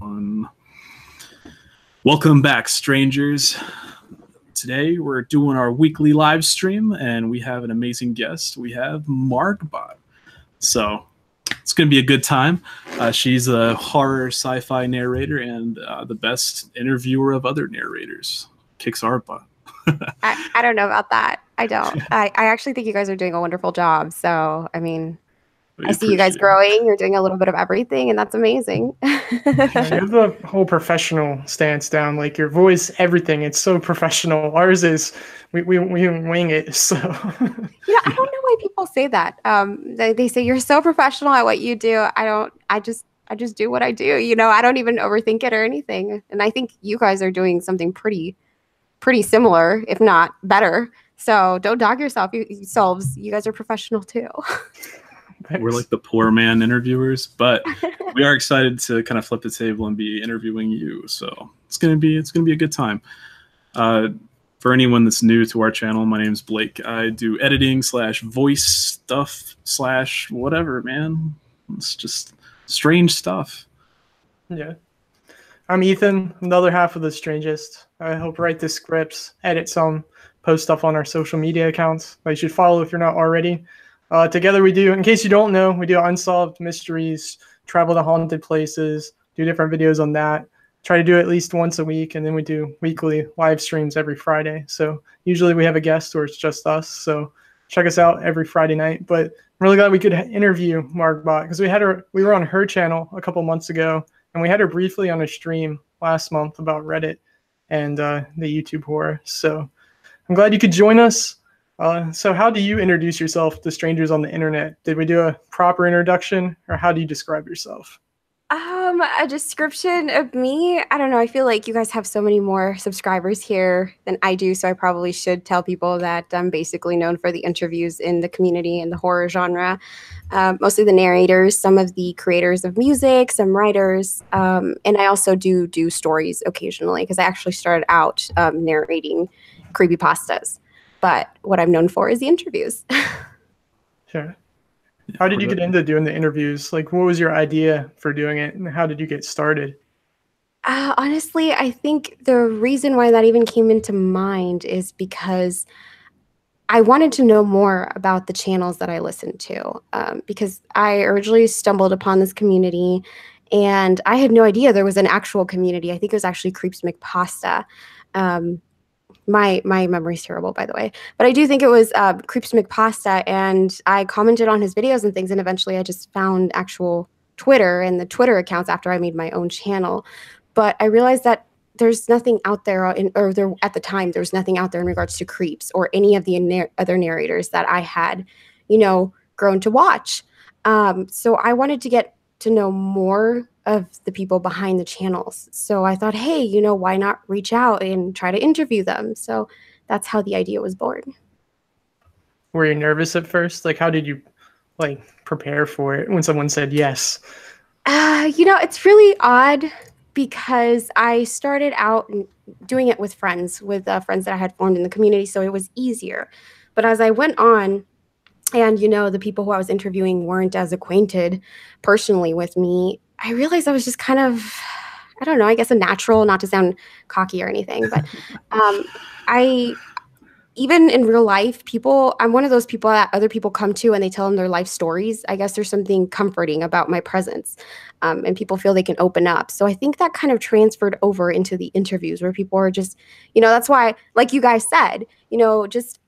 fun. Welcome back, strangers. Today we're doing our weekly live stream, and we have an amazing guest. We have Margbot. So it's going to be a good time. She's a horror sci-fi narrator and the best interviewer of other narrators. Kicks our butt. I don't know about that. I don't. I actually think you guys are doing a wonderful job. So, I mean, I see you guys growing. You're doing a little bit of everything, and that's amazing. You have the whole professional stance down, like your voice, everything. It's so professional. Ours is we wing it. So I don't know why people say that. They say you're so professional at what you do. I just do what I do. I don't even overthink it or anything. And I think you guys are doing something pretty similar, if not better. So don't dog yourselves. You guys are professional too. We're like the poor man interviewers, but we are excited to kind of flip the table and be interviewing you. So it's gonna be a good time. For anyone that's new to our channel, my name's Blake. I do editing / voice stuff / whatever, man. It's just strange stuff. Yeah. I'm Ethan, another half of the Strangest. I help write the scripts, edit some, post stuff on our social media accounts. You should follow if you're not already. Together we do, in case you don't know, we do unsolved mysteries, travel to haunted places, do different videos on that. Try to do it at least once a week, and then we do weekly live streams every Friday. So usually we have a guest or it's just us. So check us out every Friday night. But I'm really glad we could interview Margbot because we were on her channel a couple months ago, and we had her briefly on a stream last month about Reddit and the YouTube horror. So I'm glad you could join us. So how do you introduce yourself to strangers on the internet? Did we do a proper introduction, or how do you describe yourself? A description of me? I don't know. I feel like you guys have so many more subscribers here than I do, so I probably should tell people that I'm basically known for the interviews in the community and the horror genre. Mostly the narrators, some of the creators of music, some writers, and I also do stories occasionally because I actually started out narrating creepypastas. But what I'm known for is the interviews. Sure. How did you get into doing the interviews? Like, what was your idea for doing it, and how did you get started? Honestly, I think the reason why that even came into mind is because I wanted to know more about the channels that I listened to, because I originally stumbled upon this community, and I had no idea there was an actual community. I think it was actually Creeps McPasta. My memory's terrible, by the way, but I do think it was Creeps McPasta, and I commented on his videos and things, and eventually I just found actual Twitter and the Twitter accounts after I made my own channel. But I realized that there's nothing out there, at the time, there was nothing out there in regards to Creeps or any of the other narrators that I had, grown to watch. So I wanted to get to know more of the people behind the channels. So I thought, hey, why not reach out and try to interview them? So that's how the idea was born. Were you nervous at first? Like, how did you prepare for it when someone said yes? It's really odd because I started out doing it with friends that I had formed in the community. So it was easier. But as I went on, and, the people who I was interviewing weren't as acquainted personally with me, I realized I was just kind of, I don't know, I guess a natural, not to sound cocky or anything, but even in real life, I'm one of those people that other people come to and they tell them their life stories. I guess there's something comforting about my presence, and people feel they can open up. So I think that kind of transferred over into the interviews where people are just, that's why, like you guys said, just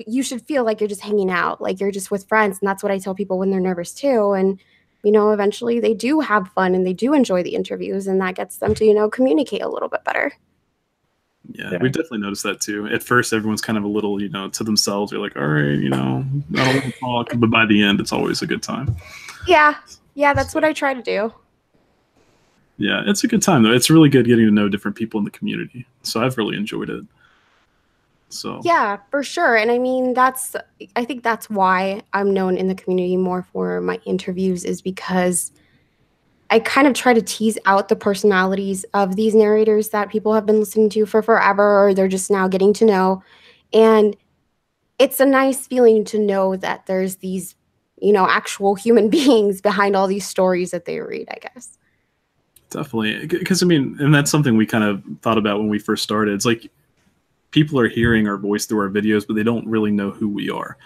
you should feel like you're just hanging out, like you're just with friends. And that's what I tell people when they're nervous too. And, eventually they do have fun and they do enjoy the interviews, and that gets them to, communicate a little bit better. Yeah, we've definitely noticed that too. At first, everyone's kind of a little, to themselves. You're like, all right, I don't want to talk, but by the end, it's always a good time. Yeah, that's what I try to do. Yeah, it's a good time though. It's really good getting to know different people in the community. So I've really enjoyed it. So yeah, for sure. And I mean, I think that's why I'm known in the community more for my interviews, is because I kind of try to tease out the personalities of these narrators that people have been listening to for forever, or they're just now getting to know. And it's a nice feeling to know that there's these, actual human beings behind all these stories that they read, I guess. Definitely. Because, I mean, and that's something we kind of thought about when we first started. It's like people are hearing our voice through our videos, but they don't really know who we are.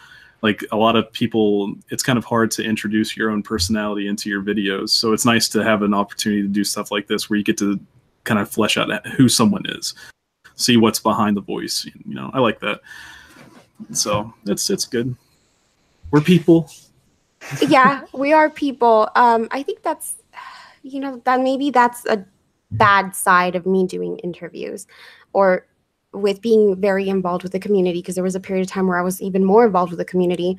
Like a lot of people, it's kind of hard to introduce your own personality into your videos. So it's nice to have an opportunity to do stuff like this where you get to kind of flesh out who someone is, see what's behind the voice. You know, I like that. So it's good. We're people. Yeah, we are people. I think that's, you know, that maybe that's a bad side of me doing interviews or with being very involved with the community, because there was a period of time where I was even more involved with the community.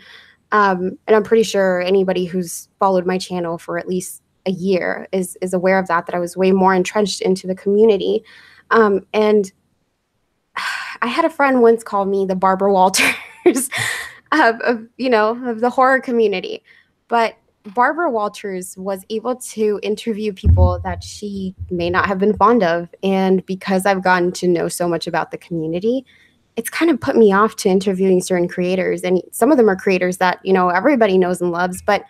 And I'm pretty sure anybody who's followed my channel for at least a year is aware of that I was way more entrenched into the community. And I had a friend once call me the Barbara Walters of the horror community. But Barbara Walters was able to interview people that she may not have been fond of. And because I've gotten to know so much about the community, it's kind of put me off to interviewing certain creators. And some of them are creators that, you know, everybody knows and loves, but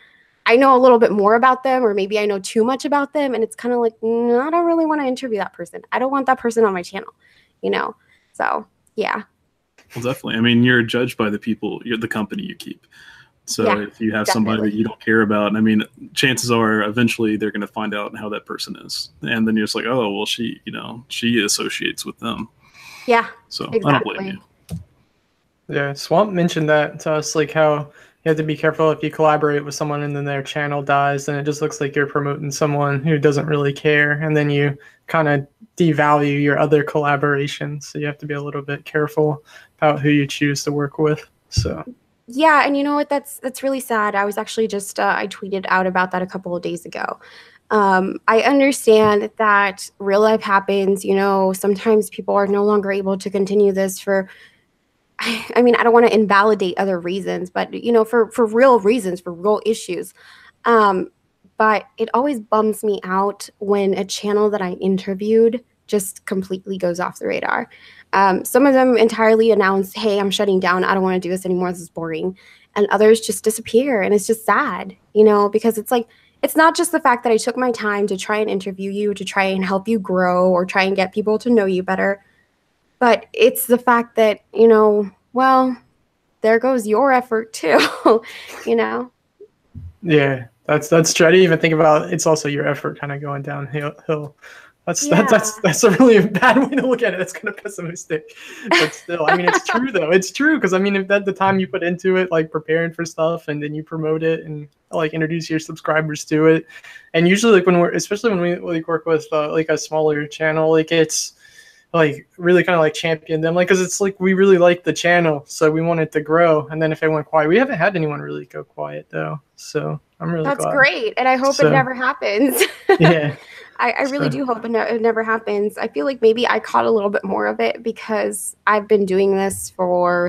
I know a little bit more about them, or maybe I know too much about them. And it's kind of like, no, I don't really want to interview that person. I don't want that person on my channel, you know? So, yeah. Well, definitely. I mean, you're judged by the people, the company you keep. So Yeah, if you have definitely. somebody that you don't care about, I mean, chances are eventually they're going to find out how that person is. And then you're just like, oh, well, she associates with them. Yeah, so exactly. I don't blame you. Yeah, Swamp mentioned that to us, like how you have to be careful if you collaborate with someone and then their channel dies, then it just looks like you're promoting someone who doesn't really care, and then you kind of devalue your other collaborations. So you have to be a little bit careful about who you choose to work with. So yeah, and you know what? That's really sad. I was actually just I tweeted out about that a couple of days ago. I understand that real life happens. You know, sometimes people are no longer able to continue this for. I mean, I don't want to invalidate other reasons, but you know, for real reasons, for real issues. But it always bums me out when a channel that I interviewed just completely goes off the radar. Some of them entirely announce, hey, I'm shutting down. I don't want to do this anymore. This is boring. And others just disappear. And it's just sad, you know, because it's like, it's not just the fact that I took my time to try and interview you, to try and help you grow or try and get people to know you better. But it's the fact that, you know, well, there goes your effort too, you know? yeah, that's true. I didn't even think about it's also your effort kind of going downhill. That's a really bad way to look at it. That's kind of pessimistic, but still, I mean, it's true though. It's true because I mean, if that the time you put into it, like preparing for stuff, and then you promote it and like introduce your subscribers to it, and usually like especially when we like work with like a smaller channel, like it's like really kind of like champion them, like because it's like we really like the channel, so we want it to grow. And then if it went quiet, we haven't had anyone really go quiet though, so I'm really That's glad. great, and I hope it never happens. Yeah. I really do hope it never happens. I feel like maybe I caught a little bit more of it because I've been doing this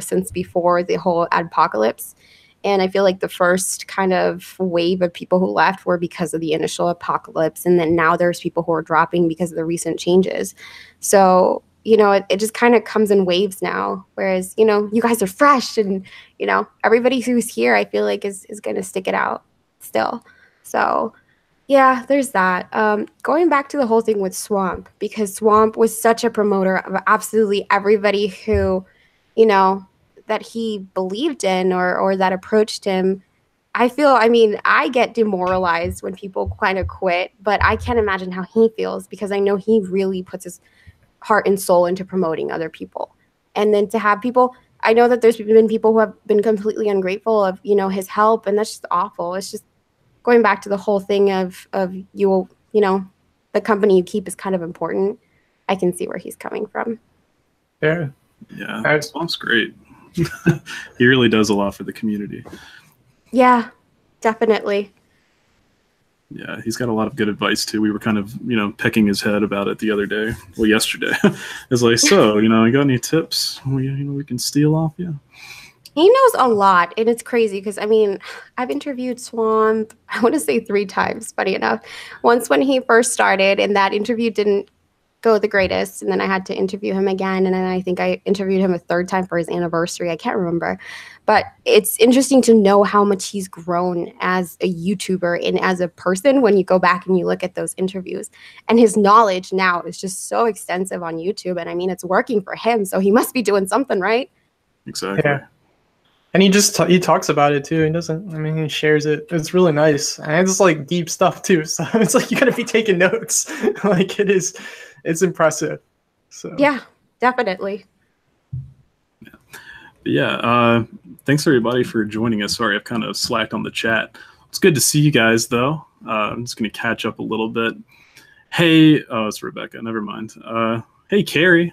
since before the whole adpocalypse. And I feel like the first kind of wave of people who left were because of the initial apocalypse. And then now there's people who are dropping because of the recent changes. So, you know, it just kind of comes in waves now. Whereas, you know, you guys are fresh and, you know, everybody who's here, I feel like is going to stick it out still. So, yeah, there's that. Going back to the whole thing with Swamp, because Swamp was such a promoter of absolutely everybody who, you know, that he believed in or that approached him. I mean, I get demoralized when people kind of quit, but I can't imagine how he feels because I know he really puts his heart and soul into promoting other people. And then to have people, I know that there's been people who have been completely ungrateful of, you know, his help, and that's just awful. It's just going back to the whole thing of you know, the company you keep is kind of important. I can see where he's coming from. Yeah. Yeah, Swamp's great. He really does a lot for the community. Yeah, definitely. Yeah, he's got a lot of good advice too. We were kind of, you know, pecking his head about it the other day. Well, yesterday. It's like, so, you know, you got any tips we can steal off you? He knows a lot, and it's crazy because, I mean, I've interviewed Swamp, I want to say 3 times, funny enough. Once when he first started, and that interview didn't Go the Greatest, and then I had to interview him again, and then I think I interviewed him a third time for his anniversary. I can't remember, but it's interesting to know how much he's grown as a YouTuber and as a person when you go back and you look at those interviews. And his knowledge now is just so extensive on YouTube, and I mean, it's working for him, so he must be doing something right. Exactly. Yeah. And he just he talks about it too. He doesn't. I mean, he shares it. It's really nice, and it's like deep stuff too. So it's like you gotta be taking notes. Like it is, it's impressive. So Yeah, definitely. Yeah. Thanks everybody for joining us. Sorry, I've kind of slacked on the chat. It's good to see you guys though. I'm just gonna catch up a little bit. Hey, oh, it's Rebecca. Never mind. Hey, Carrie.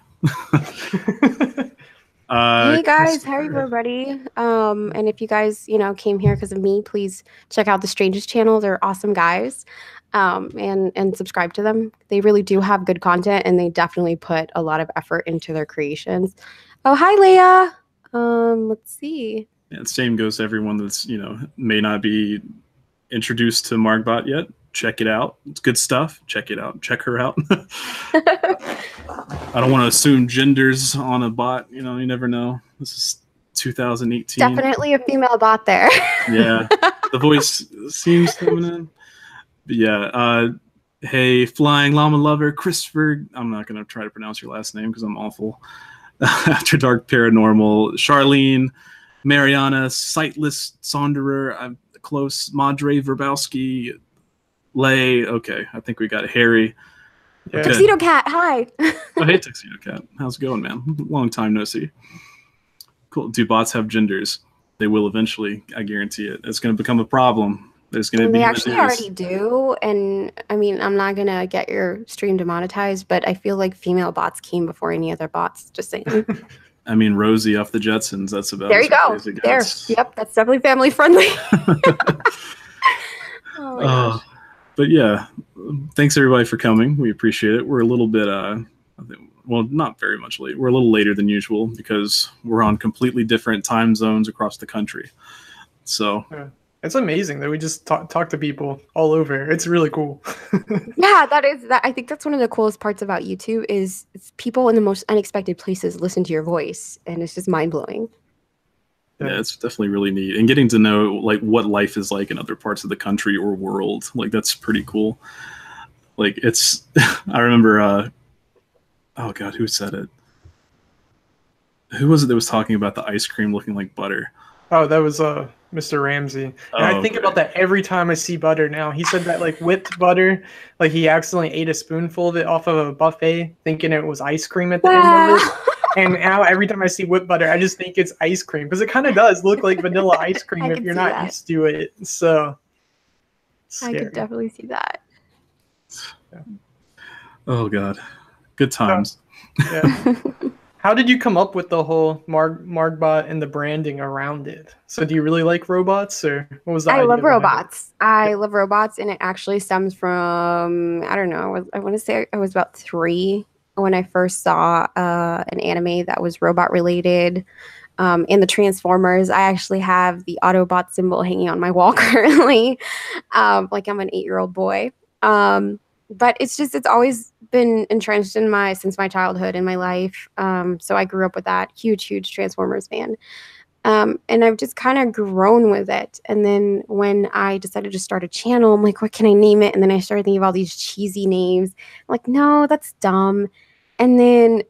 Hey guys, how are you, everybody? And if you guys, came here because of me, please check out the Strangest channel. They're awesome guys. And subscribe to them. They really do have good content, and they definitely put a lot of effort into their creations. Oh, hi, Leah. Let's see. Yeah, same goes to everyone that's, may not be introduced to Margbot yet. Check it out. It's good stuff. Check it out. Check her out. I don't want to assume genders on a bot. You never know. This is 2018. Definitely a female bot there. Yeah. The voice seems feminine. But yeah. Hey, Flying Llama Lover, Christopher. I'm not going to try to pronounce your last name because I'm awful. After Dark Paranormal. Charlene, Mariana, Sightless, Saunderer. I'm close. Madre Verbowski. Lay. Okay. I think we got Harry. Yeah. Okay. Tuxedo Cat, hi. Oh, hey, Tuxedo Cat. How's it going, man? Long time no see. Cool. Do bots have genders? They will eventually. I guarantee it. It's going to become a problem. There's going to be. They actually already do. And I mean, I'm not going to get your stream demonetized, but I feel like female bots came before any other bots. Just saying. I mean, Rosie off the Jetsons. That's about. There you go. There. Yep. That's definitely family friendly. Oh my gosh. But yeah, thanks everybody for coming. We appreciate it. We're a little bit, well, not very much late. We're a little later than usual because we're on completely different time zones across the country. So yeah. It's amazing that we just talk to people all over. It's really cool. Yeah, I think that's one of the coolest parts about YouTube is people in the most unexpected places listen to your voice, and it's just mind blowing. Yeah, it's definitely really neat. And getting to know like what life is like in other parts of the country or world, like that's pretty cool. Like it's I remember oh god, who said it? Who was it that was talking about the ice cream looking like butter? Oh, that was Mr. Ramsey. And I think about that every time I see butter now. He said that like whipped butter, like he accidentally ate a spoonful of it off of a buffet thinking it was ice cream at the end of it. And now every time I see whipped butter, I just think it's ice cream because it kind of does look like vanilla ice cream if you're not used to it. So I could definitely see that. Yeah. Oh god, good times. Yeah. How did you come up with the whole Margbot and the branding around it? So do you really like robots, or what was the idea? I love robots. I love robots, and it actually stems from, I don't know, I want to say I was about 3 when I first saw an anime that was robot related. In the Transformers, I actually have the Autobot symbol hanging on my wall currently, like I'm an 8-year-old boy. But it's always been entrenched in since my childhood in my life. So I grew up with that huge Transformers fan. And I've just kind of grown with it. And then when I decided to start a channel, I'm like, what can I name it? And then I started thinking of all these cheesy names. I'm like, no, that's dumb. And then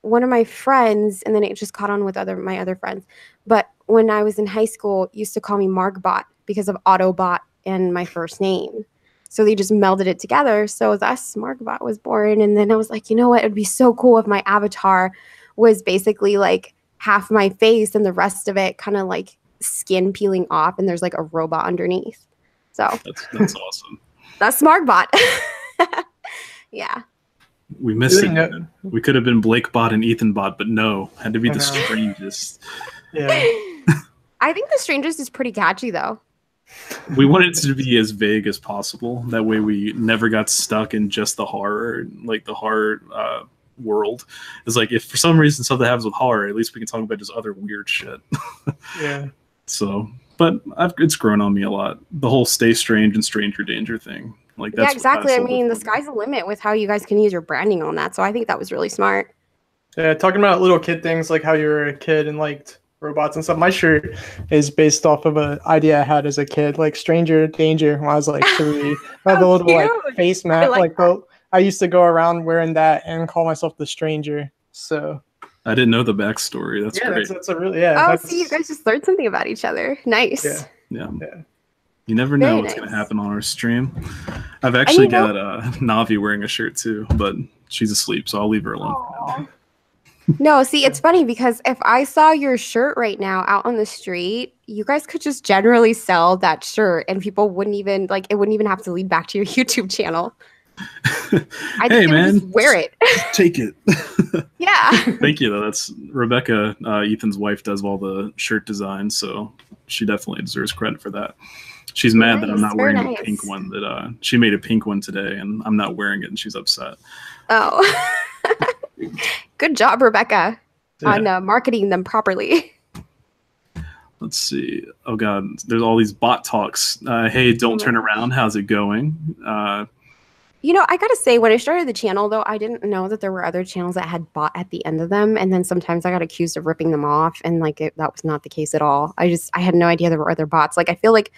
one of my friends, and then it just caught on with my other friends. But when I was in high school, used to call me Margbot because of Autobot and my first name. So they just melded it together. So thus Margbot was born. And then I was like, you know what? It would be so cool if my avatar was basically like half my face and the rest of it kind of like skin peeling off. And there's like a robot underneath. So that's awesome. That's Margbot. Yeah. We missed it. We could have been Blake Bot and Ethan Bot, but no, had to be the Strangest. Yeah. I think the Strangest is pretty catchy though. We wanted it to be as vague as possible. That way we never got stuck in just the horror, like the horror world. It's like if for some reason something happens with horror, at least we can talk about just other weird shit. Yeah. So, but it's grown on me a lot. The whole stay strange and stranger danger thing Like Yeah, that's exactly. I sold it mean, the for me. sky's the limit with how you guys can use your branding on that. So I think that was really smart. Yeah, talking about little kid things like how you were a kid and liked robots and stuff. My shirt is based off of an idea I had as a kid, like Stranger Danger when I was like 3. I had How the little like cute. face I mat, like like the I used to go around wearing that and call myself the Stranger. So I didn't know the backstory. That's yeah, great. that's a really Oh, see, you that's guys just learned something about each other. yeah, Nice. Yeah. yeah. You never know Very what's going to nice. happen on our stream. I've And actually you know, got Navi wearing a shirt too, but she's asleep, so I'll leave her alone for aw. now. No, see, it's funny because if I saw your shirt right now out on the street, you guys could just generally sell that shirt and people wouldn't even like it wouldn't even have to lead back to your YouTube channel. I think Hey, they would man, just wear it. take it. Yeah. Thank you, though. That's Rebecca, Ethan's wife, does all the shirt designs, so she definitely deserves credit for that. She's mad that I'm Nice, not very wearing the nice. pink one. That she made a pink one today, and I'm not wearing it, and she's upset. Oh. Good job, Rebecca, on marketing them properly. Let's see. Oh God, there's all these bot talks. Hey, don't turn around. How's it going? You know, I gotta say, when I started the channel, though, I didn't know that there were other channels that had bot at the end of them, and then sometimes I got accused of ripping them off, and like that was not the case at all. I had no idea there were other bots. Like I feel like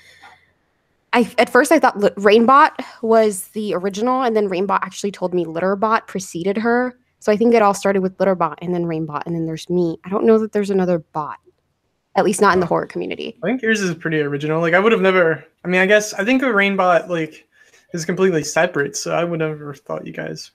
at first I thought Rainbot was the original, and then Rainbot actually told me Litterbot preceded her. So I think it all started with Litterbot, and then Rainbot, and then there's me. I don't know that there's another bot, at least not in the horror community. I think yours is pretty original. Like I would have never. I mean, I guess I think a Rainbot like is completely separate, so I would never thought you guys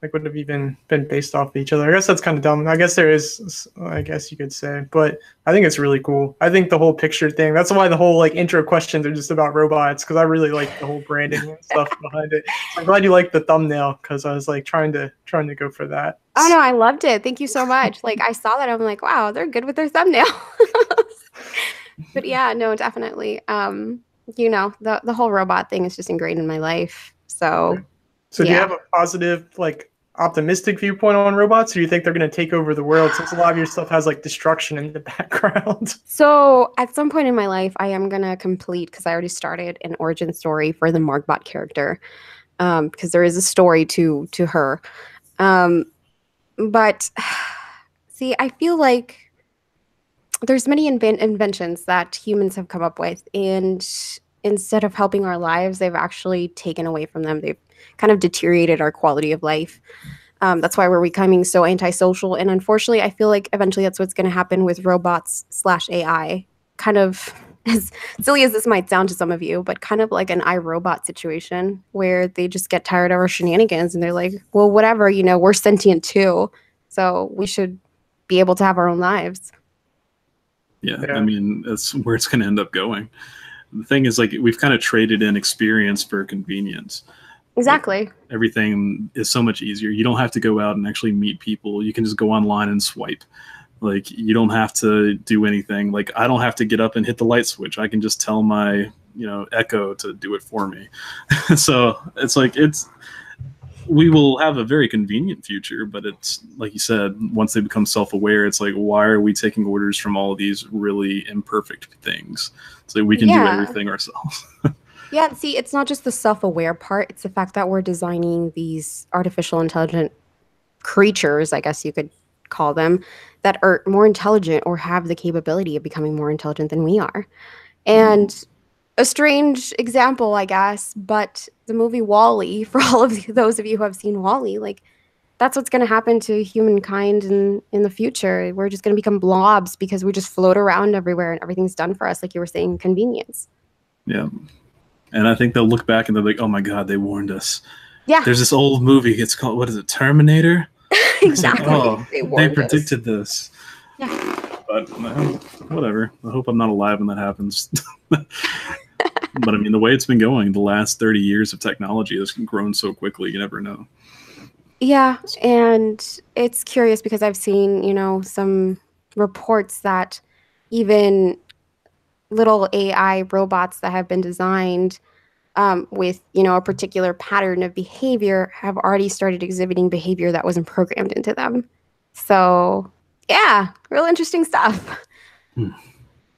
like would have even been based off of each other. I guess that's kind of dumb. I guess there is, I guess you could say, but I think it's really cool. I think the whole picture thing, that's why the whole like intro questions are just about robots, because I really like the whole branding and stuff behind it. So I'm glad you liked the thumbnail, because I was like trying to go for that. Oh no, I loved it. Thank you so much. Like I saw that, I'm like, wow, they're good with their thumbnail. But yeah, no, definitely. You know, the whole robot thing is just ingrained in my life. So do you have a positive, like optimistic viewpoint on robots, or do you think they're going to take over the world, since a lot of your stuff has like destruction in the background? So at some point in my life, I am going to complete, because I already started an origin story for the Margbot character, because there is a story to her. But see, I feel like there's many inventions that humans have come up with, and instead of helping our lives, they've actually taken away from them. They've kind of deteriorated our quality of life. That's why we're becoming so antisocial. And unfortunately, I feel like eventually that's what's going to happen with robots / AI. Kind of as silly as this might sound to some of you, but kind of like an iRobot situation where they just get tired of our shenanigans and they're like, well, whatever, you know, we're sentient too. So we should be able to have our own lives. Yeah. I mean, that's where it's going to end up going. The thing is, like, we've kind of traded in experience for convenience. Exactly. Like, everything is so much easier. You don't have to go out and actually meet people. You can just go online and swipe. Like, you don't have to do anything. Like, I don't have to get up and hit the light switch. I can just tell my, Echo to do it for me. So it's like, we will have a very convenient future, but it's like you said, once they become self-aware, it's like, why are we taking orders from all of these really imperfect things? So we can do everything ourselves. Yeah, see, it's not just the self-aware part. It's the fact that we're designing these artificial intelligent creatures, I guess you could call them, that are more intelligent or have the capability of becoming more intelligent than we are. And a strange example, I guess, but the movie WALL-E, for all of those of you who have seen WALL-E, like, that's what's going to happen to humankind in the future. We're just going to become blobs because we just float around everywhere and everything's done for us, like you were saying, convenience. Yeah. And I think they'll look back and they're like, oh my God, they warned us. Yeah. There's this old movie. It's called, what is it, Terminator? Exactly. Like, oh, they predicted us. this. Yeah. But whatever. I hope I'm not alive when that happens. But I mean, the way it's been going, the last 30 years of technology has grown so quickly, you never know. Yeah, and it's curious because I've seen, some reports that even little AI robots that have been designed with, a particular pattern of behavior have already started exhibiting behavior that wasn't programmed into them. So, yeah, real interesting stuff.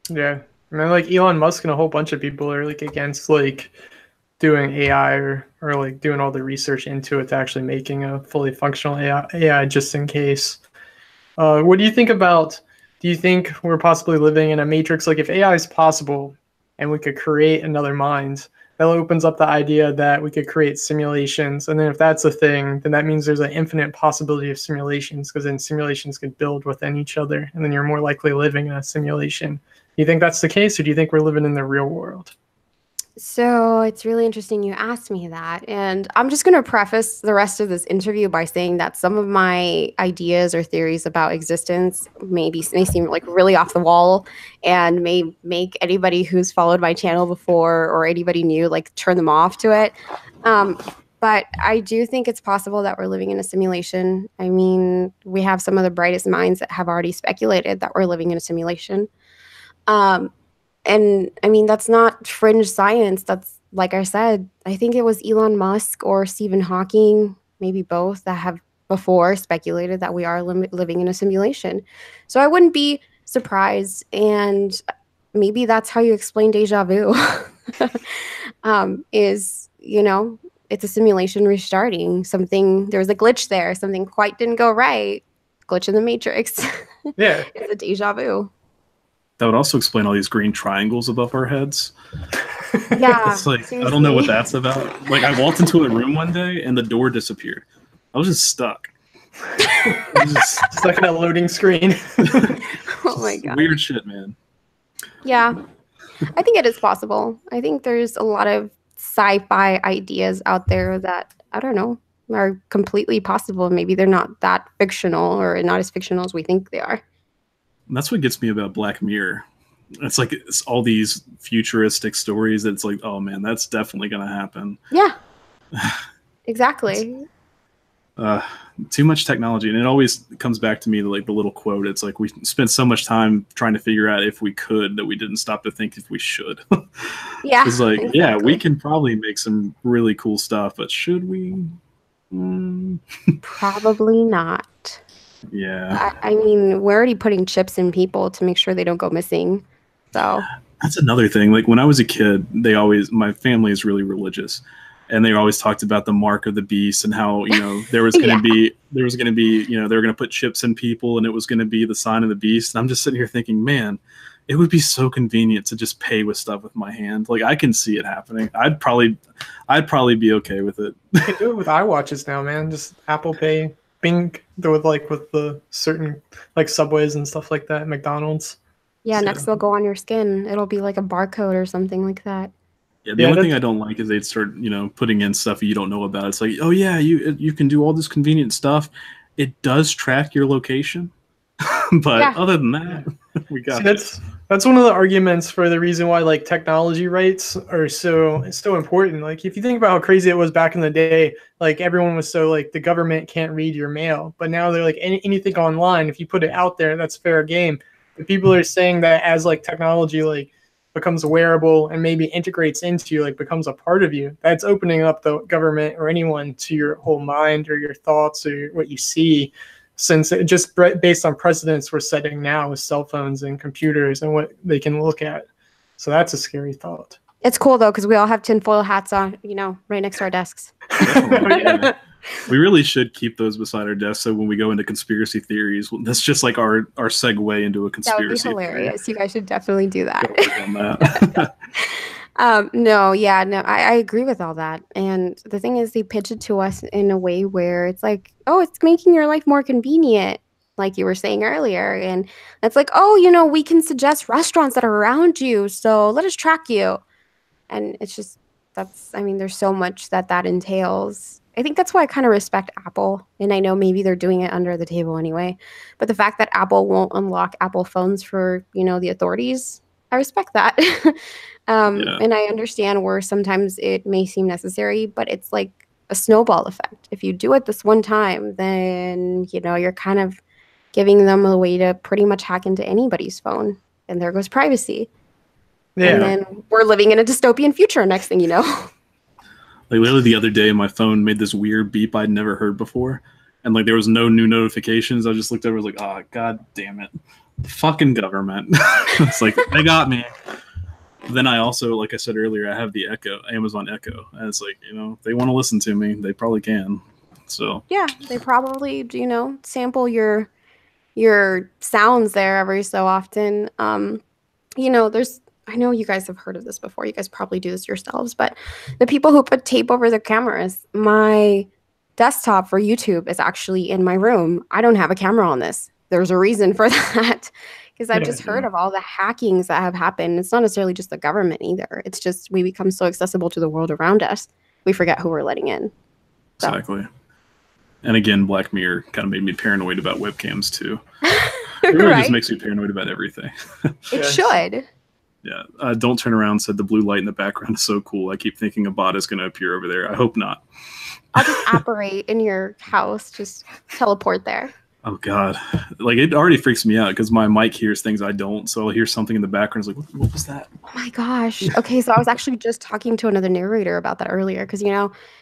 Yeah. I mean, like Elon Musk and a whole bunch of people are like against like doing AI or like doing all the research into it to actually making a fully functional AI just in case. What do you think about, do you think we're possibly living in a matrix? Like if AI is possible and we could create another mind, that opens up the idea that we could create simulations. And then if that's a thing, then that means there's an infinite possibility of simulations, because then simulations could build within each other. And then you're more likely living in a simulation. Do you think that's the case, or do you think we're living in the real world? So it's really interesting you asked me that. And I'm just going to preface the rest of this interview by saying that some of my ideas or theories about existence may seem like really off the wall and may make anybody who's followed my channel before or anybody new like turn them off to it. But I do think it's possible that we're living in a simulation. I mean, we have some of the brightest minds that have already speculated that we're living in a simulation. And I mean, that's not fringe science. That's, like I said, I think it was Elon Musk or Stephen Hawking, maybe both, that have before speculated that we are living in a simulation. So I wouldn't be surprised. And maybe that's how you explain deja vu, is, you know, it's a simulation restarting. Something, there was a glitch there. Something quite didn't go right. Glitch in the matrix. Yeah. It's a deja vu. That would also explain all these green triangles above our heads. Yeah. It's like, seriously. I don't know what that's about. Like, I walked into a room one day and the door disappeared. I was just stuck. I was just Stuck in a loading screen. Oh my God. Weird shit, man. Yeah. I think it is possible. I think there's a lot of sci-fi ideas out there that, I don't know, are completely possible. Maybe they're not that fictional or not as fictional as we think they are. And that's what gets me about Black Mirror. It's like it's all these futuristic stories that it's like, oh man, that's definitely going to happen. Yeah, exactly. Too much technology. And it always comes back to me like the little quote. It's like we spent so much time trying to figure out if we could that we didn't stop to think if we should. Yeah. It's like, exactly. yeah, we can probably make some really cool stuff, but should we? Probably not. Yeah. I mean, we're already putting chips in people to make sure they don't go missing. So That's another thing. Like when I was a kid, my family is really religious, and they always talked about the mark of the beast and how, you know, there was going to be, you know, they were going to put chips in people and it was going to be the sign of the beast. And I'm just sitting here thinking, man, it would be so convenient to just pay with stuff with my hand. Like I can see it happening. I'd probably be okay with it. You can do it with iWatches now, man. Just Apple Pay, Bing, with the certain like Subways and stuff like that, McDonald's. yeah, So- next they'll go on your skin. It'll be like a barcode or something like that. Yeah, the Yeah, only thing that's- I don't like is they'd start, you know, putting in stuff you don't know about. It's like, oh yeah, you can do all this convenient stuff. It does track your location, but Yeah. other than that, we got See, that's one of the arguments for the reason why like technology rights are so important. Like if you think about how crazy it was back in the day, like everyone was so like the government can't read your mail, but now they're like anything online, if you put it out there, that's fair game. But people are saying that as like technology like becomes wearable and maybe integrates into you, like becomes a part of you, that's opening up the government or anyone to your whole mind or your thoughts or what you see, since it just based on precedents we're setting now with cell phones and computers and what they can look at. So that's a scary thought. It's cool though, because we all have tinfoil hats on, you know, right next to our desks. Yeah. We really should keep those beside our desks so when we go into conspiracy theories, that's just like our segue into a That would be conspiracy hilarious. You guys should definitely do that. theory. On that. No, I agree with all that. And the thing is, they pitch it to us in a way where it's like, oh, it's making your life more convenient, like you were saying earlier. And it's like, oh, you know, we can suggest restaurants that are around you, so let us track you. And it's just, I mean, there's so much that entails. I think that's why I kind of respect Apple. And I know maybe they're doing it under the table anyway. But the fact that Apple won't unlock Apple phones for, you know, the authorities, I respect that. Yeah. And I understand where sometimes it may seem necessary, but it's like a snowball effect. If you do it this one time, then, you know, you're kind of giving them a way to pretty much hack into anybody's phone. And there goes privacy. Yeah. And then we're living in a dystopian future, next thing you know. Like literally the other day, my phone made this weird beep I'd never heard before, and like there was no new notifications. I just looked over, I was like, "Oh, god damn it, fucking government!" It's like they got me. Then I also, like I said earlier, I have the Echo, Amazon Echo, and it's like, if they want to listen to me, they probably can. So yeah, they probably, sample your sounds there every so often. I know you guys have heard of this before. You guys probably do this yourselves, but the people who put tape over their cameras, my desktop for YouTube is actually in my room. I don't have a camera on this. There's a reason for that because I've just heard of all the hackings that have happened. It's not necessarily just the government either. It's just we become so accessible to the world around us, we forget who we're letting in. So. Exactly. And again, Black Mirror kind of made me paranoid about webcams too. It really just makes me paranoid about everything. It should. Yeah. Don't turn around said the blue light in the background is so cool. I keep thinking a bot is going to appear over there. I hope not. I'll just apparate in your house. Just teleport there. Oh, God. Like, it already freaks me out because my mic hears things I don't. So I'll hear something in the background. It's like, what was that? Oh, my gosh. Okay, so I was actually just talking to another narrator about that earlier because,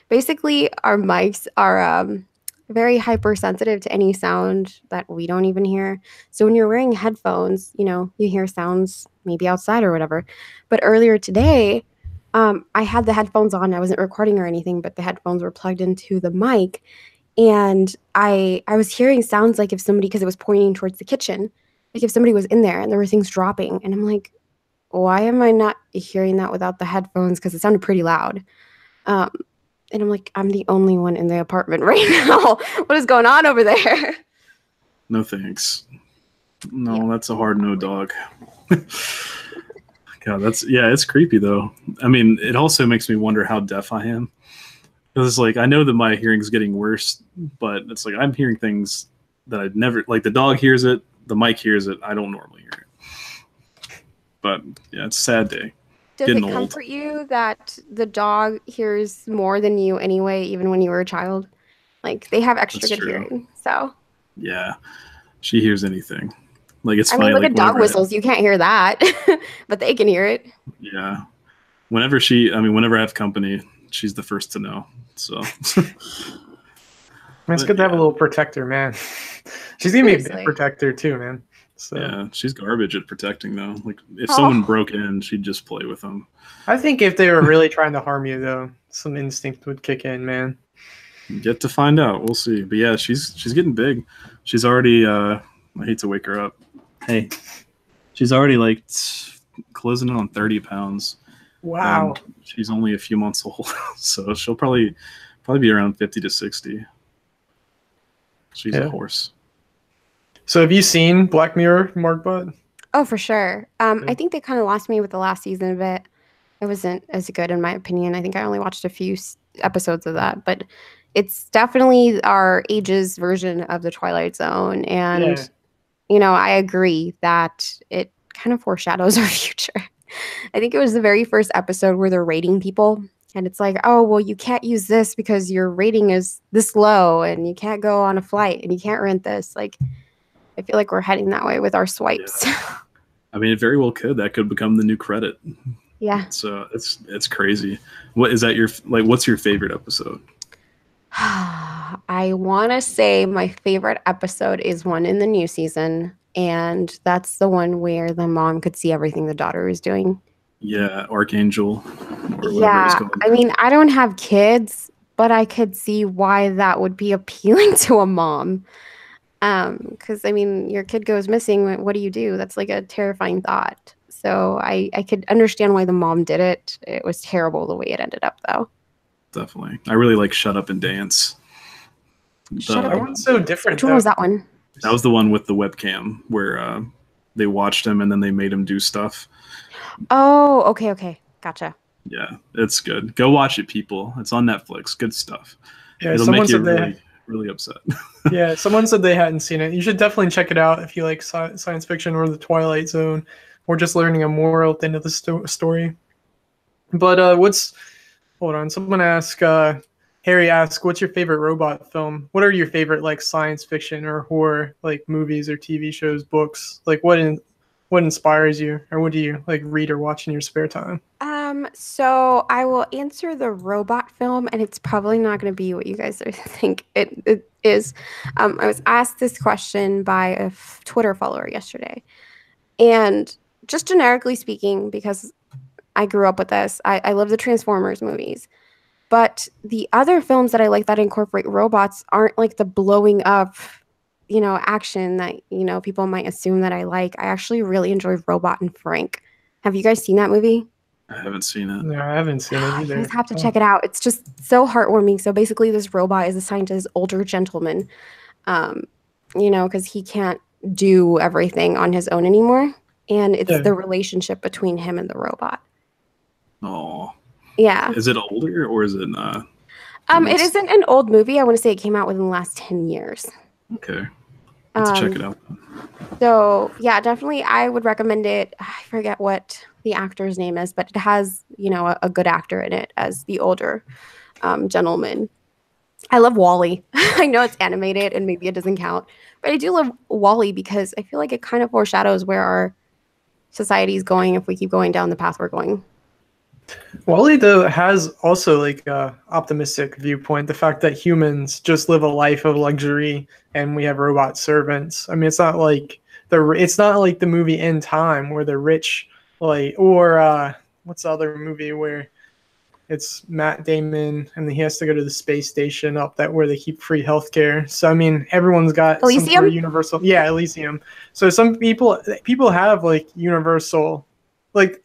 basically our mics are very hypersensitive to any sound that we don't even hear. So when you're wearing headphones, you hear sounds maybe outside or whatever. But earlier today, I had the headphones on. I wasn't recording or anything, but the headphones were plugged into the mic. And I was hearing sounds like if somebody, because it was pointing towards the kitchen, like if somebody was in there and there were things dropping. And I'm like, why am I not hearing that without the headphones? Because it sounded pretty loud. And I'm like, I'm the only one in the apartment right now. What is going on over there? No thanks. No, that's a hard no, dog. God, it's creepy though. I mean, it also makes me wonder how deaf I am. Because it's like, I know that my hearing's getting worse, but it's like I'm hearing things that I'd never, like the dog hears it, the mic hears it, I don't normally hear it. But yeah, it's a sad day. Does it comfort you that the dog hears more than you anyway, even when you were a child? Like, they have extra good hearing, so. Yeah, she hears anything. Like, it's funny. I mean, look at dog whistles. You can't hear that, but they can hear it. Yeah. Whenever I have company, she's the first to know. So. It's good to have a little protector, man. She's going to be a big protector, too, man. So. Yeah, she's garbage at protecting, though. Like, if someone broke in, she'd just play with them. I think if they were really trying to harm you, though, some instinct would kick in, man. Get to find out. We'll see. But yeah, she's getting big. She's already, I hate to wake her up. Hey. She's already, like, closing in on 30 pounds. Wow. She's only a few months old. So she'll probably be around 50 to 60. She's a horse. So have you seen Black Mirror, Margbot? Oh, for sure. I think they kind of lost me with the last season of it. It wasn't as good in my opinion. I think I only watched a few episodes of that, but it's definitely our age's version of the Twilight Zone. And, I agree that it kind of foreshadows our future. I think it was the very first episode where they're rating people. And it's like, oh, well, you can't use this because your rating is this low and you can't go on a flight and you can't rent this. Like, I feel like we're heading that way with our swipes. Yeah. I mean, it very well could. That could become the new credit. Yeah. So it's crazy. What is that what's your favorite episode? I want to say my favorite episode is one in the new season. And that's the one where the mom could see everything the daughter was doing. Yeah, Archangel. Yeah, I mean, I don't have kids, but I could see why that would be appealing to a mom. Because, I mean, your kid goes missing. What do you do? That's like a terrifying thought. So I could understand why the mom did it. It was terrible the way it ended up, though. Definitely. I really like Shut Up and Dance. That one's so different. Which one was that one? That was the one with the webcam where they watched him and then they made him do stuff. Oh, okay. Gotcha. Yeah, it's good. Go watch it, people. It's on Netflix. Good stuff. Yeah, it'll make you really upset. Yeah, someone said they hadn't seen it. You should definitely check it out if you like science fiction or the Twilight Zone or just learning a moral at the end of the story. But hold on. Someone asked, Harry asked, what's your favorite robot film? What are your favorite like science fiction or horror like movies or TV shows, books? Like what inspires you, or what do you like read or watch in your spare time? So I will answer the robot film, and it's probably not going to be what you guys think it is. I was asked this question by a Twitter follower yesterday, and just generically speaking, because I grew up with this. I love the Transformers movies. But the other films that I like that incorporate robots aren't like the blowing up, action that, people might assume that I like. I actually really enjoy Robot and Frank. Have you guys seen that movie? I haven't seen it. No, I haven't seen it either. You guys have to check it out. It's just so heartwarming. So basically, this robot is assigned to this older gentleman, because he can't do everything on his own anymore. And it's the relationship between him and the robot. Oh. Yeah. Is it older or is it it isn't an old movie. I want to say it came out within the last 10 years. Okay. Let's check it out. So yeah, definitely I would recommend it. I forget what the actor's name is, but it has, a good actor in it as the older gentleman. I love Wall-E. I know it's animated and maybe it doesn't count, but I do love Wall-E because I feel like it kind of foreshadows where our society is going if we keep going down the path we're going. Wall-E though has also like a optimistic viewpoint. The fact that humans just live a life of luxury and we have robot servants. I mean, it's not like the movie In Time where the rich or what's the other movie where it's Matt Damon and he has to go to the space station up that where they keep free healthcare. So I mean, everyone's got Elysium? some sort of universal. Yeah, Elysium. So some people have like universal, like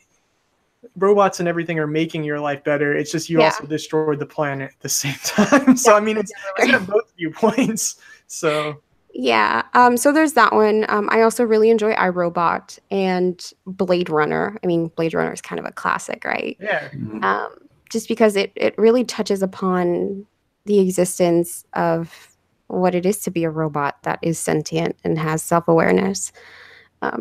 robots and everything are making your life better. It's just you also destroyed the planet at the same time. So I mean, it's got both viewpoints. So yeah. So there's that one. I also really enjoy iRobot and Blade Runner. I mean, Blade Runner is kind of a classic, right? Yeah. Just because it really touches upon the existence of what it is to be a robot that is sentient and has self-awareness.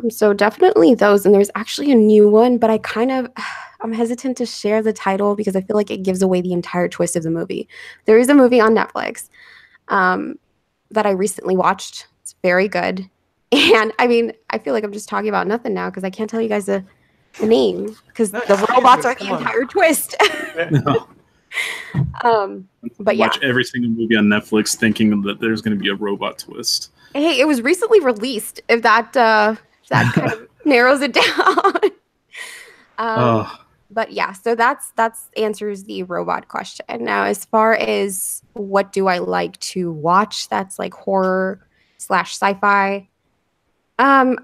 So definitely those. And there's actually a new one, but I'm hesitant to share the title because I feel like it gives away the entire twist of the movie. There is a movie on Netflix that I recently watched. It's very good. And I mean, I feel like I'm just talking about nothing now because I can't tell you guys the name because the robots are the entire twist. No. But yeah. Watch every single movie on Netflix thinking that there's going to be a robot twist. Hey, it was recently released. If that kind of narrows it down. But yeah, so that's answers the robot question. Now, as far as what do I like to watch, that's like horror/sci-fi. I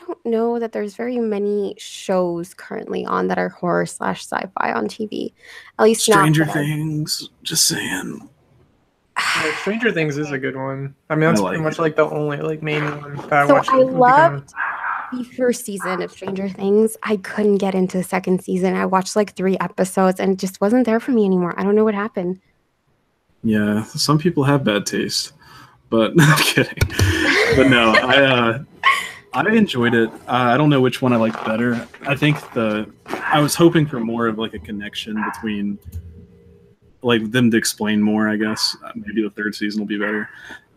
don't know that there's very many shows currently on that are horror/sci-fi on TV. At least Stranger Things. Just saying. Stranger Things is a good one. I mean, that's pretty much like the only like main one that I watched. I loved the first season of Stranger Things. I couldn't get into the second season. I watched like 3 episodes and it just wasn't there for me anymore. I don't know what happened. Yeah, some people have bad taste, but I'm kidding. But no, I enjoyed it. I don't know which one I liked better. I think I was hoping for more of like a connection between like them to explain more, I guess. Maybe the 3rd season will be better.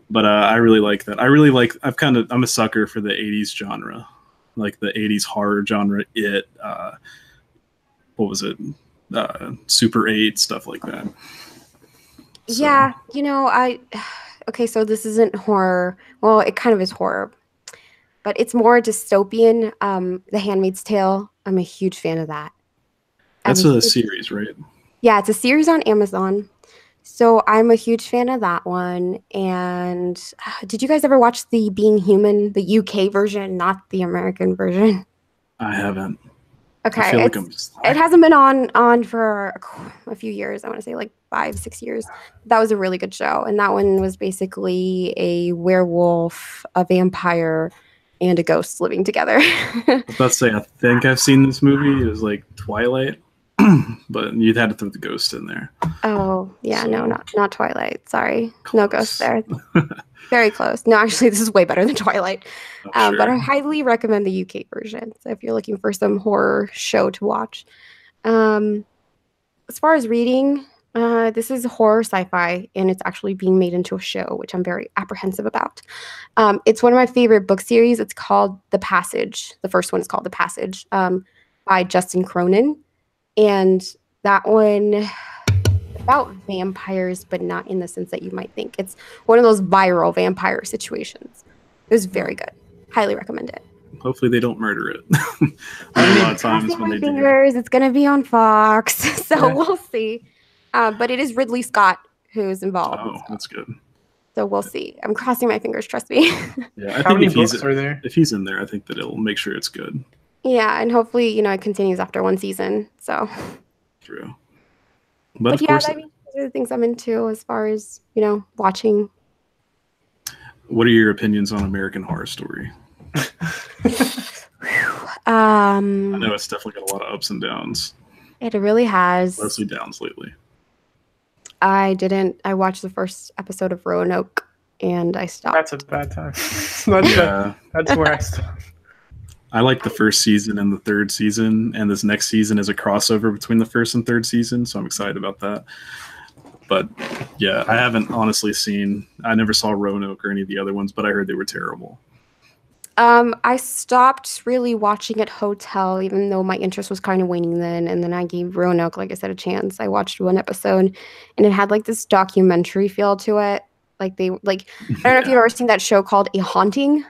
But I really like that. I'm a sucker for the 80s genre. Like the 80s horror genre, what was it? Super 8, stuff like that. So. Yeah, okay, so this isn't horror. Well, it kind of is horror. But it's more dystopian. The Handmaid's Tale. I'm a huge fan of that. That's a series, right? Yeah, it's a series on Amazon. So I'm a huge fan of that one. And did you guys ever watch the Being Human, the UK version, not the American version? I haven't. Okay. I feel like it hasn't been on for a few years. I want to say like 5-6 years. That was a really good show. And that one was basically a werewolf, a vampire, and a ghost living together. I was about to say, I think I've seen this movie. It was like Twilight. But you'd had to throw the ghost in there. Oh, yeah, so, no, not Twilight. Sorry. Close. No ghost there. Very close. No, actually, this is way better than Twilight. Sure. But I highly recommend the UK version. So if you're looking for some horror show to watch. As far as reading, this is horror sci-fi, and it's actually being made into a show, which I'm very apprehensive about. It's one of my favorite book series. It's called The Passage. The first one is called The Passage by Justin Cronin. And that one about vampires, but not in the sense that you might think. It's one of those viral vampire situations. It was very good. Highly recommend it. hopefully they don't murder it. A lot of times when they do. It's gonna be on Fox, so we'll see. But it is Ridley Scott who's involved. Oh, that's good. So we'll see. I'm crossing my fingers. Trust me. Yeah, I think if he's in there, I think that it'll make sure it's good. Yeah, and hopefully, it continues after one season. So true. But yeah, I mean, those are the things I'm into as far as watching. What are your opinions on American Horror Story? I know it's definitely got a lot of ups and downs. It really has. Mostly downs lately. I watched the first episode of Roanoke and I stopped. That's a bad time. That's where I stopped. I like the first season and the third season, and this next season is a crossover between the first and third season, so I'm excited about that. But yeah, I haven't honestly I never saw Roanoke or any of the other ones, but I heard they were terrible. I stopped really watching at Hotel, even though my interest was kind of waning then. And then I gave Roanoke, like I said, a chance. I watched one episode, and it had like this documentary feel to it. I don't know if you've ever seen that show called A Haunting,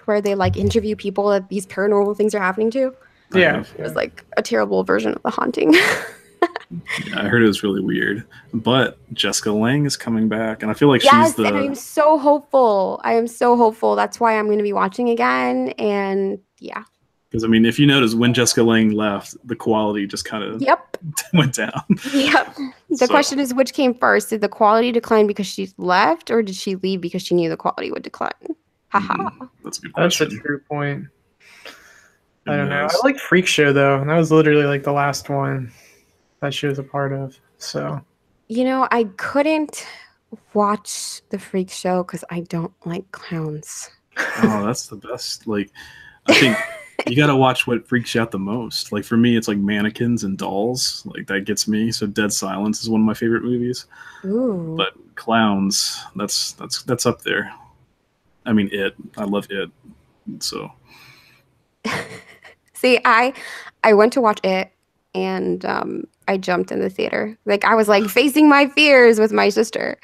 where they like interview people that these paranormal things are happening to. Yeah, it was like a terrible version of The Haunting. I heard it was really weird, but Jessica Lange is coming back, and I feel like and I'm so hopeful. I am so hopeful. That's why I'm going to be watching again, and yeah. Because I mean, if you notice, when Jessica Lange left, the quality just kind of went down. Yep. The question is, which came first? Did the quality decline because she left, or did she leave because she knew the quality would decline? Haha. That's a good question. That's a true point. I don't know. I like Freak Show though, and that was literally like the last one that she was a part of. So, I couldn't watch the Freak Show because I don't like clowns. Oh, that's the best. Like, I think you got to watch what freaks you out the most. Like for me, it's like mannequins and dolls. Like that gets me. So Dead Silence is one of my favorite movies. Ooh. But clowns, that's up there. I mean, I love it. So. See, I went to watch it, and I jumped in the theater. Like I was like facing my fears with my sister,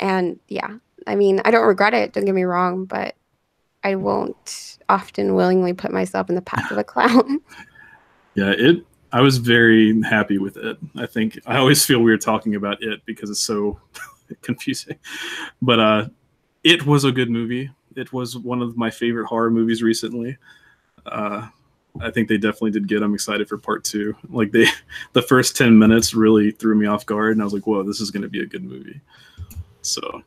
and yeah, I mean, I don't regret it. Don't get me wrong, but I won't often willingly put myself in the path of a clown. Yeah, I was very happy with it. I think I always feel weird talking about it because it's so confusing, but it was a good movie. It was one of my favorite horror movies recently. I think they definitely did good. I'm excited for part 2. Like the first 10 minutes really threw me off guard, and I was like, whoa, this is going to be a good movie. So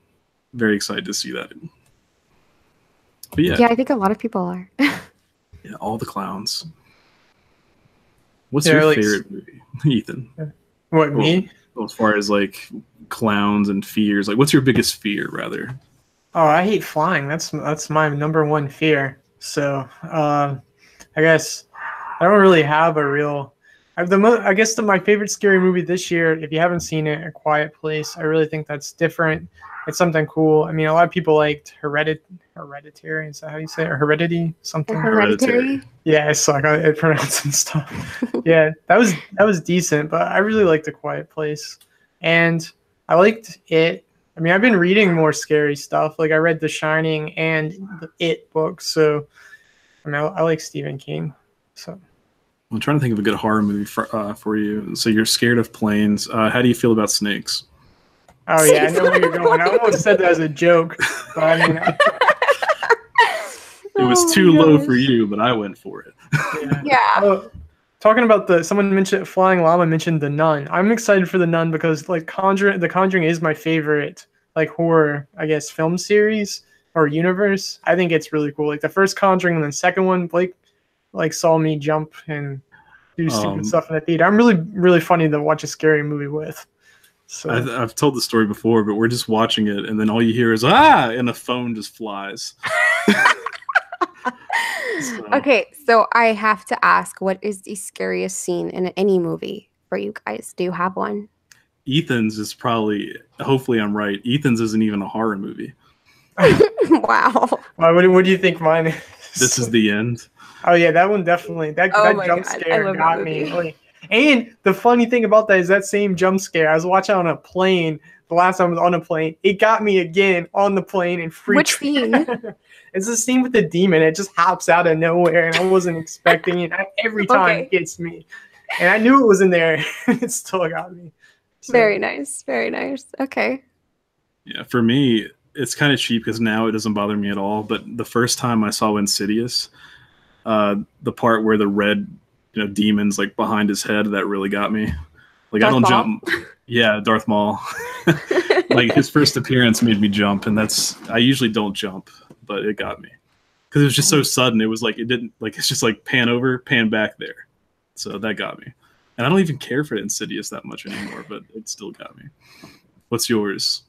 very excited to see that. But yeah, I think a lot of people are. Yeah, all the clowns. What's your favorite movie, Ethan? What, me? Well, as far as like clowns and fears, like what's your biggest fear, rather? Oh, I hate flying. That's my number one fear. So, I guess I don't really have a real. I guess my favorite scary movie this year, if you haven't seen it, A Quiet Place. I really think that's different. It's something cool. I mean, a lot of people liked Hereditary. Is that how you say it? Or Heredity? Something. Hereditary. Yeah, it's like I pronouncing stuff. Yeah, that was decent, but I really liked A Quiet Place, and I liked it. I mean, I've been reading more scary stuff. Like I read The Shining and the It books, so I mean, I like Stephen King. So I'm trying to think of a good horror movie for you. So you're scared of planes. How do you feel about snakes? Oh yeah, I know where you're going. I almost said that as a joke, but I mean, it was too low for you, but I went for it. Yeah. Talking about someone mentioned Flying Llama mentioned The Nun. I'm excited for The Nun because like The Conjuring is my favorite like horror, I guess, film series or universe. I think it's really cool. Like the first Conjuring and then second one, Blake like saw me jump and do stupid stuff in the theater. I'm really, really funny to watch a scary movie with. So I've told the story before, but we're just watching it, and then all you hear is "ah," and a phone just flies. Okay, so I have to ask, what is the scariest scene in any movie for you guys? Do you have one? Ethan's is probably. Hopefully, I'm right. Ethan's isn't even a horror movie. Wow. What do you think mine is? This Is the End. Oh yeah, that one definitely. That jump scare got me. Like, And the funny thing about that is that same jump scare, I was watching on a plane. The last time I was on a plane, it got me again on the plane and freaked. Which scene? It's the scene with the demon. It just hops out of nowhere, and I wasn't expecting it. Every time it gets me. And I knew it was in there. It still got me. So. Very nice. Very nice. Okay. Yeah, for me, it's kind of cheap because now it doesn't bother me at all. But the first time I saw Insidious, the part where the red, demon's like behind his head, that really got me. Like, Darth I don't Maul? jump. Yeah, Darth Maul. Like, his first appearance made me jump, and I usually don't jump, but it got me because it was just so sudden. It was like it's just like pan over, pan back there. So that got me. And I don't even care for Insidious that much anymore, but it still got me. What's yours?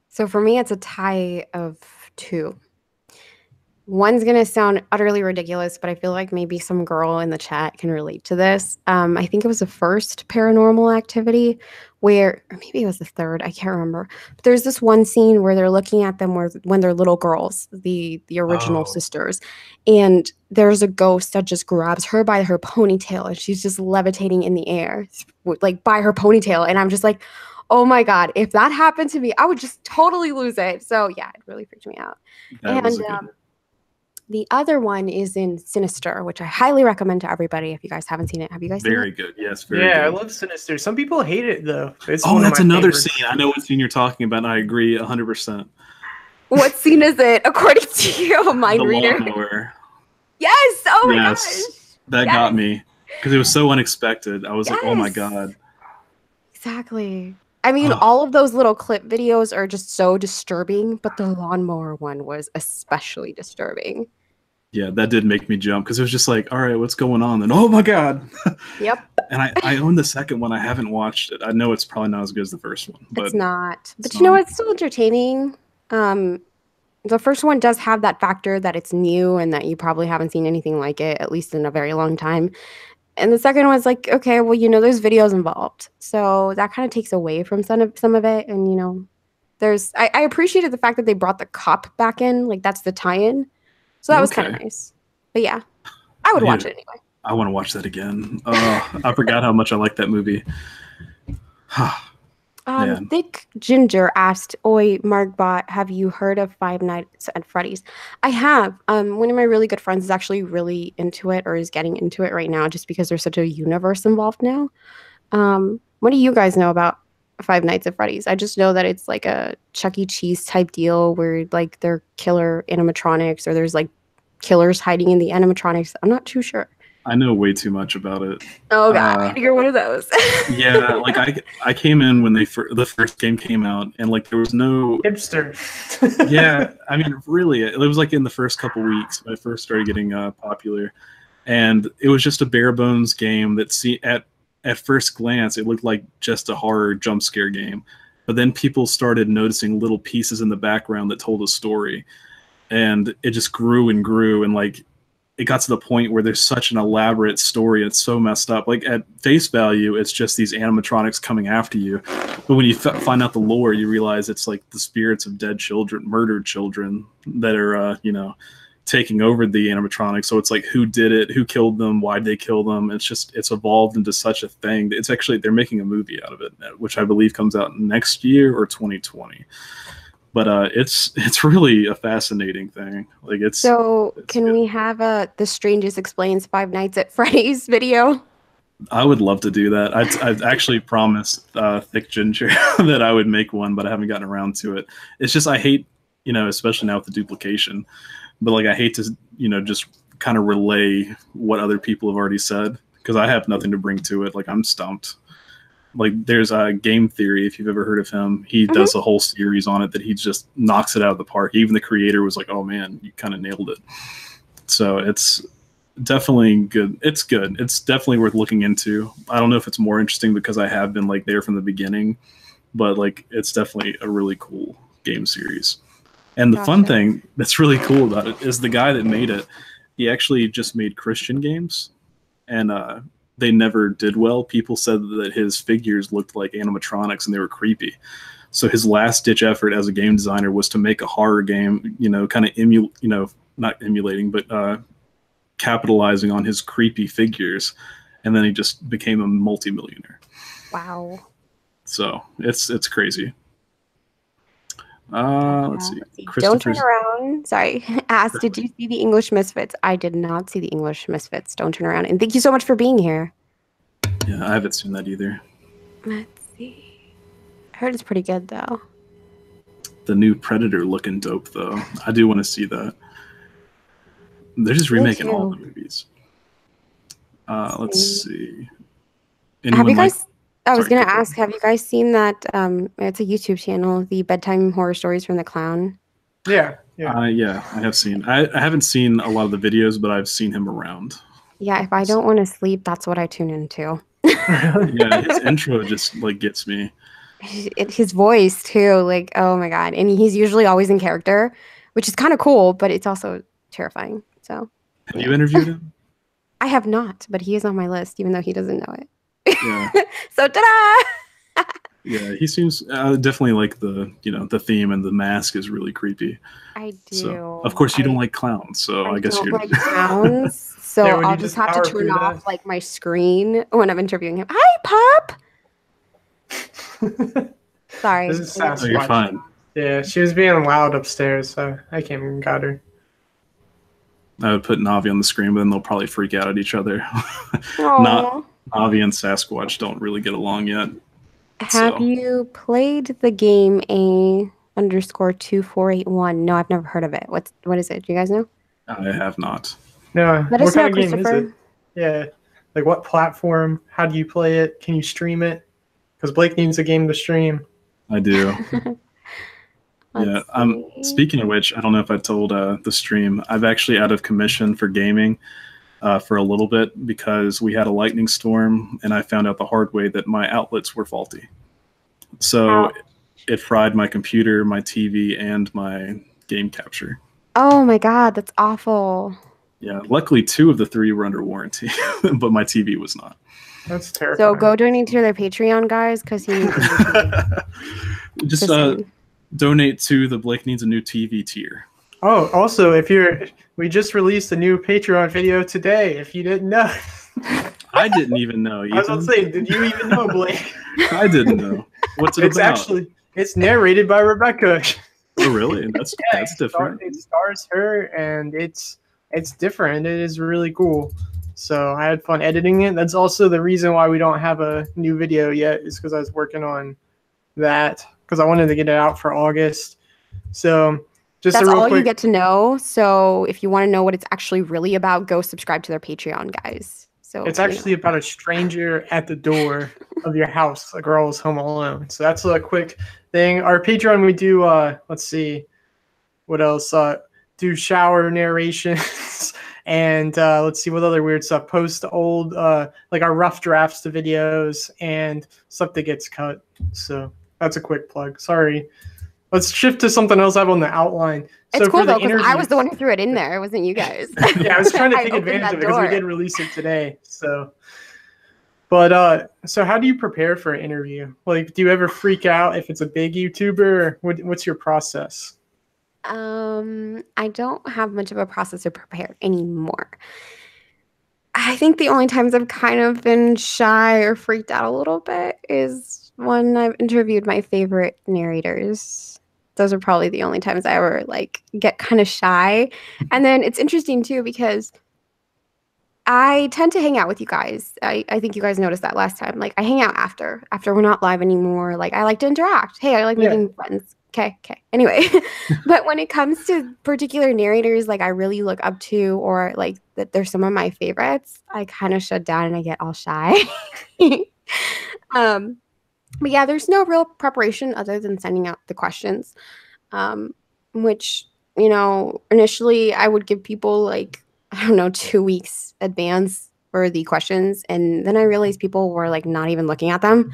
So for me, it's a tie of 2. One's going to sound utterly ridiculous, but I feel like maybe some girl in the chat can relate to this. I think it was the first Paranormal Activity or maybe it was the third, I can't remember. But there's this one scene where they're looking at them when they're little girls, the original sisters. And there's a ghost that just grabs her by her ponytail, and she's just levitating in the air, like by her ponytail. And I'm just like, oh my God, if that happened to me, I would just totally lose it. So yeah, it really freaked me out. The other one is in Sinister, which I highly recommend to everybody if you guys haven't seen it. Have you guys seen it? Very good. Yes, very good. Yeah, I love Sinister. Some people hate it, though. That's another scene. I know what scene you're talking about, and I agree 100%. What scene is it, according to you, mind reader? Lawnmower. Yes! Oh my gosh! That got me, because it was so unexpected. I was like, oh my God. Exactly. I mean, all of those little clip videos are just so disturbing, but the lawnmower one was especially disturbing. Yeah, that did make me jump because it was just like, all right, what's going on? And oh my God. Yep. And I own the second one. I haven't watched it. I know it's probably not as good as the first one. But it's not. But you know, it's still entertaining. The first one does have that factor that it's new and that you probably haven't seen anything like it, at least in a very long time. And the second one's like, okay, well, there's videos involved. So that kind of takes away from some of it. And, I appreciated the fact that they brought the cop back in. Like, that's the tie-in. So that was kind of nice. But yeah, I would watch it anyway. I want to watch that again. I forgot how much I like that movie. Thick Ginger asked, "Oi, Margbot, have you heard of Five Nights at Freddy's?" I have. One of my really good friends is actually really into it, or is getting into it right now, just because there's such a universe involved now. What do you guys know about Five Nights at Freddy's? I just know that it's like a Chuck E. Cheese type deal where like they're killer animatronics, or there's like killers hiding in the animatronics. I'm not too sure. I know way too much about it. Oh God, you're one of those. Yeah, like I came in when the first game came out, and like there was no hipster. Yeah, I mean, really, it was like in the first couple weeks when I first started getting popular, and it was just a bare bones game that at first glance it looked like just a horror jump scare game, but then people started noticing little pieces in the background that told a story, and it just grew and grew, and like. It got to the point where there's such an elaborate story. It's so messed up. Like at face value, it's just these animatronics coming after you. But when you find out the lore, you realize it's like the spirits of dead children, murdered children that are, taking over the animatronics. So it's like, who did it? Who killed them? Why'd they kill them? It's evolved into such a thing. It's actually, they're making a movie out of it, which I believe comes out next year or 2020. But it's really a fascinating thing. Like it's can we have the Strangest Explains Five Nights at Freddy's video? I would love to do that. I've actually promised Thick Ginger that I would make one, but I haven't gotten around to it. It's just I hate, especially now with the duplication, but like I hate to just kind of relay what other people have already said because I have nothing to bring to it. Like I'm stumped. Like there's a Game Theory, if you've ever heard of him. He does a whole series on it that he just knocks it out of the park. Even the creator was like, oh man, you kind of nailed it. So it's definitely good. It's good. It's definitely worth looking into. I don't know if it's more interesting because I have been like there from the beginning, but like it's definitely a really cool game series. And the fun thing that's really cool about it is the guy that made it, he actually just made Christian games. And they never did well. People said that his figures looked like animatronics and they were creepy. So his last ditch effort as a game designer was to make a horror game, kind of not emulating, but capitalizing on his creepy figures. and then he just became a multimillionaire. Wow. So it's crazy. Let's see. Don't turn around. Sorry. Asked, did you see the English Misfits? I did not see the English Misfits. Don't turn around. And thank you so much for being here. Yeah, I haven't seen that either. Let's see. I heard it's pretty good, though. The new Predator looking dope, though. I do want to see that. They're just remaking all the movies. Let's see. Have you guys... I was going to ask, have you guys seen that? It's a YouTube channel, the Bedtime Horror Stories from the Clown. Yeah. Yeah, I have seen. I haven't seen a lot of the videos, but I've seen him around. Yeah, if I don't want to sleep, that's what I tune into. Yeah, his intro just like gets me. His voice too, like, oh my god. And he's usually always in character, which is kind of cool, but it's also terrifying. So have you interviewed him? I have not, but he is on my list, even though he doesn't know it. Yeah. So ta-da! Yeah, he seems definitely like the theme and the mask is really creepy. I do. So, of course, you don't like clowns, so I guess don't you're like clowns. So yeah, I'll just have to turn off like my screen when I'm interviewing him. Hi, Pop. Sorry. This is Sasquatch. Oh, you're fine. Yeah, she was being loud upstairs, so I came and got her. I would put Navi on the screen, but then they'll probably freak out at each other. Navi and Sasquatch don't really get along yet. Have you played the game A_2481? No, I've never heard of it. What is it? Do you guys know? I have not. No. What kind of game is it? Yeah. Like what platform? How do you play it? Can you stream it? Because Blake needs a game to stream. I do. Yeah. Speaking of which, I don't know if I told the stream, I've actually out of commission for gaming for a little bit because we had a lightning storm and I found out the hard way that my outlets were faulty. So it fried my computer, my TV, and my game capture. Oh my god, that's awful. Yeah, luckily 2 of the 3 were under warranty, but my TV was not. That's terrifying. So go donate to their Patreon, guys, because he needs a new TV. Just donate to the Blake Needs a New TV tier. Oh, also, we just released a new Patreon video today, if you didn't know. I didn't even know. I was going to say, did you even know, Blake? I didn't know. What's it about? It's narrated by Rebecca. Oh, really? That's different. It stars her, and it's different. It is really cool. So I had fun editing it. That's also the reason why we don't have a new video yet, is because I was working on that because I wanted to get it out for August. So that's all you get to know. So if you want to know what it's actually really about, go subscribe to their Patreon, guys. So it's actually about a stranger at the door of your house. A girl is home alone. So that's a quick thing. Our Patreon, we do, let's see, what else? Do shower narrations and let's see what other weird stuff. Post old, like our rough drafts to videos and stuff that gets cut. So that's a quick plug. Sorry. Let's shift to something else I have on the outline. It's cool though, because I was the one who threw it in there. It wasn't you guys. Yeah, I was trying to take advantage of it because we did release it today. So, but so how do you prepare for an interview? Like, do you ever freak out if it's a big YouTuber? Or what's your process? I don't have much of a process to prepare anymore. I think the only times I've kind of been shy or freaked out a little bit is when I've interviewed my favorite narrators. Those are probably the only times I ever like get kind of shy. And then it's interesting too because I tend to hang out with you guys. I think you guys noticed that last time. Like I hang out after we're not live anymore. Like I like to interact. Hey, I like making friends. Okay. Anyway, but when it comes to particular narrators, like I really look up to, or like that they're some of my favorites, I kind of shut down and I get all shy. But yeah, there's no real preparation other than sending out the questions, which, you know, initially I would give people like, I don't know, 2 weeks advance for the questions. And then I realized people were like not even looking at them.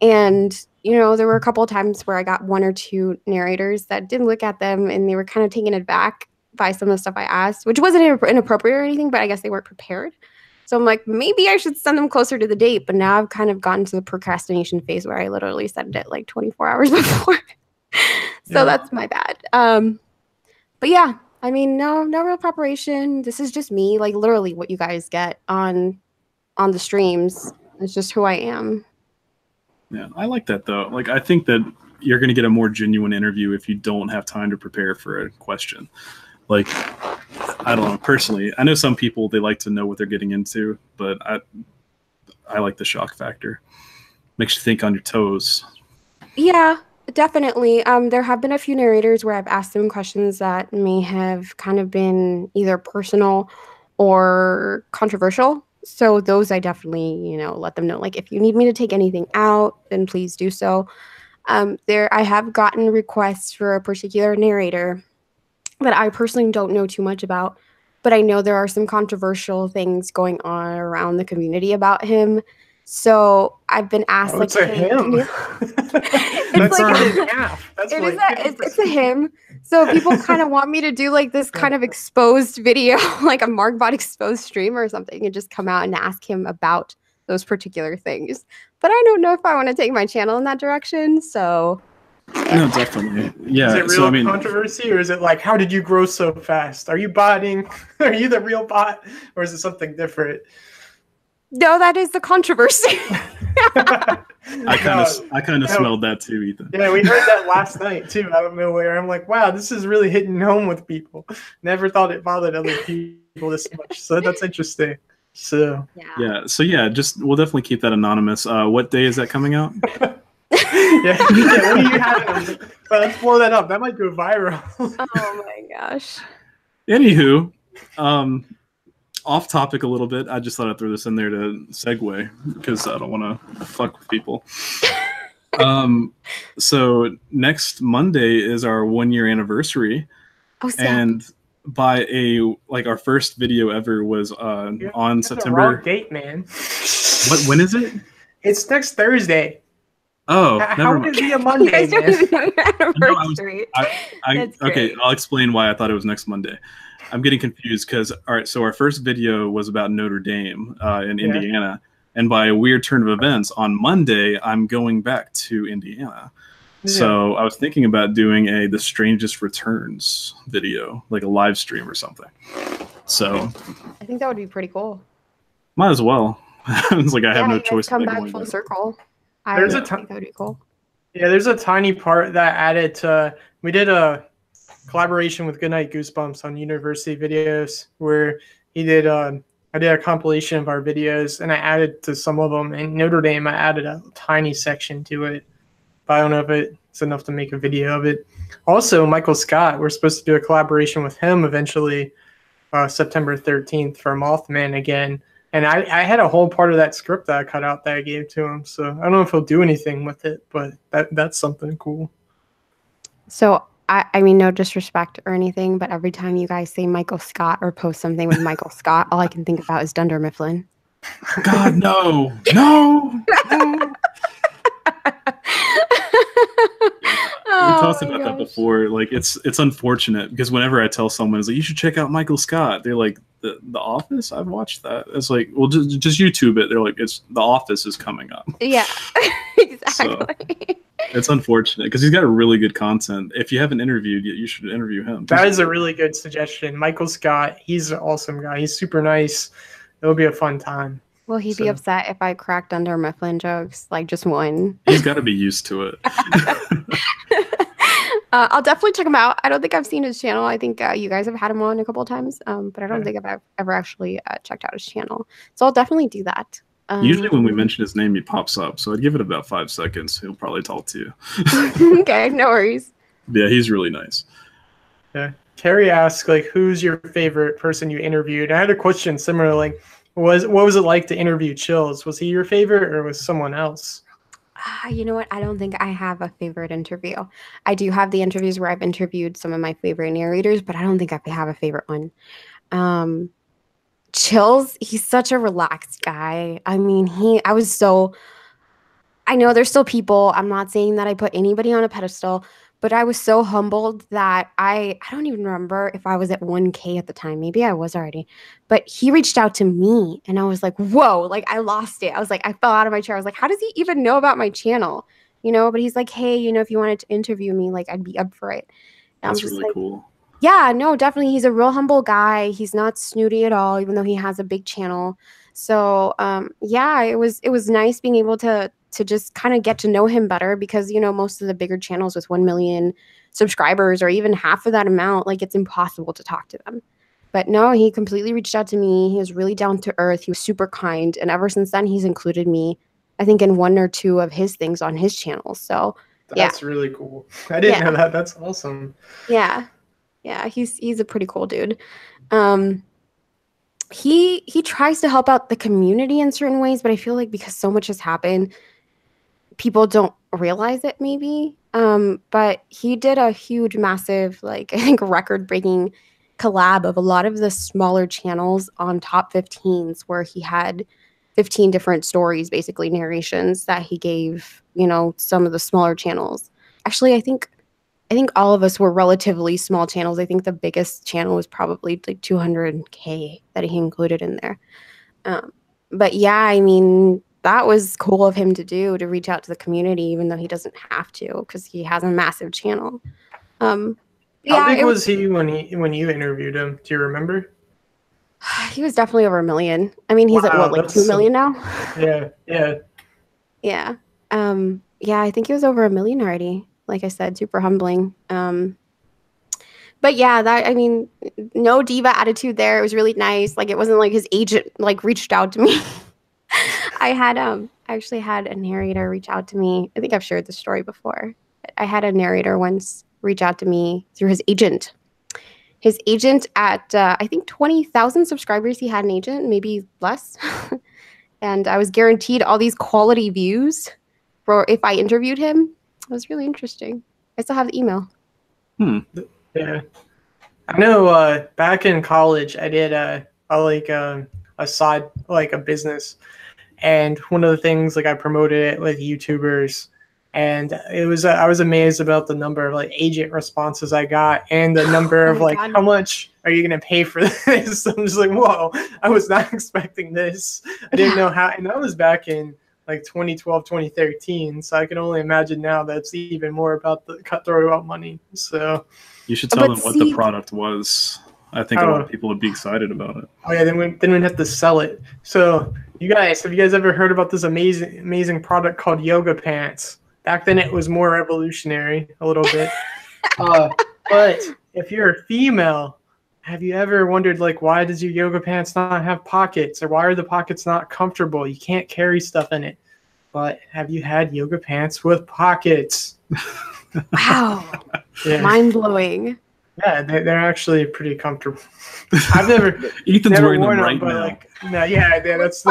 And, you know, there were a couple of times where I got 1 or 2 narrators that didn't look at them and they were kind of taken aback by some of the stuff I asked, which wasn't inappropriate or anything, but I guess they weren't prepared. So I'm like, maybe I should send them closer to the date. But now I've kind of gotten to the procrastination phase where I literally send it like 24 hours before. So that's my bad. But yeah, I mean, no real preparation. This is just me, like literally what you guys get on on the streams. It's just who I am. Yeah, I like that though. Like, I think that you're going to get a more genuine interview if you don't have time to prepare for a question. Like, I don't know, personally, I know some people, they like to know what they're getting into, but I like the shock factor. Makes you think on your toes. Yeah, definitely. There have been a few narrators where I've asked them questions that may have kind of been either personal or controversial. So those I definitely, let them know. Like, if you need me to take anything out, then please do so. I have gotten requests for a particular narrator that I personally don't know too much about, but I know there are some controversial things going on around the community about him. So I've been asked, it's a him. It's like half. That's it's a him. So people kind of want me to do like this kind of exposed video, like a Margbot exposed stream or something, and just come out and ask him about those particular things. But I don't know if I want to take my channel in that direction. So no, definitely. Yeah. Is it real controversy, or is it like, how did you grow so fast? Are you botting? Are you the real bot, or is it something different? No, that is the controversy. I kind of smelled that too, Ethan. Yeah, we heard that last night too, out of nowhere. I'm like, wow, this is really hitting home with people. Never thought it bothered other people this much. So that's interesting. So yeah. So yeah, we'll definitely keep that anonymous. What day is that coming out? yeah, what do you have? Let's blow that up. That might go viral. Oh my gosh. Anywho, off topic a little bit. I just thought I'd throw this in there to segue because I don't want to fuck with people. So next Monday is our 1 year anniversary. Oh, and by our first video ever was on September. Wrong date, man. When is it? It's next Thursday. Oh, how would it be a Monday, man? Okay, I'll explain why I thought it was next Monday. I'm getting confused because, all right, so our first video was about Notre Dame in Indiana. And by a weird turn of events, on Monday, I'm going back to Indiana. Yeah. So I was thinking about doing the Strangest Returns video, like a live stream or something. So I think that would be pretty cool. Might as well. It's like I have no choice. Come back full circle. I think that would be cool. Yeah, there's a tiny part that added to. We did a collaboration with Goodnight Goosebumps on university videos where he did. I did a compilation of our videos and I added to some of them. And Notre Dame, I added a tiny section to it, but I don't know if it's enough to make a video of it. Also, Michael Scott, we're supposed to do a collaboration with him eventually, September 13th for Mothman again. And I had a whole part of that script that I cut out that I gave to him. So I don't know if he'll do anything with it, but that's something cool. So, I mean, no disrespect or anything, but every time you guys say Michael Scott or post something with Michael Scott, all I can think about is Dunder Mifflin. God, no. No. We talked about that before. Like, it's unfortunate because whenever I tell someone, it's like, you should check out Michael Scott, they're like, the Office? I've watched that. It's like, well, just YouTube it. They're like, The Office is coming up. Yeah, exactly. So, it's unfortunate because he's got a really good content. If you haven't interviewed yet, you should interview him. That is a really good suggestion. Michael Scott, he's an awesome guy. He's super nice. It'll be a fun time. Will he be upset if I crack Dunder Mifflin jokes? Like just one? He's got to be used to it. I'll definitely check him out. I don't think I've seen his channel. I think you guys have had him on a couple of times, but I don't think I've ever actually checked out his channel. So I'll definitely do that. Usually when we mention his name, he pops up. So I'd give it about 5 seconds. He'll probably talk to you. Okay, no worries. Yeah, he's really nice. Yeah. Carrie asked, like, who's your favorite person you interviewed? I had a question similar, like, what was it like to interview Chills? Was he your favorite or was someone else? You know what? I don't think I have a favorite interview. I do have the interviews where I've interviewed some of my favorite narrators, but I don't think I have a favorite one. Chills, he's such a relaxed guy. I mean, I know there's still people. I'm not saying that I put anybody on a pedestal, but I was so humbled that I don't even remember if I was at 1K at the time. Maybe I was already, but he reached out to me and I was like, whoa, like I lost it. I was like, I fell out of my chair. I was like, how does he even know about my channel? But he's like, hey, if you wanted to interview me, like I'd be up for it. And That's really cool. Yeah, no, definitely. He's a real humble guy. He's not snooty at all, even though he has a big channel. So, yeah, it was nice being able to just kind of get to know him better because, most of the bigger channels with 1 million subscribers or even half of that amount, like it's impossible to talk to them. But no, he completely reached out to me. He was really down to earth. He was super kind. And ever since then, he's included me, I think, in 1 or 2 of his things on his channel. So, yeah. That's really cool. I didn't know that. That's awesome. Yeah. Yeah, he's a pretty cool dude. He tries to help out the community in certain ways, but I feel like because so much has happened, people don't realize it maybe. But he did a huge, massive, like I think record-breaking collab of a lot of the smaller channels on top 15s where he had 15 different stories, basically narrations that he gave, some of the smaller channels. Actually, I think all of us were relatively small channels. I think the biggest channel was probably like 200K that he included in there. But yeah, I mean, that was cool of him to do, to reach out to the community, even though he doesn't have to because he has a massive channel. How big was he when you interviewed him? Do you remember? He was definitely over 1 million. I mean, he's at what, like 2 million now? Yeah. Yeah. Yeah, I think he was over 1 million already. Like I said, super humbling. But yeah, no diva attitude there. It was really nice. Like it wasn't like his agent like reached out to me. I actually had a narrator reach out to me. I think I've shared this story before. I had a narrator once reach out to me through his agent. His agent at I think 20,000 subscribers, he had an agent, maybe less. And I was guaranteed all these quality views for if I interviewed him. It was really interesting. I still have the email. Yeah. I know back in college I did a side, like a business, and one of the things, like I promoted it with YouTubers, and it was I was amazed about the number of like agent responses I got and the number of like, how much are you gonna pay for this? I'm just like, whoa, I was not expecting this. I didn't know how, and that was back in like 2012, 2013. So I can only imagine now that's even more about the cutthroat about money. So you should tell them what the product was. I think a lot of people would be excited about it. Oh yeah, then we'd have to sell it. So have you guys ever heard about this amazing product called yoga pants? Back then it was more revolutionary a little bit. But if you're a female, have you ever wondered, like, why does your yoga pants not have pockets, or why are the pockets not comfortable? You can't carry stuff in it. But have you had yoga pants with pockets? Wow. Yeah. Mind-blowing. Yeah, they're actually pretty comfortable. I've never Ethan's wearing them right now. Like, no, yeah, that's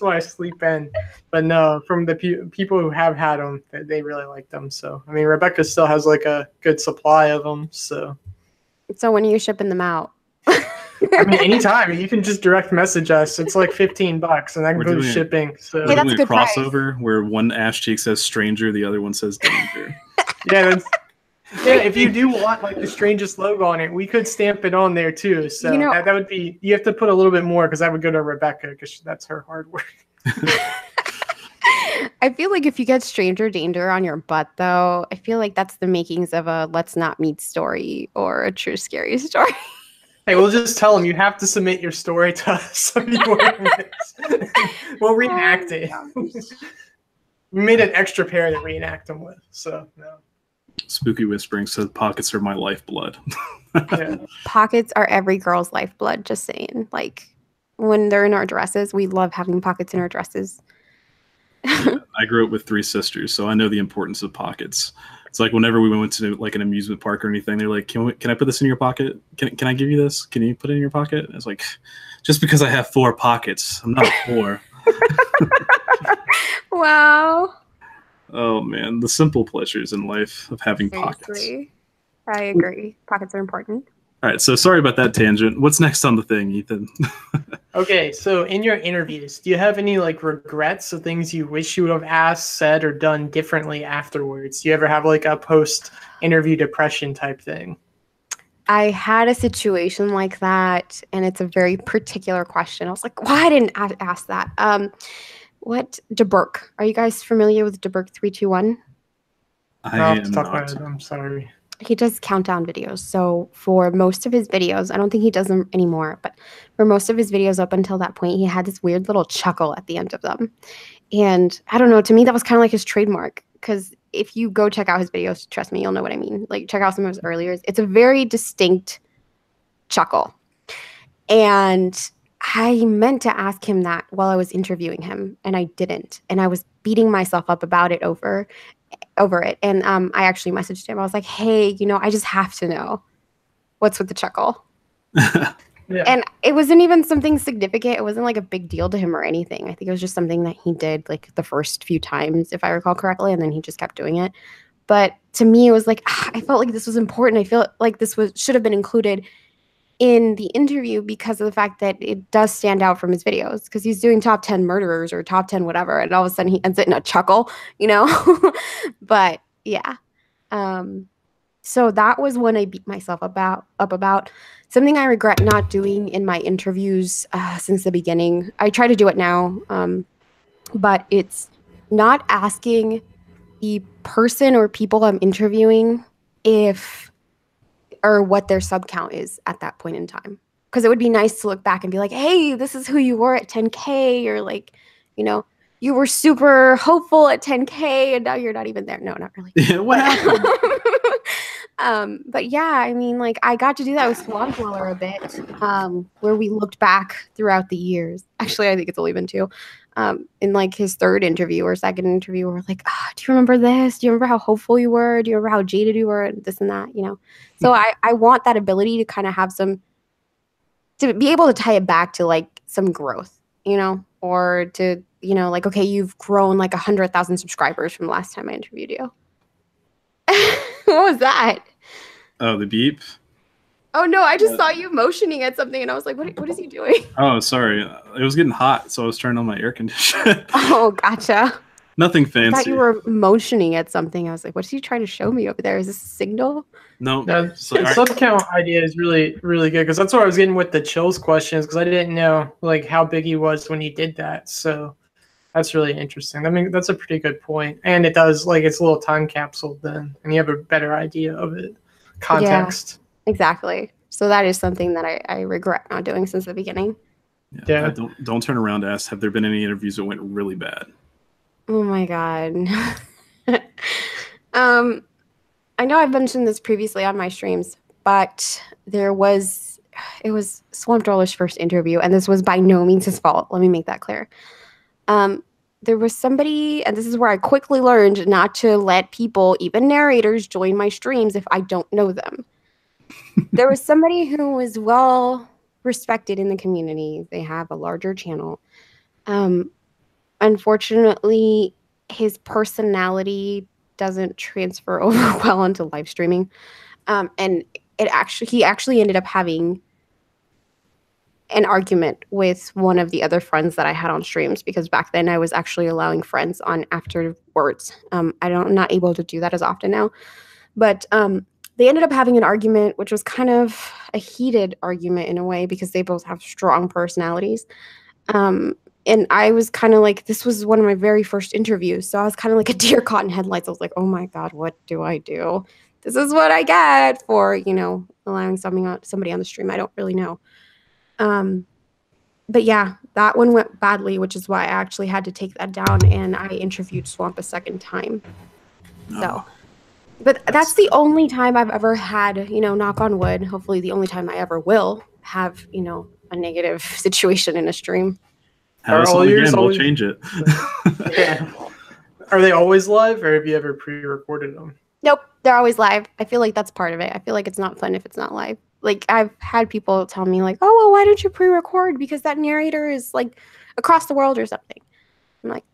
why I sleep in. But no, from the people who have had them, they really like them. So I mean, Rebecca still has like a good supply of them. So when are you shipping them out? I mean, anytime. You can just direct message us. It's like $15, and that includes shipping. So we're doing a crossover where one ass cheek says stranger, the other one says danger. Yeah, if you do want like the Strangest logo on it, we could stamp it on there too. So that would be, you have to put a little bit more because I would go to Rebecca because that's her hard work. I feel like if you get stranger danger on your butt, though, I feel like that's the makings of a let's not meet story or a true scary story. Hey, we'll just tell them you have to submit your story to us. We'll reenact it. We made an extra pair to reenact them with. So no. Spooky Whispering says pockets are my lifeblood. Yeah. Pockets are every girl's lifeblood, just saying. Like when they're in our dresses, we love having pockets in our dresses. Yeah, I grew up with 3 sisters, so I know the importance of pockets. It's like whenever we went to like an amusement park or anything, they're like, can I put this in your pocket? Can I give you this? Can you put it in your pocket? It's like, just because I have 4 pockets, I'm not a 4. Wow. Oh man, the simple pleasures in life of having pockets. I agree. Pockets are important. All right, so sorry about that tangent. What's next on the thing, Ethan? Okay, so in your interviews, do you have any like regrets of things you wish you would have asked, said, or done differently afterwards? Do you ever have like a post-interview depression type thing? I had a situation like that, and it's a very particular question. I was like, why didn't I ask that? What DeBurk? Are you guys familiar with DeBurk 321? I am not. I'm sorry. He does countdown videos. So for most of his videos, I don't think he does them anymore, but for most of his videos up until that point, he had this weird little chuckle at the end of them. And I don't know, to me, that was kind of like his trademark. Because if you go check out his videos, trust me, you'll know what I mean. Like, check out some of his earlier. It's a very distinct chuckle. And I meant to ask him that while I was interviewing him, and I didn't. And I was beating myself up about it over it. And I actually messaged him. I was like, hey, I just have to know what's with the chuckle. Yeah. And it wasn't even something significant. It wasn't like a big deal to him or anything. I think it was just something that he did like the first few times, if I recall correctly, and then he just kept doing it. But to me, it was like, I felt like this was important. I feel like this should have been included in the interview because of the fact that it does stand out from his videos, because he's doing top 10 murderers or top 10 whatever, and all of a sudden he ends it in a chuckle, But yeah. So that was when I beat myself up about something I regret not doing in my interviews since the beginning. I try to do it now, but it's not asking the person or people I'm interviewing what their sub count is at that point in time. Because it would be nice to look back and be like, hey, this is who you were at 10K, or like, you were super hopeful at 10K and now you're not even there. No, not really. Yeah, what happened? But yeah, I mean, like, I got to do that with Swamp Dweller a bit, where we looked back throughout the years. Actually, I think it's only been 2. In like his third interview or second interview, we're like, do you remember this? Do you remember how hopeful you were? Do you remember how jaded you were? And this and that, So I want that ability to kind of have to be able to tie it back to like some growth, or to, like, okay, you've grown like 100,000 subscribers from the last time I interviewed you. What was that? Oh, the beep? Oh, no, I just saw you motioning at something, and I was like, what is he doing? Oh, sorry. It was getting hot, so I was turning on my air conditioner. Oh, gotcha. Nothing fancy. I thought you were motioning at something. I was like, what's he trying to show me over there? Is this a signal? No. The sub count idea is really, really good, because that's what I was getting with the chills questions, because I didn't know like how big he was when he did that. So that's really interesting. I mean, that's a pretty good point. And it does, like, it's a little time capsule then, and you have a better idea of it. Context. Yeah, exactly. So that is something that I regret not doing since the beginning. Yeah. Don't turn around to ask, have there been any interviews that went really bad? Oh my God. I know I've mentioned this previously on my streams, but it was Swamp Dweller's first interview, and this was by no means his fault. Let me make that clear. There was somebody, and this is where I quickly learned not to let people, even narrators, join my streams if I don't know them. There was somebody who was well respected in the community. They have a larger channel. Unfortunately, his personality doesn't transfer over well into live streaming. And he actually ended up having an argument with one of the other friends that I had on streams, because back then I was actually allowing friends on afterwards. I'm not able to do that as often now, but they ended up having an argument, which was kind of a heated argument in a way, because they both have strong personalities. And I was kind of like, this was one of my very first interviews, so I was kind of like a deer caught in headlights. I was like, oh my God, what do I do? This is what I get for, allowing somebody on the stream I don't really know. But yeah, that one went badly, which is why I actually had to take that down, and I interviewed Swamp a second time. So, but that's the only time I've ever had, knock on wood, hopefully the only time I ever will have, a negative situation in a stream. Have us on again, we'll change it. Yeah. Are they always live, or have you ever pre-recorded them? Nope, they're always live. I feel like that's part of it. I feel like it's not fun if it's not live. Like, I've had people tell me like, oh, well, why don't you pre-record? Because that narrator is like across the world or something. I'm like,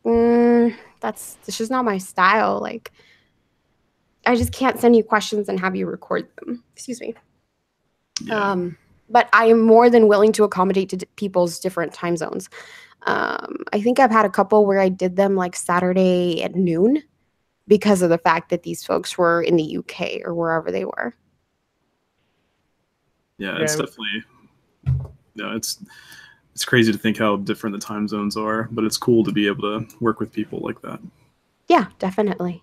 that's just not my style. Like, I just can't send you questions and have you record them. Excuse me. Yeah. But I am more than willing to accommodate to people's different time zones. I think I've had a couple where I did them like Saturday at noon, because of the fact that these folks were in the UK or wherever they were. Yeah, it's definitely, it's crazy to think how different the time zones are, but it's cool to be able to work with people like that. Yeah, definitely.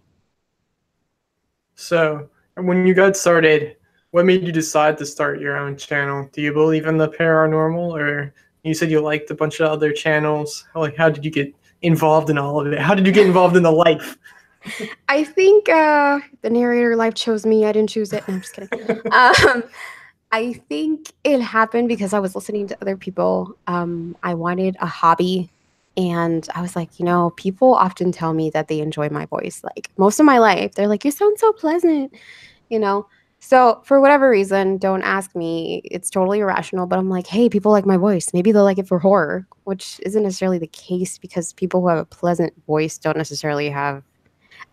So when you got started, what made you decide to start your own channel? Do you believe in the paranormal, or you said you liked a bunch of other channels? Like, how did you get involved in all of it? How did you get involved in the life? I think the narrator life chose me. I didn't choose it. No, I'm just kidding. I think it happened because I was listening to other people. I wanted a hobby, and I was like, people often tell me that they enjoy my voice. Like most of my life, they're like, "You sound so pleasant," you know. So for whatever reason, don't ask me. It's totally irrational, but I'm like, hey, people like my voice. Maybe they'll like it for horror, which isn't necessarily the case because people who have a pleasant voice don't necessarily have.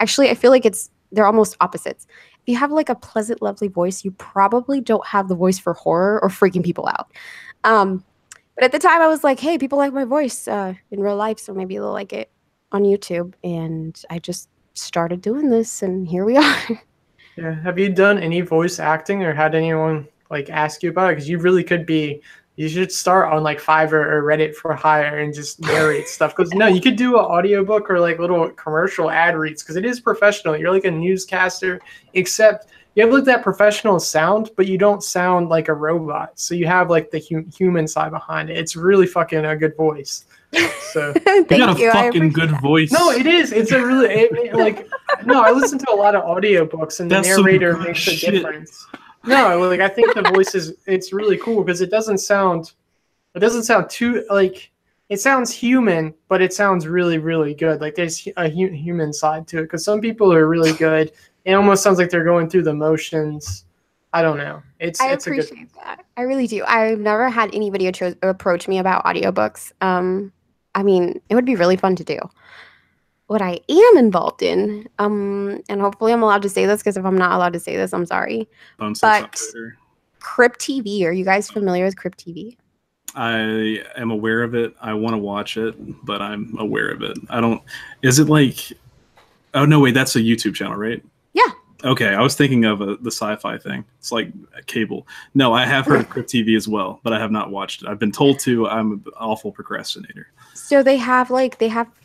Actually, I feel like they're almost opposites. If you have like a pleasant, lovely voice, you probably don't have the voice for horror or freaking people out. But at the time, I was like, hey, people like my voice in real life, so maybe they'll like it on YouTube. And I just started doing this, and here we are. Yeah. Have you done any voice acting, or had anyone like ask you about it? Because you really could be. You should start on like Fiverr or Reddit for hire and just narrate stuff. Because no, you could do an audiobook or like little commercial ad reads because it is professional. You're like a newscaster, except you have like that professional sound, but you don't sound like a robot. So you have like the human side behind it. It's really fucking a good voice. So you got a fucking good voice. No, it is. It's a really like. No, I listen to a lot of audiobooks, and the narrator makes a difference. No, like I think the voice it's really cool because it doesn't sound too like it sounds human, but it sounds really, really good. Like there's a human side to it because some people are really good. It almost sounds like they're going through the motions. I don't know. I appreciate that. I really do. I've never had anybody approach me about audiobooks. I mean, it would be really fun to do. What I am involved in, and hopefully I'm allowed to say this because if I'm not allowed to say this, I'm sorry. But Crypt TV, are you guys familiar with Crypt TV? I am aware of it. I want to watch it, but I'm aware of it. Is it like, oh no, wait, that's a YouTube channel, right? Yeah. Okay, I was thinking of the sci-fi thing. It's like a cable. No, I have heard of Crypt TV as well, but I have not watched it. I've been told to. I'm an awful procrastinator. So they have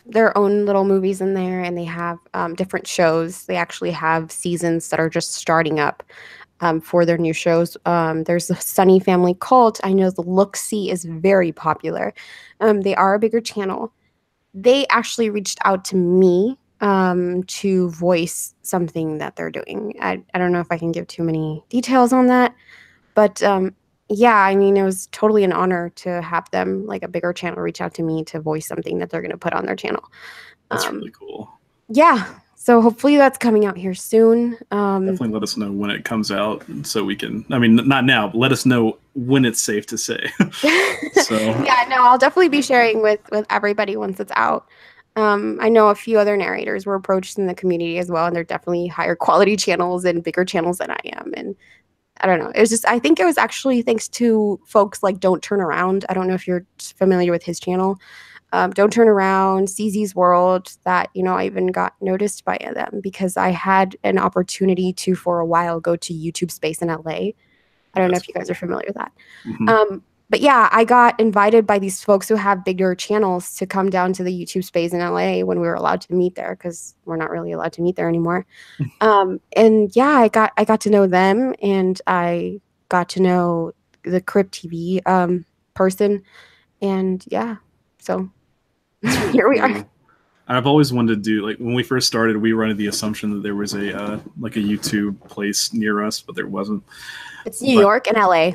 their own little movies in there, and they have different shows. They actually have seasons that are just starting up for their new shows. There's the Sunny Family Cult. I know the Look-See is very popular. They are a bigger channel. They actually reached out to me to voice something that they're doing. I don't know if I can give too many details on that, but yeah, I mean, it was totally an honor to have them, like a bigger channel, reach out to me to voice something that they're going to put on their channel. That's really cool. Yeah. So hopefully that's coming out here soon. Definitely let us know when it comes out so we can, I mean, not now, but let us know when it's safe to say. So yeah, no, I'll definitely be sharing with everybody once it's out. I know a few other narrators were approached in the community as well, and they're definitely higher quality channels and bigger channels than I am. And I don't know. It was just, I think it was actually thanks to folks like Don't Turn Around. I don't know if you're familiar with his channel. Don't Turn Around, CZ's World, that, I even got noticed by them because I had an opportunity to, for a while, go to YouTube Space in LA. I don't know if you guys are familiar with that. Mm-hmm. But yeah, I got invited by these folks who have bigger channels to come down to the YouTube Space in LA when we were allowed to meet there, because we're not really allowed to meet there anymore. And yeah, I got to know them, and I got to know the Crypt TV person, and yeah, so here we are. I've always wanted to do, like, when we first started, we were under the assumption that there was a like a YouTube place near us, but there wasn't. It's New York and LA.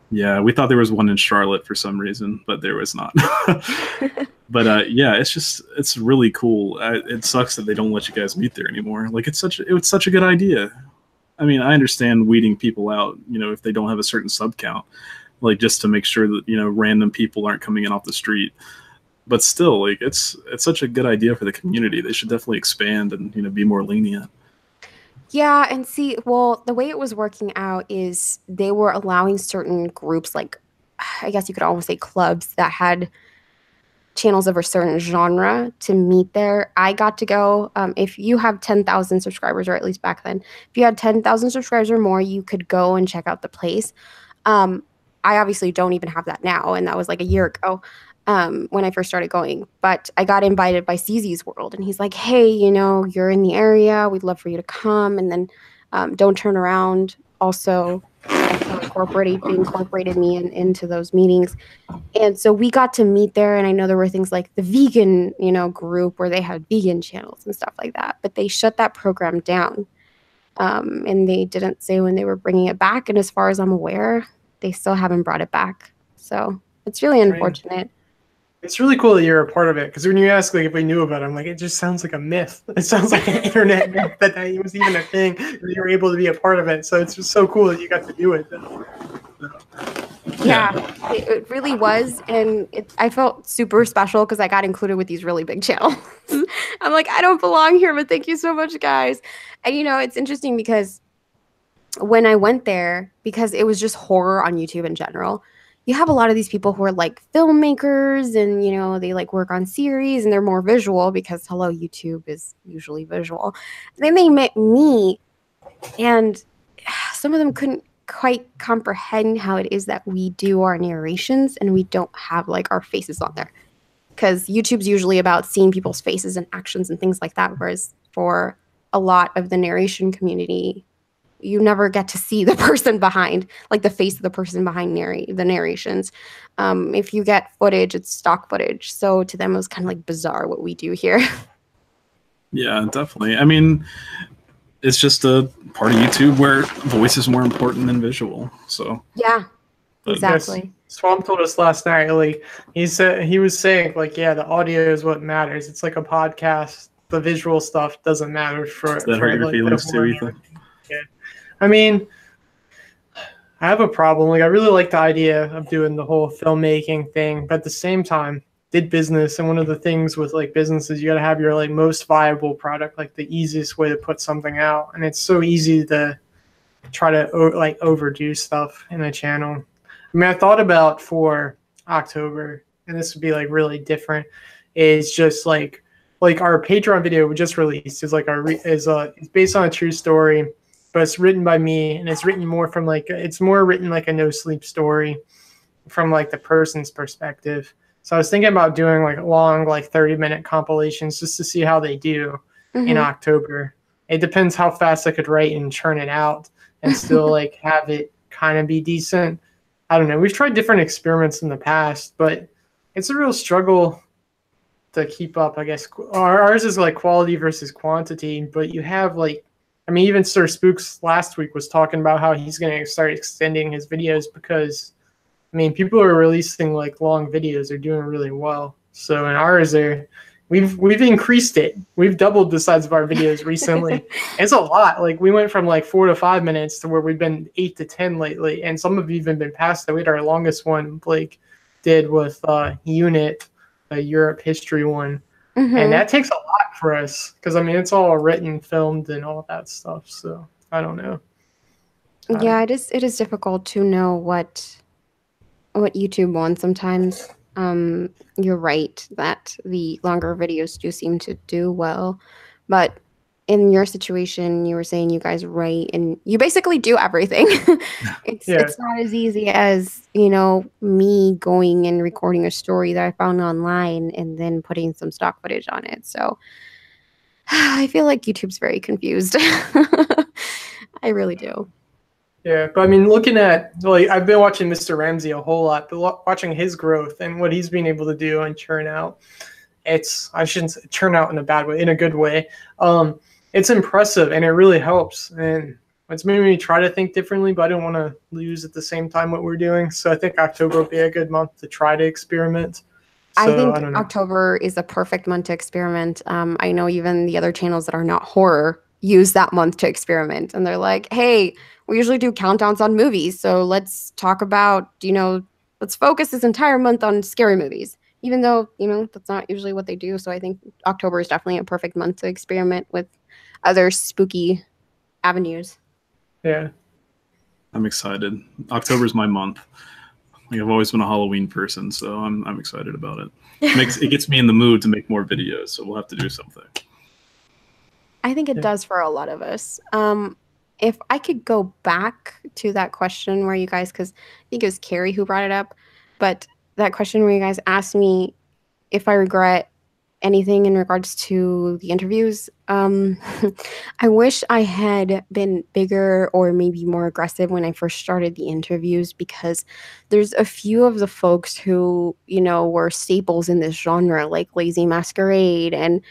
Yeah, we thought there was one in Charlotte for some reason, but there was not. But yeah, it's really cool. It sucks that they don't let you guys meet there anymore. Like, it was such a good idea. I mean, I understand weeding people out, if they don't have a certain sub count, like just to make sure that, random people aren't coming in off the street. But still, like, it's such a good idea for the community. They should definitely expand and, be more lenient. Yeah, and see, well, the way it was working out is they were allowing certain groups, like, I guess you could almost say clubs, that had channels of a certain genre to meet there. I got to go, if you have 10,000 subscribers, or at least back then, if you had 10,000 subscribers or more, you could go and check out the place. I obviously don't even have that now, and that was like a year ago. When I first started going, but I got invited by CZ's World, and he's like, hey, you're in the area, we'd love for you to come. And then Don't Turn Around also incorporated me into those meetings. And so we got to meet there, and I know there were things like the vegan, group where they had vegan channels and stuff like that, but they shut that program down. And they didn't say when they were bringing it back. And as far as I'm aware, they still haven't brought it back. So it's really unfortunate. It's really cool that you're a part of it, because when you ask like if we knew about it, I'm like, it just sounds like a myth. It sounds like an internet myth that it was even a thing, that you were able to be a part of it. So it's just so cool that you got to do it. Yeah, it really was. And I felt super special because I got included with these really big channels. I'm like, I don't belong here, but thank you so much, guys. And, it's interesting because when I went there, because it was just horror on YouTube in general, you have a lot of these people who are like filmmakers and, they like work on series and they're more visual because, hello, YouTube is usually visual. Then they met me, and some of them couldn't quite comprehend how it is that we do our narrations and we don't have like our faces on there, because YouTube's usually about seeing people's faces and actions and things like that, whereas for a lot of the narration community, you never get to see the person behind, like the face of the person behind the narrations. If you get footage, it's stock footage, so to them it was kind of like bizarre what we do here. Yeah, definitely. I mean, it's just a part of YouTube where voice is more important than visual. So yeah, exactly. Yes. Swamp told us last night, like he was saying, like, yeah, the audio is what matters. It's like a podcast. The visual stuff doesn't matter for. Does that hurt your feelings too, Ethan? Yeah. I mean, I have a problem. Like, I really like the idea of doing the whole filmmaking thing, but at the same time, did business, and one of the things with like businesses, you got to have your like most viable product, like the easiest way to put something out, and it's so easy to try to like overdo stuff in a channel. I mean, I thought about for October, and this would be like really different. Is just like our Patreon video we just released is like it's based on a true story, but it's written by me, and it's written more from like it's more written like a no sleep story from like the person's perspective. So I was thinking about doing like long, like 30-minute compilations just to see how they do in October. It depends how fast I could write and churn it out and still like have it kind of be decent. I don't know. We've tried different experiments in the past, but it's a real struggle to keep up, I guess. Ours is like quality versus quantity, but you have like, I mean, even Sir Spooks last week was talking about how he's going to start extending his videos because, I mean, people are releasing like long videos. They're doing really well. So in ours, we've increased it. We've doubled the size of our videos recently. It's a lot. Like we went from like 4 to 5 minutes to where we've been 8 to 10 lately, and some have even been past that. We had our longest one Blake did with Unit, a Europe history one, and that takes a lot for us because I mean it's all written, filmed, and all that stuff. So I don't know. Yeah, it is difficult to know what YouTube wants sometimes. You're right that the longer videos do seem to do well, but in your situation, you were saying you guys write and you basically do everything. It's not as easy as, me going and recording a story that I found online and then putting some stock footage on it. So I feel like YouTube's very confused. I really do. Yeah, but I mean, looking at, like, I've been watching Mr. Ramsey a whole lot, but watching his growth and what he's been able to do and churn out, I shouldn't say churn out in a bad way, in a good way. It's impressive and it really helps. And it's made me try to think differently, but I don't want to lose at the same time what we're doing. So I think October will be a good month to try to experiment. So, I think October is a perfect month to experiment. I know even the other channels that are not horror use that month to experiment. And they're like, hey, we usually do countdowns on movies. So let's talk about, let's focus this entire month on scary movies, even though, that's not usually what they do. So I think October is definitely a perfect month to experiment with other spooky avenues. Yeah. I'm excited. October's my month. Like I've always been a Halloween person, so I'm excited about it. It gets me in the mood to make more videos, so we'll have to do something. I think it does for a lot of us. If I could go back to that question where you guys, because I think it was Carrie who brought it up, but that question where you guys asked me if I regret anything in regards to the interviews. I wish I had been bigger or maybe more aggressive when I first started the interviews, because there's a few of the folks who, you know, were staples in this genre, like Lazy Masquerade and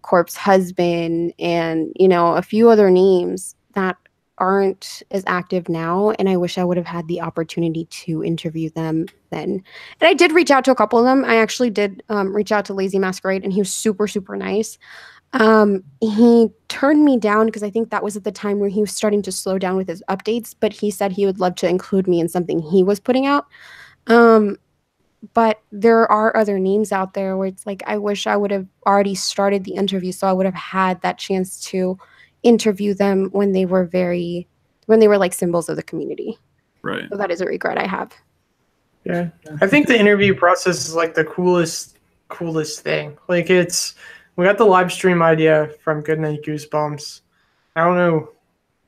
Corpse Husband, and, you know, a few other names that aren't as active now, and I wish I would have had the opportunity to interview them then. And I did reach out to a couple of them. I actually did reach out to Lazy Masquerade, and he was super, super nice. He turned me down because I think that was at the time where he was starting to slow down with his updates, but he said he would love to include me in something he was putting out. But there are other names out there where it's like, I wish I would have already started the interview so I would have had that chance to interview them when they were like symbols of the community. Right. So that is a regret I have. Yeah. I think the interview process is like the coolest thing. Like, we got the live stream idea from Goodnight Goosebumps. I don't know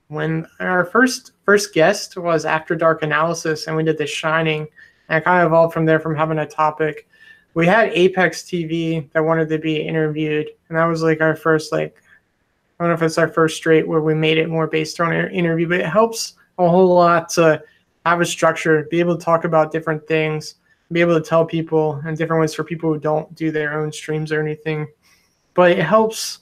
when our first guest was After Dark Analysis, and we did The Shining. And I kind of evolved from there, from having a topic. We had Apex TV that wanted to be interviewed, and that was like our first, like, I don't know if it's our first straight where we made it more based on our interview, but it helps a whole lot to have a structure, be able to talk about different things, be able to tell people in different ways for people who don't do their own streams or anything. But it helps,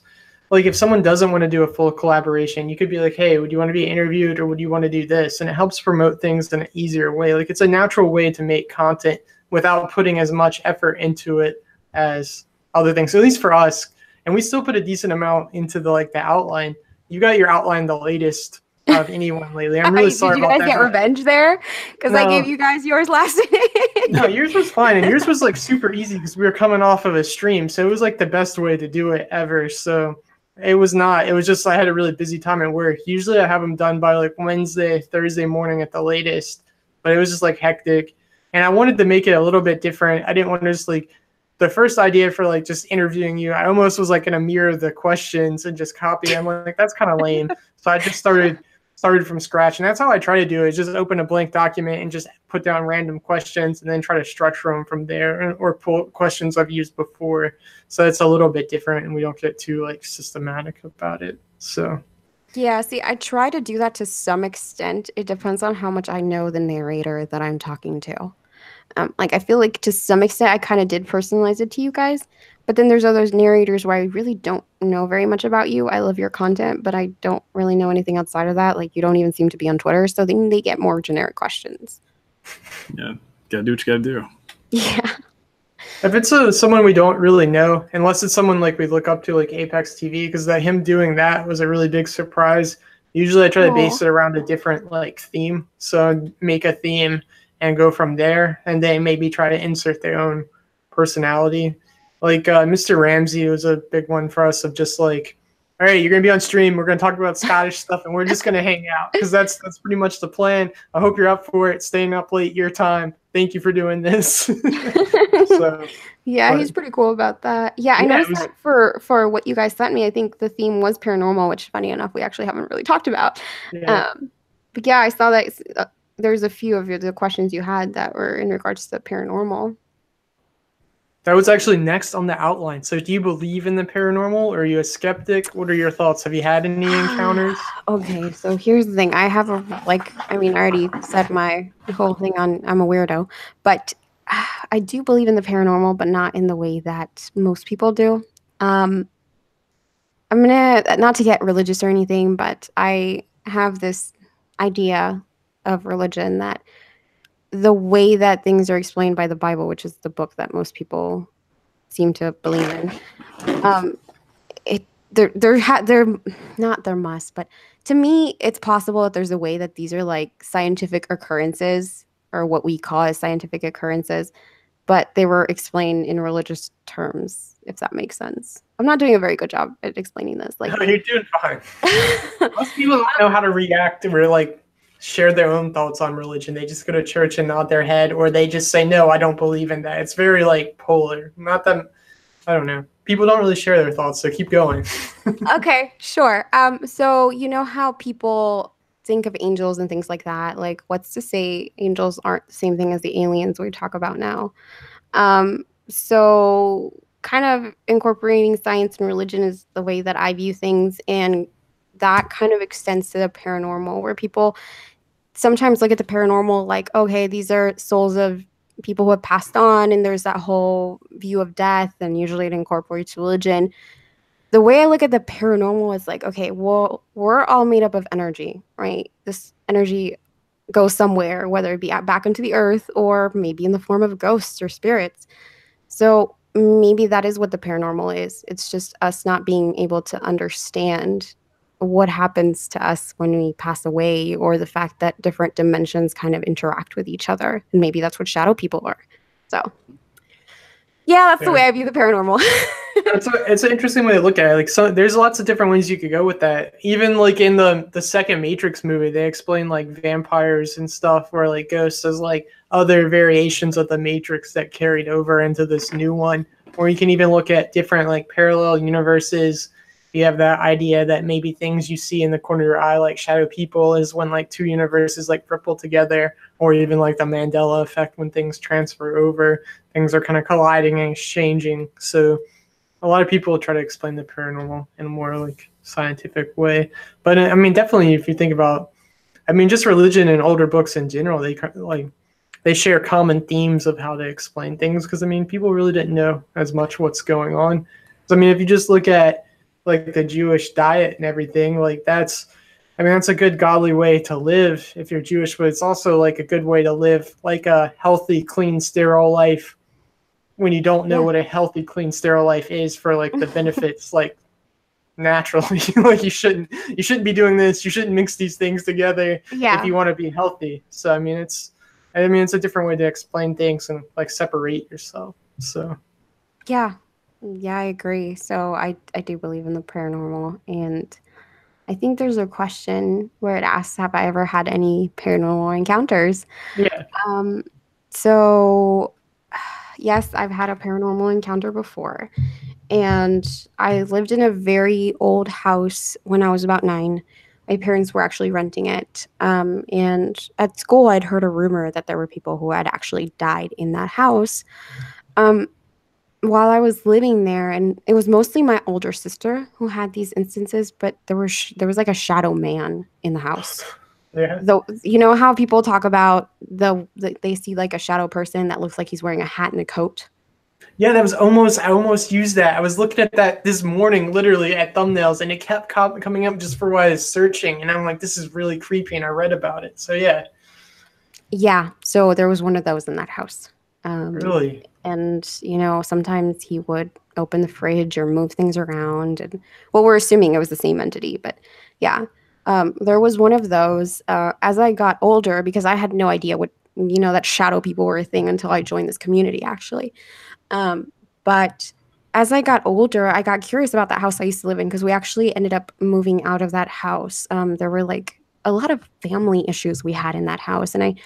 like, if someone doesn't want to do a full collaboration, you could be like, hey, would you want to be interviewed, or would you want to do this? And it helps promote things in an easier way. Like, it's a natural way to make content without putting as much effort into it as other things. So at least for us, and we still put a decent amount into the outline. You got your outline the latest of anyone lately. I'm really sorry about that. Did you guys get revenge there? Because I gave you guys yours last night. No, yours was fine, and yours was like super easy because we were coming off of a stream, so it was like the best way to do it ever. So it was not. It was just I had a really busy time at work. Usually I have them done by like Wednesday, Thursday morning at the latest, but it was just like hectic, and I wanted to make it a little bit different. I didn't want to just like. The first idea for like just interviewing you, I almost was like going to mirror the questions and just copy. I'm like, that's kind of lame. So I just started from scratch. And that's how I try to do it, is just open a blank document and just put down random questions and then try to structure them from there, or pull questions I've used before. So it's a little bit different and we don't get too like systematic about it. So yeah, see, I try to do that to some extent. It depends on how much I know the narrator that I'm talking to. Like, I feel like to some extent I kind of did personalize it to you guys, but then there's other narrators where I really don't know very much about you. I love your content, but I don't really know anything outside of that. Like, you don't even seem to be on Twitter, so then they get more generic questions. Yeah, gotta do what you gotta do. Yeah. If it's someone we don't really know, unless it's someone like we look up to, like Apex TV, because him doing that was a really big surprise. Usually I try to base it around a different like theme, so make a theme and go from there, and then maybe try to insert their own personality. Like Mr. Ramsey was a big one for us, of just like, all right, you're going to be on stream, we're going to talk about Scottish stuff, and we're just going to hang out, because that's pretty much the plan. I hope you're up for it, staying up late your time. Thank you for doing this. So, yeah, he's pretty cool about that. Yeah, I noticed that for what you guys sent me, I think the theme was paranormal, which, funny enough, we actually haven't really talked about. Yeah. But yeah, I saw that there's a few of the questions you had that were in regards to the paranormal. That was actually next on the outline. So do you believe in the paranormal, or are you a skeptic? What are your thoughts? Have you had any encounters? Okay, so here's the thing. I have I already said my whole thing on I'm a weirdo, but I do believe in the paranormal, but not in the way that most people do. I'm gonna, not to get religious or anything, but I have this idea of religion that the way that things are explained by the Bible, which is the book that most people seem to believe in, there must, but to me, it's possible that there's a way that these are like scientific occurrences, or what we call as scientific occurrences, but they were explained in religious terms, if that makes sense. I'm not doing a very good job at explaining this. Like, no, you're doing fine. Most people don't know how to react or like share their own thoughts on religion. They just go to church and nod their head, or they just say, no, I don't believe in that. It's very like polar. Not that, I don't know. People don't really share their thoughts, so keep going. Okay, sure. So you know how people think of angels and things like that? Like, what's to say angels aren't the same thing as the aliens we talk about now? So kind of incorporating science and religion is the way that I view things, and that kind of extends to the paranormal, where people sometimes look at the paranormal like, okay, these are souls of people who have passed on, and there's that whole view of death, and usually it incorporates religion. The way I look at the paranormal is like, okay, well, we're all made up of energy, right? This energy goes somewhere, whether it be back into the earth or maybe in the form of ghosts or spirits. So maybe that is what the paranormal is. It's just us not being able to understand what happens to us when we pass away, or the fact that different dimensions kind of interact with each other. And maybe that's what shadow people are. So yeah, that's the way I view the paranormal. It's an interesting way to look at it. Like, so there's lots of different ways you could go with that. Even like in the second Matrix movie, they explain like vampires and stuff, or like ghosts as like other variations of the Matrix that carried over into this new one. Or you can even look at different like parallel universes. You have that idea that maybe things you see in the corner of your eye, like shadow people, is when like two universes like ripple together, or even like the Mandela effect when things transfer over, things are kind of colliding and exchanging. So a lot of people try to explain the paranormal in a more like scientific way. But I mean, definitely if you think about, I mean, just religion and older books in general, they share common themes of how to explain things. Because I mean, people really didn't know as much what's going on. So I mean, if you just look at like the Jewish diet and everything, like that's a good godly way to live if you're Jewish, but it's also like a good way to live like a healthy, clean, sterile life when you don't know what a healthy, clean, sterile life is, for like the benefits like naturally. Like you shouldn't be doing this, you shouldn't mix these things together if you want to be healthy. So I mean it's a different way to explain things and like separate yourself. So yeah, I agree. So I do believe in the paranormal, and I think there's a question where it asks, have I ever had any paranormal encounters? Yeah. So yes, I've had a paranormal encounter before, and I lived in a very old house when I was about 9. My parents were actually renting it. And at school, I'd heard a rumor that there were people who had actually died in that house. While I was living there, and it was mostly my older sister who had these instances, but there was like a shadow man in the house. Yeah. Though, you know how people talk about they see like a shadow person that looks like he's wearing a hat and a coat. Yeah, I almost used that. I was looking at that this morning, literally at thumbnails, and it kept coming up just for what I was searching, and I'm like, this is really creepy, and I read about it. So yeah. Yeah, so there was one of those in that house. Really? And, you know, sometimes he would open the fridge or move things around. And, well, we're assuming it was the same entity. But, yeah, there was one of those. As I got older, because I had no idea what, you know, that shadow people were a thing until I joined this community, actually. But as I got older, I got curious about that house I used to live in, because we actually ended up moving out of that house. There were, like, a lot of family issues we had in that house. And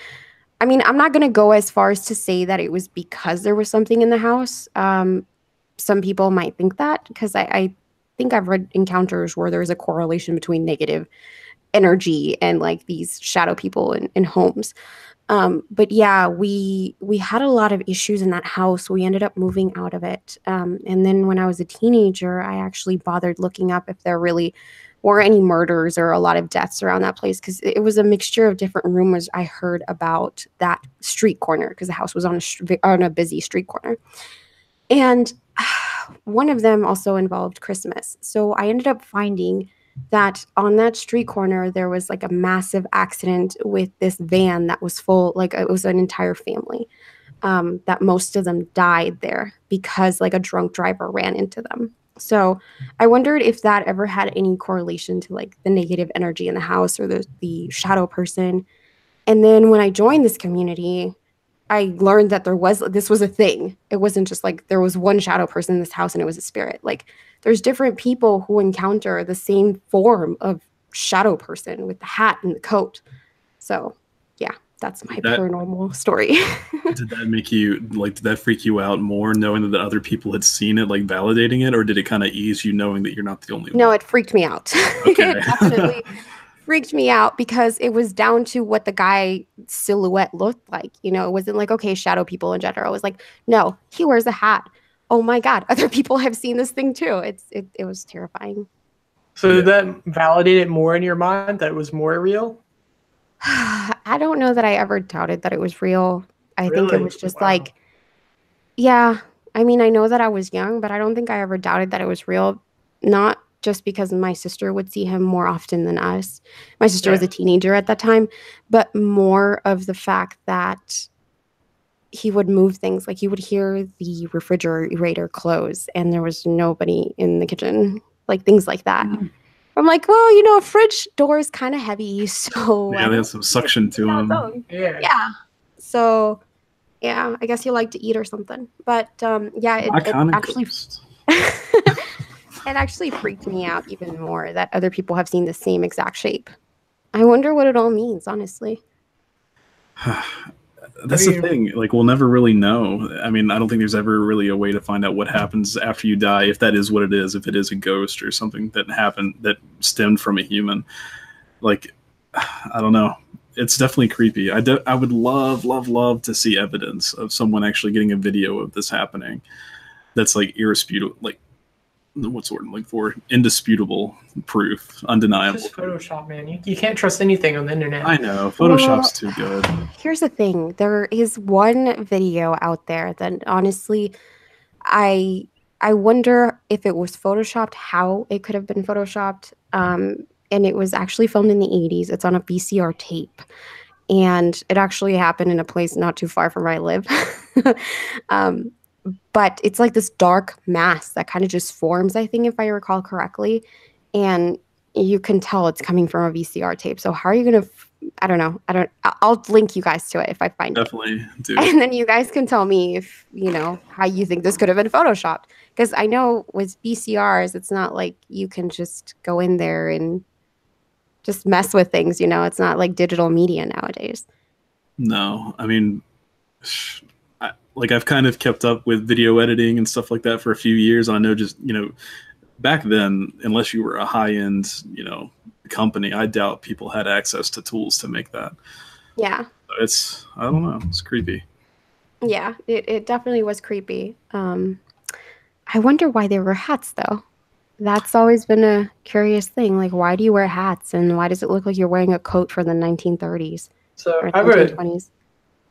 I mean, I'm not going to go as far as to say that it was because there was something in the house. Some people might think that, because I think I've read encounters where there's a correlation between negative energy and like these shadow people in homes. But yeah, we had a lot of issues in that house. We ended up moving out of it. And then when I was a teenager, I actually bothered looking up if there really were any murders or a lot of deaths around that place, because it was a mixture of different rumors I heard about that street corner, because the house was on a busy street corner. And one of them also involved Christmas. So I ended up finding that on that street corner, there was like a massive accident with this van that was full, like it was an entire family, that most of them died there because like a drunk driver ran into them. So I wondered if that ever had any correlation to like the negative energy in the house or the shadow person. And then when I joined this community, I learned that this was a thing. It wasn't just like there was one shadow person in this house and it was a spirit. Like there's different people who encounter the same form of shadow person with the hat and the coat. So yeah, that's my paranormal story. Did that make you did that freak you out more, knowing that other people had seen it, like validating it, or did it kind of ease you knowing that you're not the only one? No, it freaked me out. Okay. It definitely freaked me out, because it was down to what the guy silhouette looked like. You know, it wasn't like, okay, shadow people in general. It was like, no, he wears a hat. oh my God, other people have seen this thing too. It was terrifying. So did that validate it more in your mind that it was more real? I don't know that I ever doubted that it was real. I think it Really? was just Wow. like, yeah, I mean, I know that I was young, but I don't think I ever doubted that it was real. Not just because my sister would see him more often than us. My sister was Yeah. a teenager at that time, but more of the fact that he would move things. Like you would hear the refrigerator close and there was nobody in the kitchen, like things like that. I'm like, well, you know, a fridge door is kind of heavy, so Yeah, they have some suction to them. Yeah. Yeah. So, yeah, I guess he liked to eat or something. But yeah, it actually it actually freaked me out even more that other people have seen the same exact shape. I wonder what it all means, honestly. That's the thing. Like, we'll never really know. I mean, I don't think there's ever really a way to find out what happens after you die, if that is what it is, if it is a ghost or something that happened that stemmed from a human. Like, I don't know. It's definitely creepy. I would love to see evidence of someone actually getting a video of this happening. That's like irresputable, like, what's the word I'm looking for? Indisputable proof, undeniable. It's just Photoshop, man. You can't trust anything on the internet. I know. Photoshop's too good. Here's the thing. There is one video out there that honestly, I wonder if it was photoshopped, how it could have been photoshopped. And it was actually filmed in the 80s. It's on a VCR tape. And it actually happened in a place not too far from where I live. But it's like this dark mass that kind of just forms, I think, if I recall correctly. And you can tell it's coming from a VCR tape. So how are you going to, I don't know. I'll link you guys to it if I find it. Definitely do. And then you guys can tell me if, you know, how you think this could have been photoshopped. Because I know with VCRs, it's not like you can just go in there and just mess with things, you know. It's not like digital media nowadays. No, I mean, I've kind of kept up with video editing and stuff like that for a few years. And I know just, you know, back then, unless you were a high-end, you know, company, I doubt people had access to tools to make that. Yeah. It's, I don't know, it's creepy. Yeah, it definitely was creepy. I wonder why there were hats, though. That's always been a curious thing. Like, why do you wear hats? And why does it look like you're wearing a coat for the 1930s or 1920s?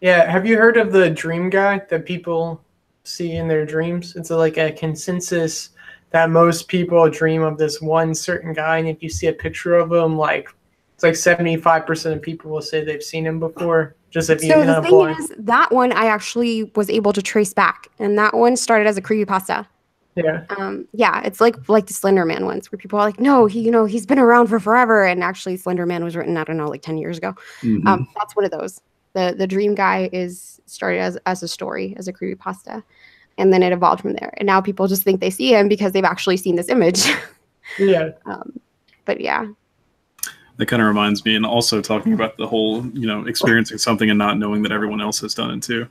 Yeah, have you heard of the dream guy that people see in their dreams? It's like a consensus that most people dream of this one certain guy, and if you see a picture of him, like it's like 75% of people will say they've seen him before. Just if you so the thing is, that one I actually was able to trace back, and that one started as a creepypasta. Yeah. Yeah, it's like the Slender Man ones where people are like, no, he's been around for forever, and actually Slender Man was written, I don't know, like 10 years ago. Mm-hmm. That's one of those. The dream guy is started as a story, as a creepypasta, and then it evolved from there. And now people just think they see him because they've actually seen this image. Yeah. But yeah. That kind of reminds me, and also talking about the whole, you know, experiencing something and not knowing that everyone else has done it too.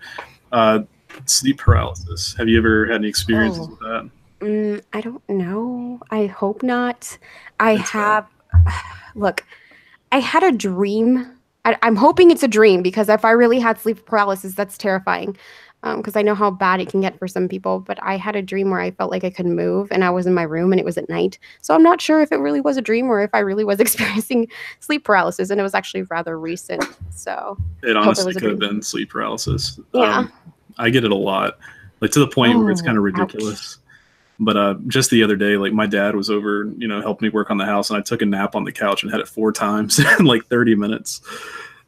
Sleep paralysis. Have you ever had any experiences with that? I don't know. I hope not. Look, I had a dream. I'm hoping it's a dream, because if I really had sleep paralysis, that's terrifying. Because I know how bad it can get for some people. But I had a dream where I felt like I could move, and I was in my room, and it was at night. So I'm not sure if it really was a dream or if I really was experiencing sleep paralysis. And it was actually rather recent. So it honestly could have been sleep paralysis. Yeah. I get it a lot, like to the point where it's kind of ridiculous. Ouch. But just the other day, like my dad was over, you know, helped me work on the house, and I took a nap on the couch and had it 4 times in like 30 minutes.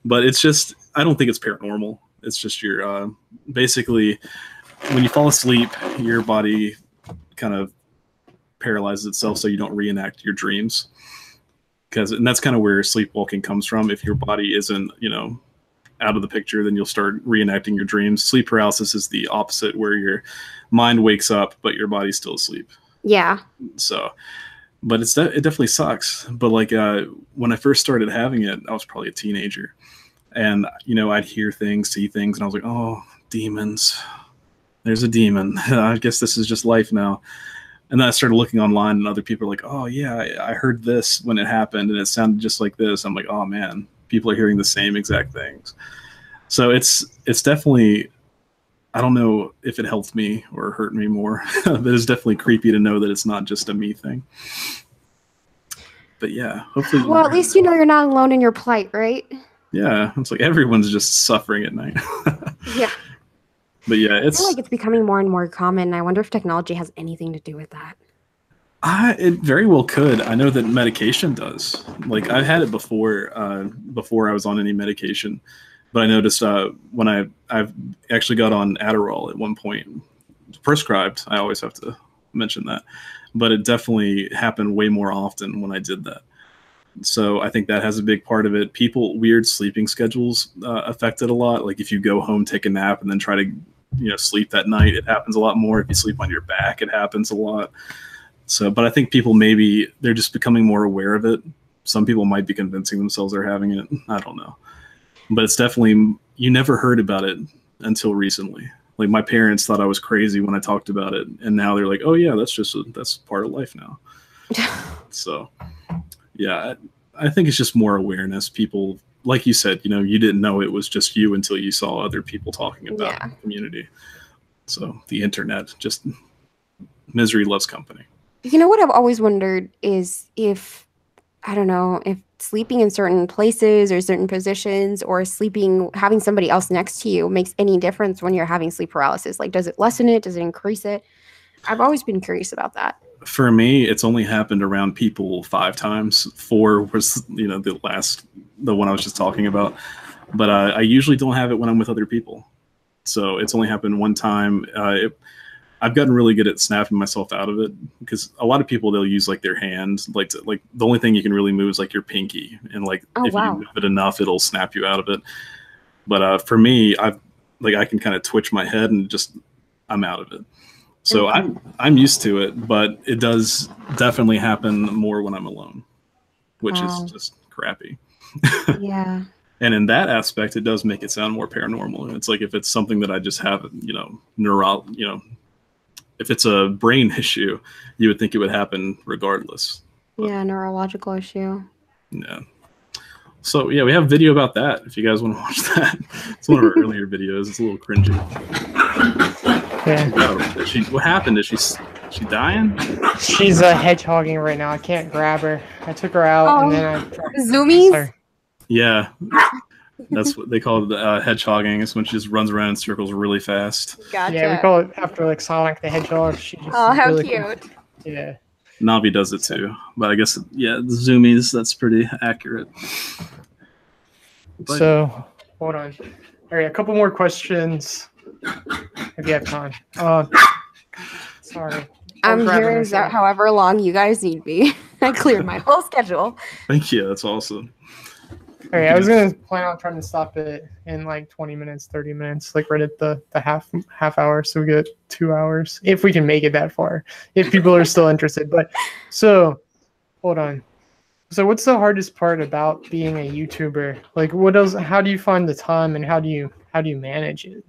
But it's just, I don't think it's paranormal. It's just your, basically, when you fall asleep, your body kind of paralyzes itself so you don't reenact your dreams. And that's kind of where sleepwalking comes from. If your body isn't, you know, out of the picture, then you'll start reenacting your dreams. Sleep paralysis is the opposite, where your mind wakes up but your body's still asleep. Yeah. So, but it definitely sucks. But like when I first started having it, I was probably a teenager, and you know, I'd hear things, see things, and I was like, oh, demons, there's a demon. I guess this is just life now. And then I started looking online, and other people are like, oh yeah, I heard this when it happened and it sounded just like this. I'm like, oh man, people are hearing the same exact things. So it's definitely I don't know if it helped me or hurt me more, but it's definitely creepy to know that it's not just a me thing. But yeah, hopefully. Well, at least you know you're not alone in your plight, right? Yeah, it's like everyone's just suffering at night. Yeah. But yeah, I feel like it's becoming more and more common. I wonder if technology has anything to do with that. It very well could. I know that medication does. Like I had it before I was on any medication, but I noticed when I've actually got on Adderall at one point, prescribed. I always have to mention that, but it definitely happened way more often when I did that. So I think that has a big part of it. Weird sleeping schedules affect it a lot. Like if you go home, take a nap, and then try to sleep that night, it happens a lot more. If you sleep on your back, it happens a lot. So, but I think people they're just becoming more aware of it. Some people might be convincing themselves they're having it. I don't know. But it's definitely, you never heard about it until recently. Like my parents thought I was crazy when I talked about it. And now they're like, oh yeah, that's part of life now. So yeah, I think it's just more awareness. People, like you said, you didn't know it was just you until you saw other people talking about the community. So the internet, just misery loves company. You know what I've always wondered is if sleeping in certain places or certain positions or having somebody else next to you makes any difference when you're having sleep paralysis. Like, does it lessen it? Does it increase it? I've always been curious about that. For me, it's only happened around people 5 times. 4 was, the one I was just talking about. But I usually don't have it when I'm with other people. So it's only happened one time. I've gotten really good at snapping myself out of it because a lot of people, they'll use like their hand, like the only thing you can really move is like your pinky, and like you move it enough, it'll snap you out of it. But for me, I can kind of twitch my head and I'm out of it. So I'm used to it, but it does definitely happen more when I'm alone, which is just crappy. Yeah. And in that aspect, it does make it sound more paranormal. It's like if it's something that I just have, if it's a brain issue, you would think it would happen regardless. But, yeah, neurological issue. Yeah. So yeah, we have video about that. If you guys want to watch that, it's one of our earlier videos. It's a little cringy. Yeah. What happened? Is she dying? She's hedgehogging right now. I can't grab her. I took her out and then I zoomies. Yeah. That's what they call it, hedgehogging. It's when she just runs around in circles really fast. Gotcha. Yeah, we call it after like Sonic the Hedgehog. How really cute. Cool. Yeah. Navi does it too, but I guess the zoomies, that's pretty accurate. But, so hold on. All right, a couple more questions if you have time. Sorry. I'm here however long you guys need me. I cleared my whole schedule. Thank you. That's awesome. All right, I was gonna plan on trying to stop it in like 20 minutes, 30 minutes, like right at the half hour, so we get 2 hours if we can make it that far. If people are still interested, but so hold on. So what's the hardest part about being a YouTuber? Like, what else? How do you find the time, and how do you manage it?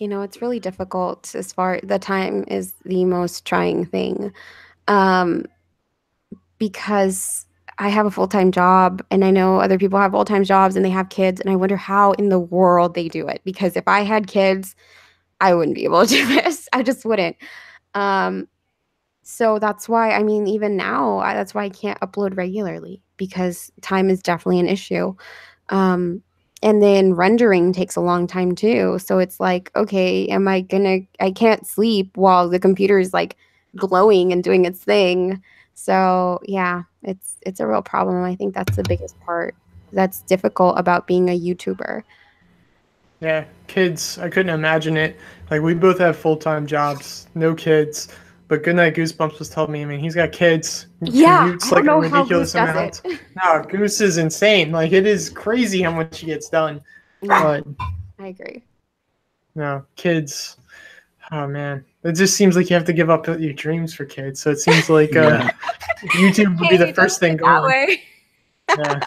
It's really difficult. The time is the most trying thing, because I have a full-time job, and I know other people have full-time jobs and they have kids, and I wonder how in the world they do it, because if I had kids, I wouldn't be able to do this. I just wouldn't. So that's why, even now, that's why I can't upload regularly, because time is definitely an issue. And then rendering takes a long time too. So it's like, okay, I can't sleep while the computer is like glowing and doing its thing. So yeah, it's a real problem. I think that's the biggest part that's difficult about being a YouTuber. Yeah, kids, I couldn't imagine it. Like, we both have full-time jobs, no kids, but Goodnight Goosebumps was telling me, he's got kids. Yeah, commutes like a ridiculous amount. No, Goose is insane. Like, it is crazy how much he gets done. Yeah, but I agree. No, kids. Oh man, it just seems like you have to give up your dreams for kids. So it seems like YouTube would be the first thing going. That way. Yeah.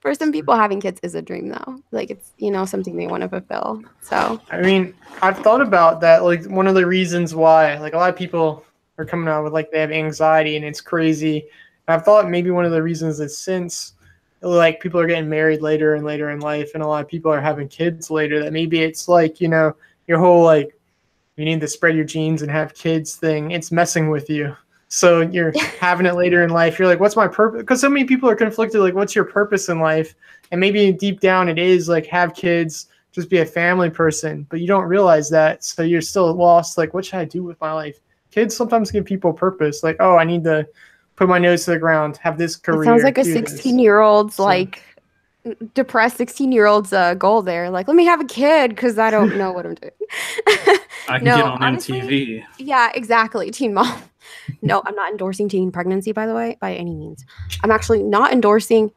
For some people, having kids is a dream, though. Like, it's something they want to fulfill. So I've thought about that. Like, one of the reasons why, like, a lot of people are coming out with like they have anxiety and it's crazy. And I've thought maybe one of the reasons is since like people are getting married later and later in life, and a lot of people are having kids later, that maybe it's like your whole like you need to spread your genes and have kids thing, it's messing with you. So you're having it later in life. You're like, what's my purpose? Because so many people are conflicted. Like, what's your purpose in life? And maybe deep down it is like have kids, just be a family person. But you don't realize that. So you're still lost. Like, what should I do with my life? Kids sometimes give people purpose. Like, oh, I need to put my nose to the ground, have this career. It sounds like a 16-year-old's like depressed 16-year-old's goal there. Like, let me have a kid because I don't know what I'm doing. I can get on MTV. Yeah, exactly. Teen mom. No, I'm not endorsing teen pregnancy, by the way, by any means. I'm actually not endorsing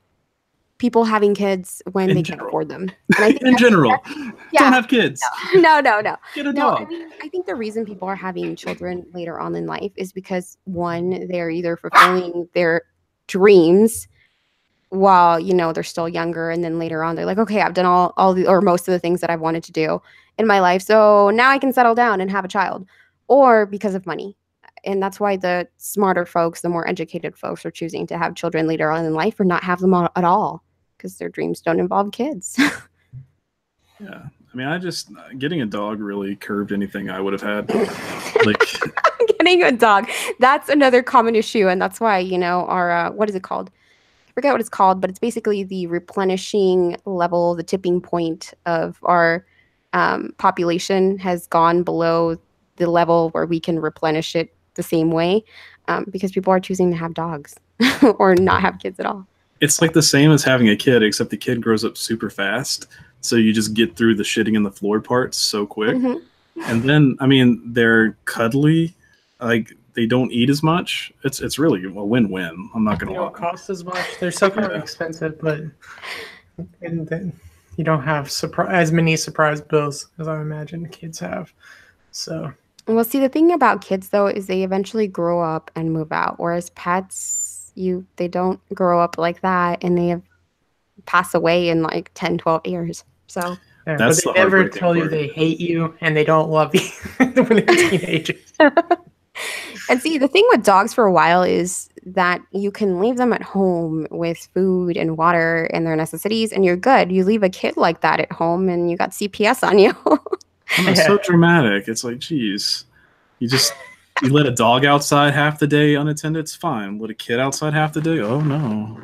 people having kids when they can't afford them. And I think in general, don't have kids. No. Get a dog. I think the reason people are having children later on in life is because, one, they're either fulfilling their dreams while, you know, they're still younger, and then later on they're like, okay, I've done all the, or most of the things that I've wanted to do in my life, so now I can settle down and have a child. Or because of money. And that's why the smarter folks, the more educated folks, are choosing to have children later on in life or not have them at all because their dreams don't involve kids. Yeah. I mean, getting a dog really curbed anything I would have had. Like getting a dog. That's another common issue. And that's why, you know, our, what is it called? I forget what it's called, but it's basically the replenishing level, the tipping point of our population has gone below the level where we can replenish it the same way, because people are choosing to have dogs or not have kids at all. It's like the same as having a kid, except the kid grows up super fast. So you just get through the shitting in the floor parts so quick. Mm-hmm. And then, I mean, they're cuddly. Like, they don't eat as much. It's really a win-win. I'm not going to lie. They don't cost as much. They're so kind of expensive, but and then you don't have as many surprise bills as I imagine kids have. So... Well, see, the thing about kids, though, is they eventually grow up and move out, whereas pets, they don't grow up like that, and they pass away in like 10, 12 years. So yeah, but they never tell you they hate you and they don't love you when they're teenagers. And see, the thing with dogs for a while is that you can leave them at home with food and water and their necessities, and you're good. You leave a kid like that at home, and you got CPS on you. It's so dramatic. It's like, geez, you let a dog outside half the day unattended, it's fine. Let a kid outside half the day, oh no.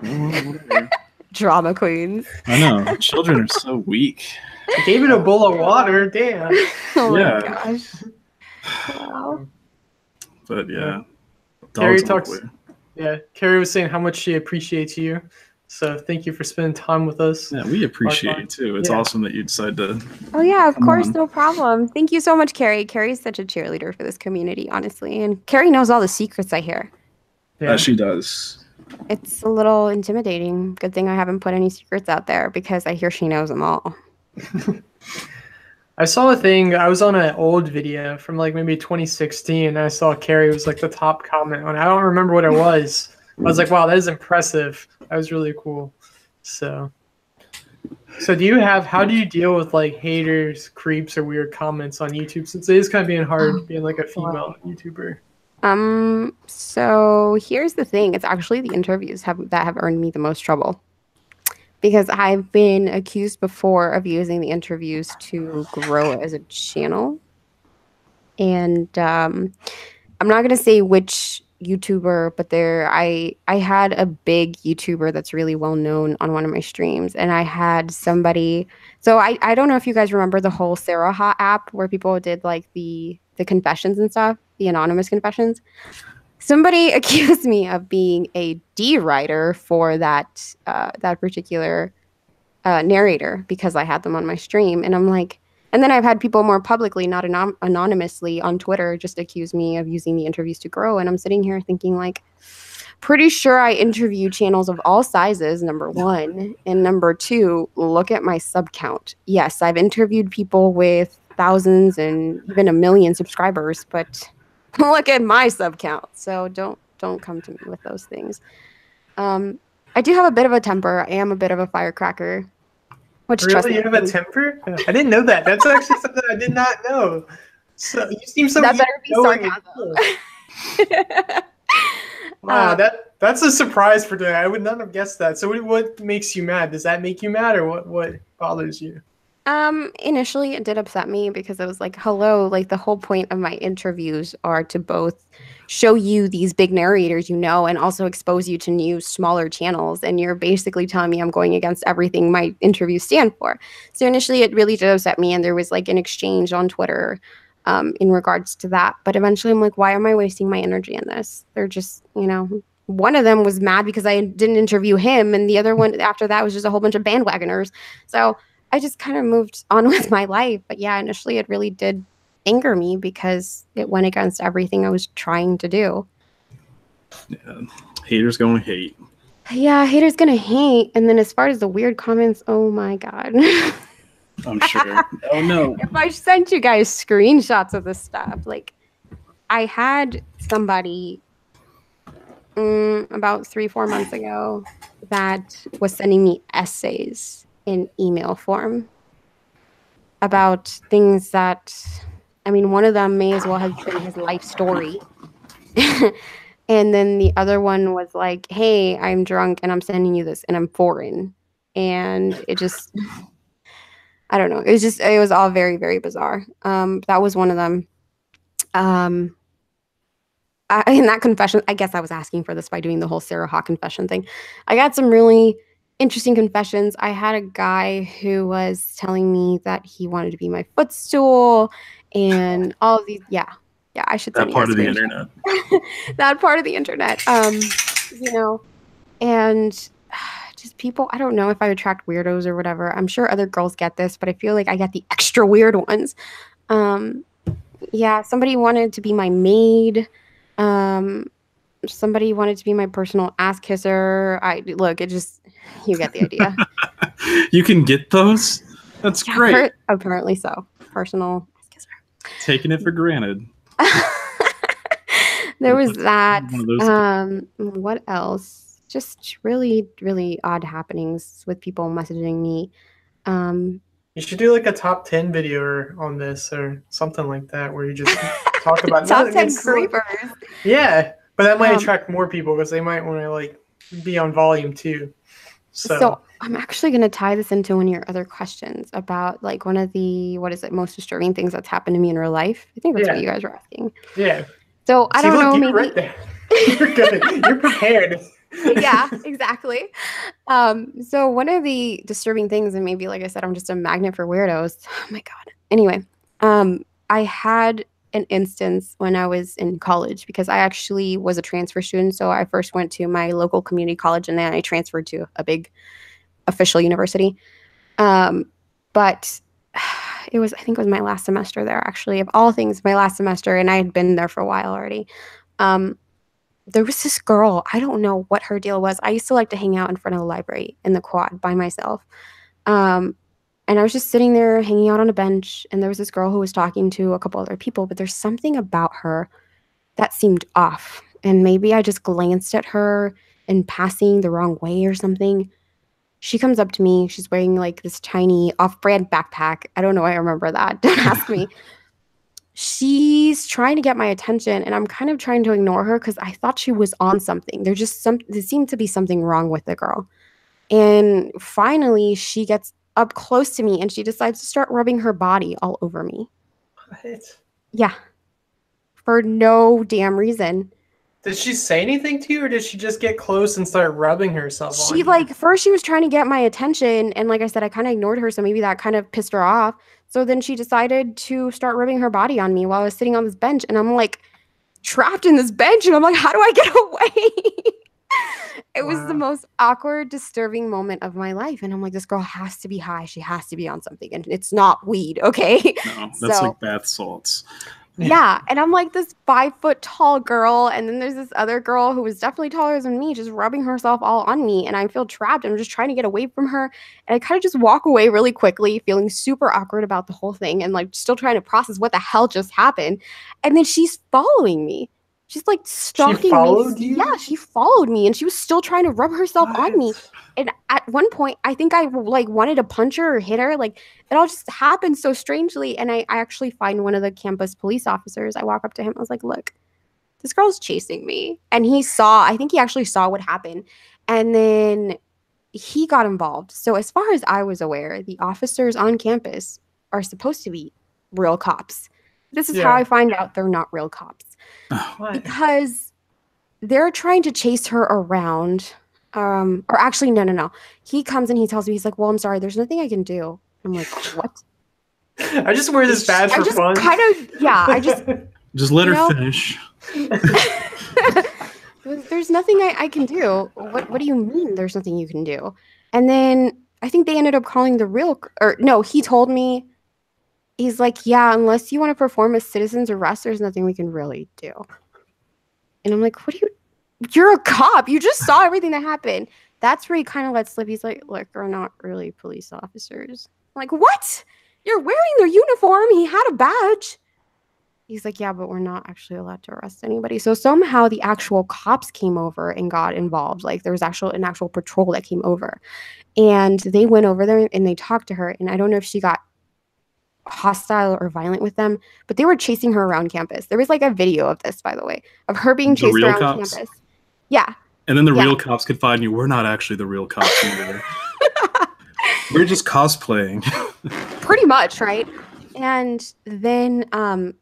Drama queens. I know. Children are so weak. I gave it a bowl of water, damn. Oh my gosh. Wow. But yeah. Carrie Carrie was saying how much she appreciates you. So thank you for spending time with us. Yeah, we appreciate it too. It's awesome that you decide to. Oh yeah, of course, no problem. Thank you so much, Carrie. Carrie's such a cheerleader for this community, honestly. And Carrie knows all the secrets I hear. Yeah, she does. It's a little intimidating. Good thing I haven't put any secrets out there because I hear she knows them all. I saw a thing. I was on an old video from like maybe 2016. And I saw Carrie was like the top comment on it. I don't remember what it was. I was like, wow, that is impressive. That was really cool. So how do you deal with like haters, creeps, or weird comments on YouTube, since it is kind of being hard being like a female YouTuber? So here's the thing. It's actually the interviews that have earned me the most trouble, because I've been accused before of using the interviews to grow as a channel. And I'm not going to say which YouTuber, but I had a big YouTuber that's really well known on one of my streams, and I had somebody. So I don't know if you guys remember the whole Sarah Hot app where people did like the confessions and stuff, the anonymous confessions. Somebody accused me of being a D writer for that particular narrator because I had them on my stream, and I'm like. And then I've had people more publicly, not anonymously on Twitter, just accuse me of using the interviews to grow. And I'm sitting here thinking, like, pretty sure I interview channels of all sizes, number one. And number two, look at my sub count. Yes, I've interviewed people with thousands and even 1 million subscribers, but look at my sub count. So don't come to me with those things. I do have a bit of a temper. I am a bit of a firecracker. Which, really, you have a temper? I didn't know that. That's actually something I did not know. So you seem so. That better be sarcasm. Wow, that's a surprise for today. I would not have guessed that. So what makes you mad? Does that make you mad, or what bothers you? Initially it did upset me because it was like, hello, like the whole point of my interviews are to both show you these big narrators, and also expose you to new, smaller channels. And you're basically telling me I'm going against everything my interviews stand for. So initially it really did upset me. And there was like an exchange on Twitter in regards to that. But eventually I'm like, why am I wasting my energy in this? They're just, one of them was mad because I didn't interview him. And the other one after that was just a whole bunch of bandwagoners. So I just kind of moved on with my life. But yeah, initially it really did anger me because it went against everything I was trying to do. Yeah, haters gonna hate. Yeah, haters gonna hate. And then as far as the weird comments, oh my God. I'm sure. Oh no. If I sent you guys screenshots of this stuff, like I had somebody about 3-4 months ago that was sending me essays in email form about things that, one of them may as well have been his life story. And then the other one was like, hey, I'm drunk and I'm sending you this and I'm foreign. And it just, I don't know. It was all very, very bizarre. That was one of them. In that confession, I guess I was asking for this by doing the whole Sarah Hawk confession thing. I got some really interesting confessions. I had a guy who was telling me that he wanted to be my footstool and all of these. Yeah, I should send that part of the internet. That part of the internet. And just people. I don't know if I attract weirdos or whatever. I'm sure other girls get this, but I feel like I get the extra weird ones. Yeah, somebody wanted to be my maid. Somebody wanted to be my personal ass kisser. You get the idea. You can get those? That's great. Apparently so. Personal ass kisser. Taking it for granted. There was that. What else? Just really, really odd happenings with people messaging me. You should do like a top 10 video on this or something like that where you just talk about top 10 creepers. Yeah, but that might attract more people because they might want to like be on volume 2. So I'm actually going to tie this into one of your other questions about like one of the, most disturbing things that's happened to me in real life. I think that's what you guys were asking. Yeah. So I don't know. You're right there. You're good. You're prepared. Yeah, exactly. So one of the disturbing things, and maybe like I said, I'm just a magnet for weirdos. Oh my God. Anyway, I had an instance when I was in college because I actually was a transfer student. So I first went to my local community college and then I transferred to a big official university. But I think it was my last semester there, actually, of all things, my last semester. And I had been there for a while already. There was this girl, I don't know what her deal was. I used to like to hang out in front of the library in the quad by myself. And I was just sitting there hanging out on a bench, and there was this girl who was talking to a couple other people, but there's something about her that seemed off. And maybe I just glanced at her in passing the wrong way or something. She comes up to me. She's wearing like this tiny off-brand backpack. I don't know. I remember that. Don't ask me. She's trying to get my attention, and I'm kind of trying to ignore her because I thought she was on something. There seemed to be something wrong with the girl. And finally, she gets up close to me, and she decides to start rubbing her body all over me. What? Yeah. For no damn reason. Did she say anything to you, or did she just get close and start rubbing herself on you? First she was trying to get my attention, and like I said, I kind of ignored her, so maybe that kind of pissed her off. So then she decided to start rubbing her body on me while I was sitting on this bench, and I'm like trapped in this bench, and I'm like, how do I get away? It was the most awkward, disturbing moment of my life. And I'm like, this girl has to be high. She has to be on something. And it's not weed, okay? No, that's like bath salts. Yeah. And I'm like this 5-foot tall girl. And then there's this other girl who was definitely taller than me, just rubbing herself all on me. And I feel trapped. I'm just trying to get away from her. And I kind of just walk away really quickly, feeling super awkward about the whole thing and like still trying to process what the hell just happened. And then she's following me. She's like stalking me. She followed you? Yeah, she followed me, and she was still trying to rub herself on me. And at one point, I think I like wanted to punch her or hit her. Like it all just happened so strangely. And I actually find one of the campus police officers. I walk up to him. I was like, "Look, this girl's chasing me." And I think he actually saw what happened. And then he got involved. So as far as I was aware, the officers on campus are supposed to be real cops. This is how I find out they're not real cops. Because they're trying to chase her around. Or actually, no. He comes and he tells me, he's like, well, I'm sorry, there's nothing I can do. I'm like, what? I just wear this badge for fun. Just let her finish. There's nothing I can do. What do you mean there's nothing you can do? And then I think they ended up calling he told me, he's like, yeah, unless you want to perform a citizen's arrest, there's nothing we can really do. And I'm like, you're a cop. You just saw everything that happened. That's where he kind of let slip. He's like, look, we're not really police officers. I'm like, what? You're wearing their uniform. He had a badge. He's like, yeah, but we're not actually allowed to arrest anybody. So somehow the actual cops came over and got involved. Like there was an actual patrol that came over. And they went over there and they talked to her. And I don't know if she got hostile or violent with them, but they were chasing her around campus. There was like a video of this, by the way, of her being chased around campus. Yeah. And then the real cops could find you. We're not actually the real cops either. We're just cosplaying. Pretty much, right? And then,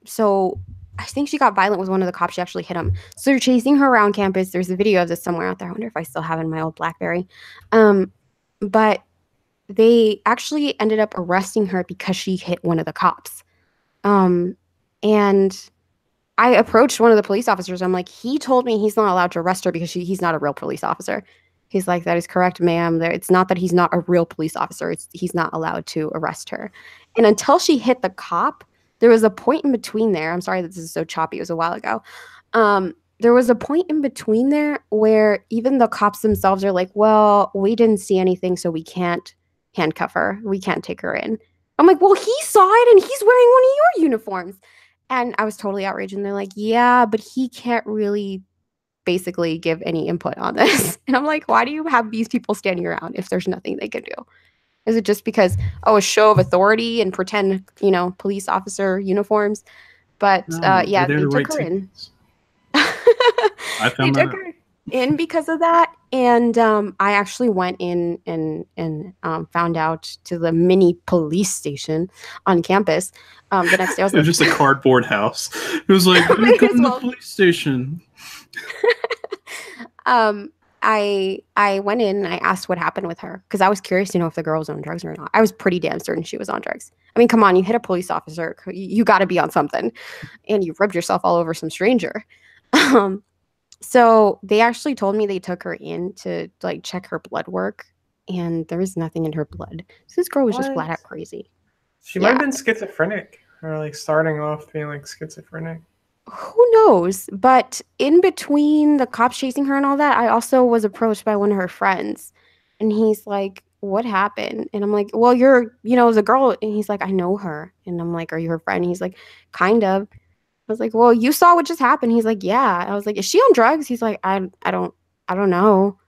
so I think she got violent with one of the cops. She actually hit him. So they're chasing her around campus. There's a video of this somewhere out there. I wonder if I still have it in my old BlackBerry. But they actually ended up arresting her because she hit one of the cops. And I approached one of the police officers. I'm like, he told me he's not allowed to arrest her because he's not a real police officer. He's like, that is correct, ma'am. It's not that he's not a real police officer. He's not allowed to arrest her. And until she hit the cop, there was a point in between there. I'm sorry that this is so choppy. It was a while ago. There was a point in between there where even the cops themselves are like, well, we didn't see anything, so we can't handcuff her. We can't take her in. I'm like, well, he saw it and he's wearing one of your uniforms. And I was totally outraged. And they're like, yeah, but he can't really basically give any input on this. And I'm like, why do you have these people standing around if there's nothing they can do? Is it just because, a show of authority and pretend, police officer uniforms? But they took her in. I found that. Her in because of that. And I actually went in and found out to the mini police station on campus. The next day I was it was just a cardboard house. It was like, come to the police station. I went in and I asked what happened with her because I was curious to know if the girl was on drugs or not. I was pretty damn certain she was on drugs. I mean, come on, you hit a police officer. You got to be on something. And you rubbed yourself all over some stranger. So they actually told me they took her in to check her blood work. And there was nothing in her blood. So this girl was just flat out crazy. She might have been schizophrenic or starting off being schizophrenic. Who knows? But in between the cops chasing her and all that, I also was approached by one of her friends. And he's like, what happened? And I'm like, well, you're, the girl. And he's like, I know her. And I'm like, are you her friend? And he's like, kind of. I was like, well, you saw what just happened. He's like, yeah. I was like, is she on drugs? He's like, I don't know.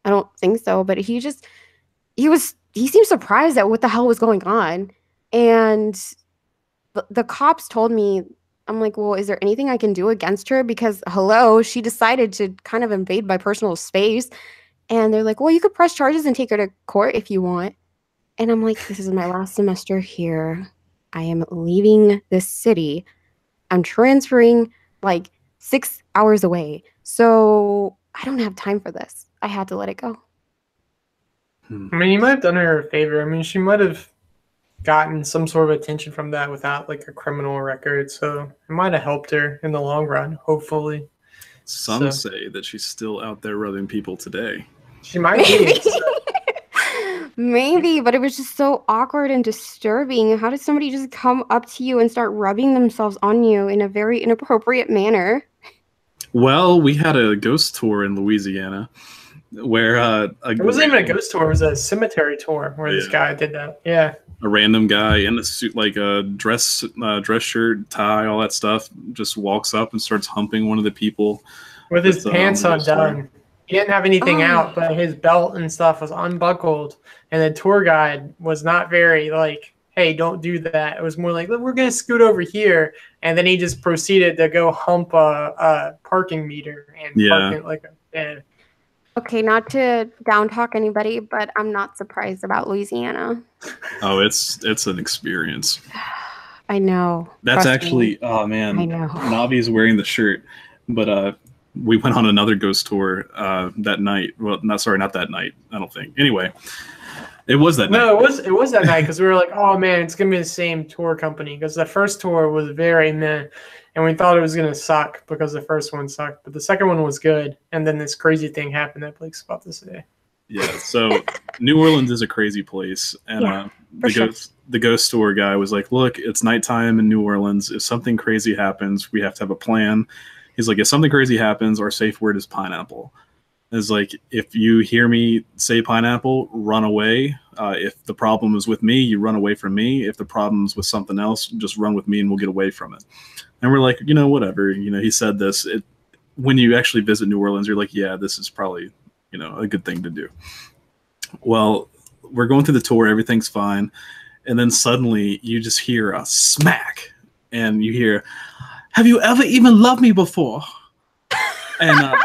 I don't think so. But he seemed surprised at what the hell was going on. And the cops told me, I'm like, well, is there anything I can do against her? Because, hello, she decided to kind of invade my personal space. And they're like, well, you could press charges and take her to court if you want. And I'm like, this is my last semester here. I am leaving this city. I'm transferring 6 hours away. So I don't have time for this. I had to let it go. I mean, you might have done her a favor. I mean, she might have gotten some sort of attention from that without a criminal record, so it might have helped her in the long run, hopefully. Some say that she's still out there rubbing people today. She might be. Maybe, but it was just so awkward and disturbing. How did somebody just come up to you and start rubbing themselves on you in a very inappropriate manner? Well, we had a ghost tour in Louisiana where it wasn't even a ghost tour, it was a cemetery tour where this guy did that. Yeah. A random guy in a suit, a dress shirt, tie, all that stuff, just walks up and starts humping one of the people with his pants undone. He didn't have anything out, but his belt and stuff was unbuckled. And the tour guide was not very hey, don't do that. It was more like, we're going to scoot over here. And then he just proceeded to go hump a parking meter and park it Okay, not to down talk anybody, but I'm not surprised about Louisiana. Oh, it's an experience. I know. That's actually, oh man, I know. Navi's wearing the shirt, but we went on another ghost tour that night. Well, not that night. I don't think. Anyway, it was that night. No, it was that night because we were like, oh man, it's gonna be the same tour company because the first tour was very meh, and we thought it was gonna suck because the first one sucked, but the second one was good, and then this crazy thing happened that Blake's about to say. Yeah, so New Orleans is a crazy place, and the ghost tour guy was like, look, it's nighttime in New Orleans. If something crazy happens, we have to have a plan. He's like, if something crazy happens, our safe word is pineapple. It's like, if you hear me say pineapple, run away. If the problem is with me, you run away from me. If the problem's with something else, just run with me and we'll get away from it. And we're like, whatever. He said this. When you actually visit New Orleans, you're like, yeah, this is probably, a good thing to do. Well, we're going through the tour. Everything's fine. And then suddenly you just hear a smack. And you hear, have you ever even loved me before? And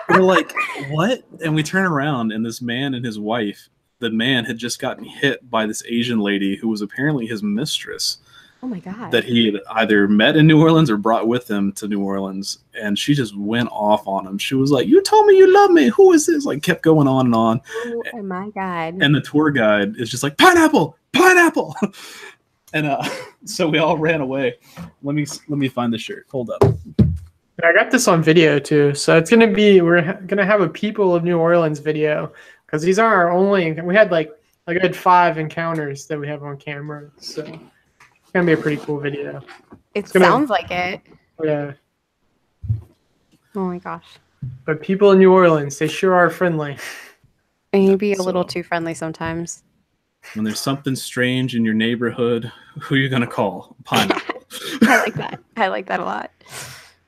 we're like, what? And we turn around, and this man and his wife, the man had just gotten hit by this Asian lady who was apparently his mistress. Oh my God. That he had either met in New Orleans or brought with him to New Orleans. And she just went off on him. She was like, you told me you love me. Who is this? Like, kept going on and on. Oh my God. And the tour guide is just like, pineapple, pineapple. And so we all ran away. Let me find the shirt. Hold up. I got this on video too, so it's gonna be we're gonna have a People of New Orleans video because these are our only. We had like a good 5 encounters that we have on camera, so it's gonna be a pretty cool video. It sounds like it. Yeah. Oh my gosh. But people in New Orleans, they sure are friendly. Maybe a little too friendly sometimes. When there's something strange in your neighborhood, who are you gonna call? Pineapple. I like that. I like that a lot.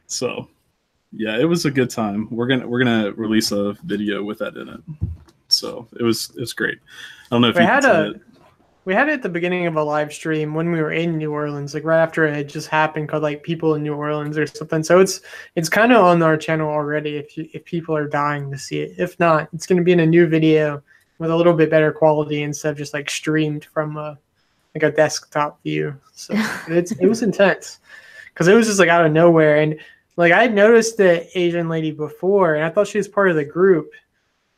So, yeah, it was a good time. We're gonna release a video with that in it. So it was great. I don't know if we had it at the beginning of a live stream when we were in New Orleans, like right after it had just happened, called like People in New Orleans or something. So it's kind of on our channel already if people are dying to see it. If not, it's gonna be in a new video with a little bit better quality instead of just like streamed from like a desktop view. So it was intense because it was just like out of nowhere. And like I had noticed the Asian lady before, and I thought she was part of the group.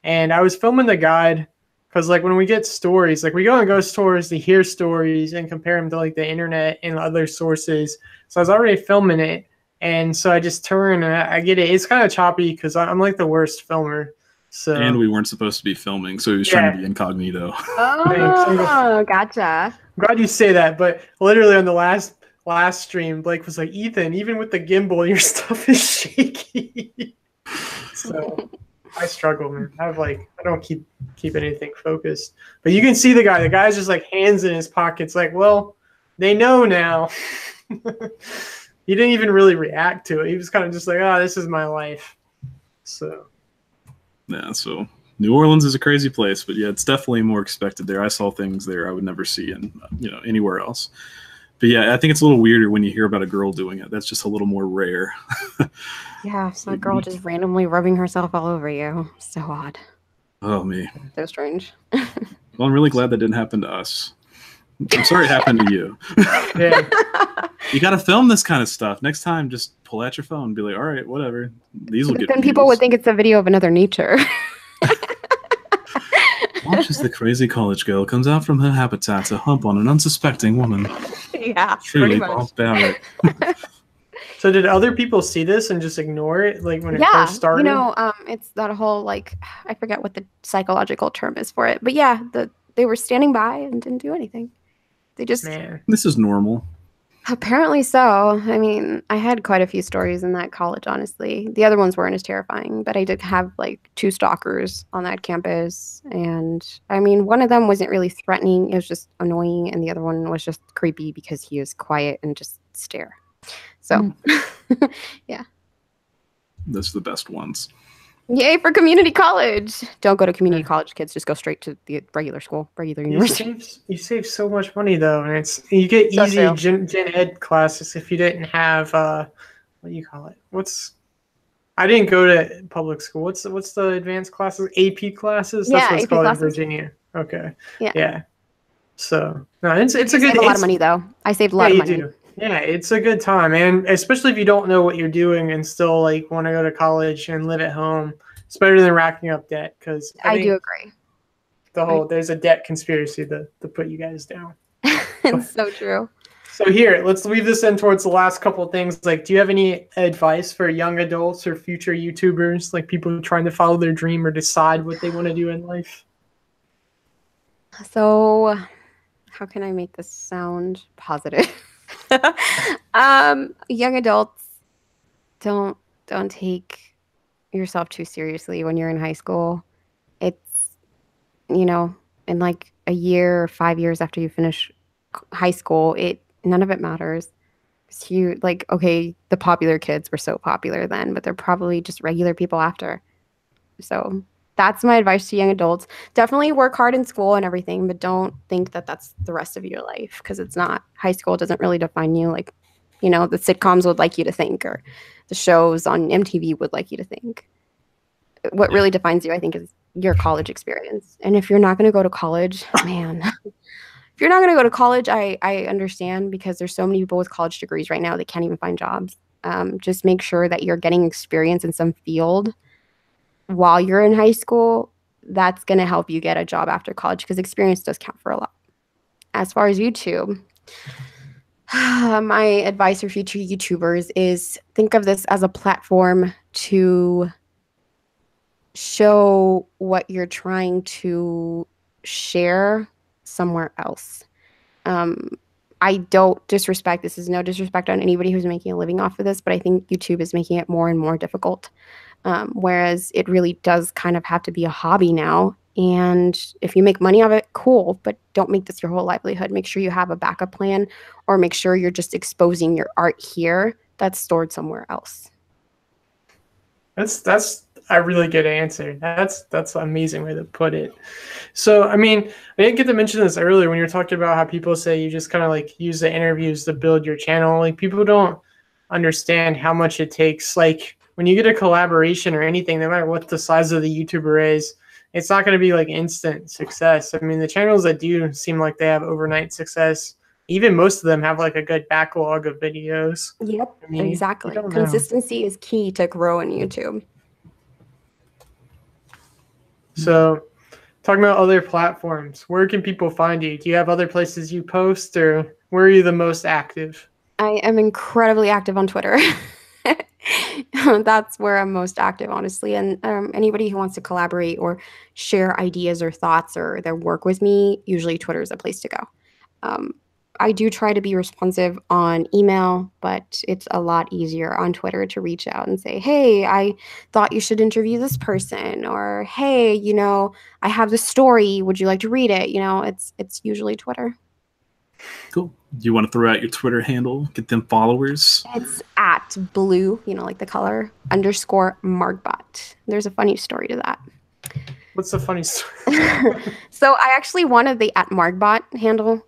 And I was filming the guide because like when we get stories, like we go on ghost tours to hear stories and compare them to like the internet and other sources. So I was already filming it, and so I just turn and I get it. It's kind of choppy because I'm like the worst filmer. So and we weren't supposed to be filming, so he was trying to be incognito. Oh, gotcha. I'm glad you say that, but literally on the last stream, Blake was like, Ethan, even with the gimbal, your stuff is shaky. So I struggle, man. I don't keep anything focused. But you can see the guy. The guy's just like hands in his pockets, like, well, they know now. He didn't even really react to it. He was kind of just like, this is my life. So yeah, so New Orleans is a crazy place, but yeah, it's definitely more expected there. I saw things there I would never see in anywhere else. But yeah, I think it's a little weirder when you hear about a girl doing it. That's just a little more rare. Yeah, so a girl just randomly rubbing herself all over you. So odd. Oh, me. So strange. Well, I'm really glad that didn't happen to us. I'm sorry it happened to you. yeah. You got to film this kind of stuff. Next time, just pull out your phone and be like, all right, whatever. These will get then people would think it's a video of another nature. Watches the crazy college girl comes out from her habitat to hump on an unsuspecting woman. Yeah, truly barbaric. So did other people see this and just ignore it, like when it first started? It's that whole like I forget what the psychological term is for it, but yeah, they were standing by and didn't do anything. They just This is normal. Apparently so. I mean, I had quite a few stories in that college, honestly. The other ones weren't as terrifying, but I did have like 2 stalkers on that campus. And I mean, one of them wasn't really threatening. It was just annoying. And the other one was just creepy because he was quiet and just stare. So, yeah. Those are the best ones. Yay for community college. Don't go to community college, kids. Just go straight to the regular school, regular university. You save so much money, though. And you get easy gen ed classes if you didn't have, what do you call it? I didn't go to public school. What's the advanced classes? AP classes? That's Yeah, what it's AP called in classes. Virginia. Okay. Yeah. Yeah. So no, it's a good. Save a lot of money though. I saved a lot of money. Do. Yeah, it's a good time, and especially if you don't know what you're doing and still like want to go to college and live at home, it's better than racking up debt. Because I do agree. There's a debt conspiracy to put you guys down. It's so true. So here, let's leave this in towards the last couple of things. Like, do you have any advice for young adults or future YouTubers, like people trying to follow their dream or decide what they want to do in life? So, how can I make this sound positive? Young adults, don't take yourself too seriously when you're in high school. It's, in like a year or 5 years after you finish high school, none of it matters. Okay, the popular kids were so popular then, but they're probably just regular people after. So that's my advice to young adults. Definitely work hard in school and everything, but don't think that that's the rest of your life, because it's not. High school doesn't really define you like, the sitcoms would like you to think, or the shows on MTV would like you to think. What really defines you, I think, is your college experience. And if you're not going to go to college, man, if you're not going to go to college, I understand, because there's so many people with college degrees right now that can't even find jobs. Just make sure that you're getting experience in some field while you're in high school. That's going to help you get a job after college, because experience does count for a lot. As far as YouTube, my advice for future YouTubers is think of this as a platform to show what you're trying to share somewhere else. I don't disrespect. This is no disrespect on anybody who's making a living off of this, but I think YouTube is making it more and more difficult. Whereas it really does kind of have to be a hobby now. And if you make money of it, cool, but don't make this your whole livelihood. Make sure you have a backup plan, or make sure you're just exposing your art here that's stored somewhere else. That's a really good answer. That's an amazing way to put it. So, I mean, I didn't get to mention this earlier when you were talking about how people say you just kind of like use the interviews to build your channel. Like, people don't understand how much it takes. Like, when you get a collaboration or anything, no matter what the size of the YouTuber is, it's not going to be like instant success. I mean, the channels that do seem like they have overnight success, even most of them have like a good backlog of videos. Yep, I mean, exactly. Consistency is key to grow in YouTube. So, talking about other platforms, where can people find you? Do you have other places you post, or where are you the most active? I am incredibly active on Twitter. That's where I'm most active, honestly. And anybody who wants to collaborate or share ideas or thoughts or their work with me, usually Twitter is a place to go. I do try to be responsive on email, but it's a lot easier on Twitter to reach out and say, hey, I thought you should interview this person, or hey, I have this story. Would you like to read it? It's usually Twitter. Cool. Do you want to throw out your Twitter handle? Get them followers? It's at blue, like the color, _Margbot. There's a funny story to that. What's the funny story? So I actually wanted the at Margbot handle,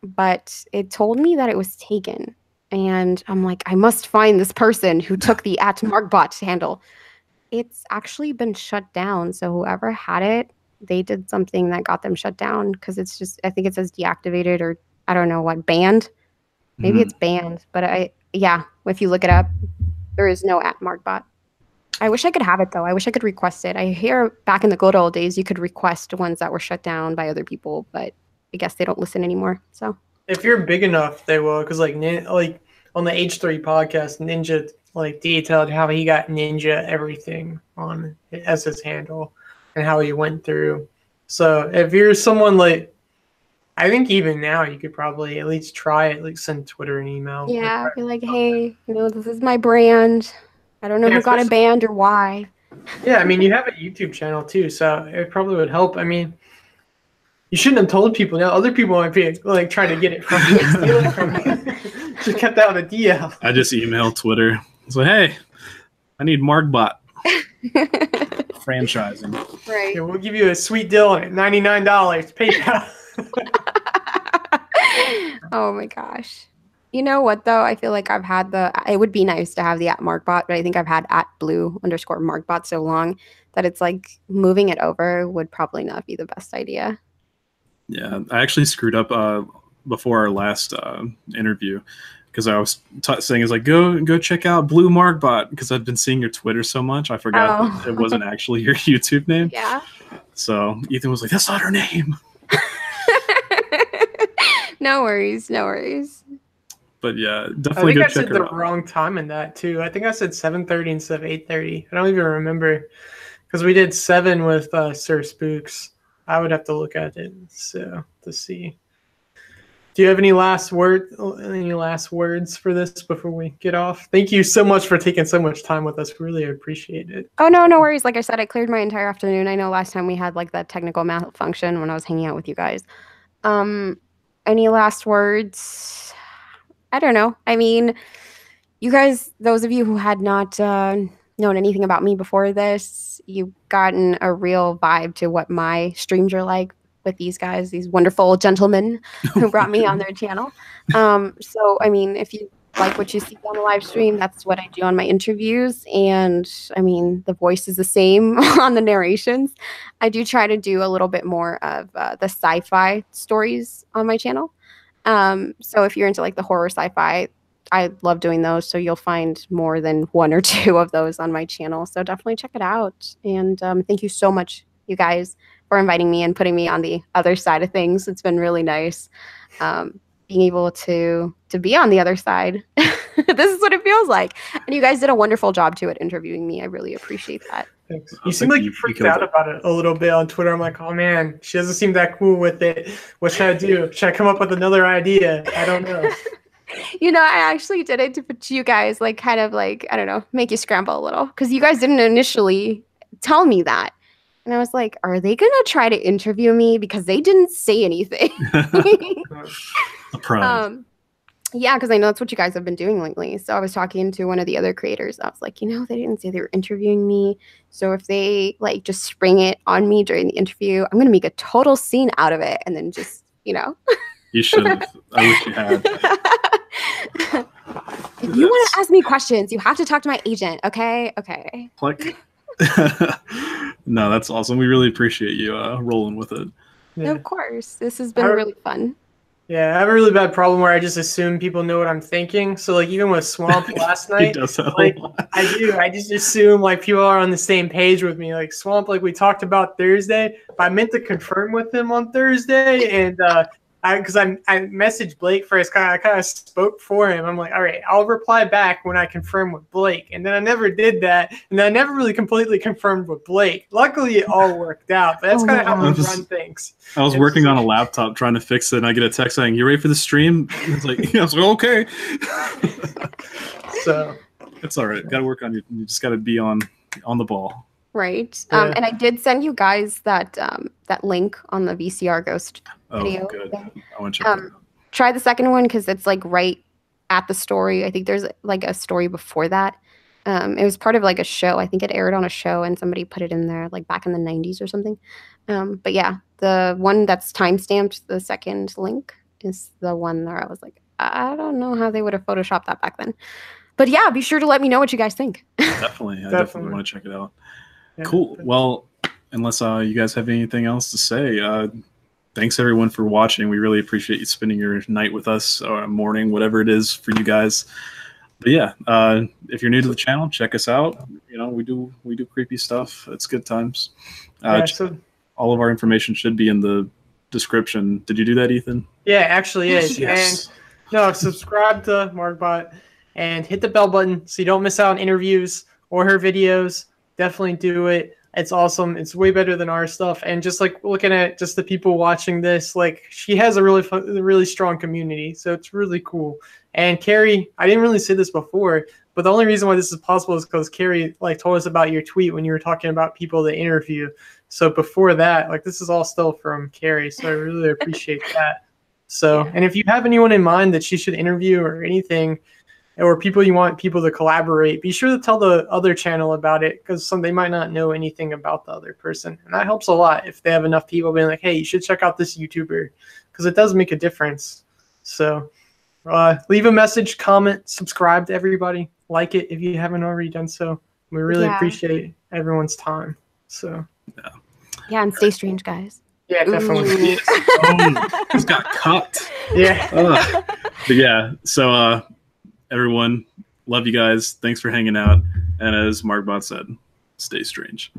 but it told me that it was taken. And I'm like, I must find this person who took the at Margbot handle. It's actually been shut down. So whoever had it, they did something that got them shut down, because it's just, I think it says deactivated, or I don't know what, banned. Maybe it's banned, but if you look it up, there is no at Margbot. I wish I could have it though. I wish I could request it. I hear back in the good old days, you could request ones that were shut down by other people, but I guess they don't listen anymore. So if you're big enough, they will. Because like on the H3 podcast, Ninja like detailed how he got Ninja everything on as his handle and how he went through. So if you're someone like, I think even now you could probably at least try it, like send Twitter an email. Yeah, be like, hey, this is my brand. I don't know who got it banned or why. Yeah, I mean, you have a YouTube channel too, so it probably would help. I mean, you shouldn't have told people. Now other people might be like trying to get it from you, steal it from you. Just kept that on the DL. I just emailed Twitter. So hey, I need Margbot. Franchising. Right. Yeah, we'll give you a sweet deal on it. $99 PayPal. Oh my gosh. You know what though? I feel like I've had it would be nice to have the @Margbot, but I think I've had @blue_Margbot so long that it's like moving it over would probably not be the best idea. Yeah, I actually screwed up before our last interview because I was saying it's like go check out Blue Margbot because I've been seeing your Twitter so much. I forgot that it wasn't actually your YouTube name. Yeah. So Ethan was like, "That's not her name." No worries, no worries. But yeah, definitely go check her out. I think I said the wrong time in that too. I think I said 7:30 instead of 8:30. I don't even remember because we did 7 with Sir Spooks. I would have to look at it to see. Do you have any last words for this before we get off? Thank you so much for taking so much time with us. Really appreciate it. Oh, no worries. Like I said, I cleared my entire afternoon. I know last time we had like that technical malfunction when I was hanging out with you guys. Any last words? I don't know. I mean, you guys, those of you who had not known anything about me before this, you've gotten a real vibe to what my streams are like with these guys, these wonderful gentlemen who brought me on their channel. So, I mean, if you like what you see on the live stream, that's what I do on my interviews. And I mean, the voice is the same on the narrations. I do try to do a little bit more of the sci-fi stories on my channel. So if you're into like the horror sci-fi, I love doing those. So you'll find more than 1 or 2 of those on my channel. So definitely check it out. And thank you so much, you guys, for inviting me and putting me on the other side of things. It's been really nice being able to be on the other side. This is what it feels like. And you guys did a wonderful job too at interviewing me. I really appreciate that. Thanks. You seem like you freaked out about it a little bit on Twitter. I'm like, oh man, she doesn't seem that cool with it. What should I do? Should I come up with another idea? I don't know. You know, I actually did it to put you guys like kind of like, I don't know, make you scramble a little because you guys didn't initially tell me that. And I was like, are they going to try to interview me? Because they didn't say anything. Yeah, because I know that's what you guys have been doing lately. So I was talking to one of the other creators. I was like, you know, they didn't say they were interviewing me. So if they like just spring it on me during the interview, I'm going to make a total scene out of it. And then just, you know. You should have. I wish you had. If you want to ask me questions, you have to talk to my agent. Okay. Like, no, that's awesome. We really appreciate you rolling with it. Yeah. Of course. This has been really fun. Yeah, I have a really bad problem where I just assume people know what I'm thinking. So like even with Swamp last night, like I just assume like people are on the same page with me. Like Swamp, like we talked about Thursday, I meant to confirm with him on Thursday, and because I messaged Blake first, I kind of spoke for him. I'm like, all right, I'll reply back when I confirm with Blake. And then I never did that. And then I never really completely confirmed with Blake. Luckily, it all worked out. But that's kind of how we run things. I was working on a laptop trying to fix it, and I get a text saying, "You ready for the stream?" And it's like, I was like, okay. So it's all right. Got to work on you. You just got to be on the ball. Right. Yeah. And I did send you guys that link on the VCR Ghost video. Oh, good. I want to check that out. Try the second one because it's like right at the story. I think there's like a story before that. It was part of like a show. I think it aired on a show and somebody put it in there like back in the 90s or something. But yeah, the one that's time-stamped, the second link, is the one where I was like, I don't know how they would have photoshopped that back then. But yeah, be sure to let me know what you guys think. Definitely. I definitely want to check it out. Yeah, cool. Well, unless you guys have anything else to say, thanks everyone for watching. We really appreciate you spending your night with us or morning, whatever it is for you guys. But yeah, if you're new to the channel, check us out. You know, we do creepy stuff. It's good times. All of our information should be in the description. Did you do that, Ethan? Yeah, it actually is. Yes. And no, subscribe to Margbot and hit the bell button so you don't miss out on interviews or her videos. Definitely do it. It's awesome. It's way better than our stuff. And just like looking at just the people watching this, like she has a really strong community. So it's really cool. And Carrie, I didn't really say this before, but the only reason why this is possible is because Carrie like told us about your tweet when you were talking about people to interview. So before that, like this is all still from Carrie. So I really appreciate that. So, and if you have anyone in mind that she should interview or anything, or people you want people to collaborate, be sure to tell the other channel about it because they might not know anything about the other person. And that helps a lot if they have enough people being like, hey, you should check out this YouTuber because it does make a difference. So Leave a message, comment, subscribe to everybody. Like it if you haven't already done so. We really appreciate everyone's time. So yeah, and stay strange, guys. Yeah, definitely. Just got cut. Yeah. But yeah, so everyone, love you guys. Thanks for hanging out. And as Margbot said, stay strange.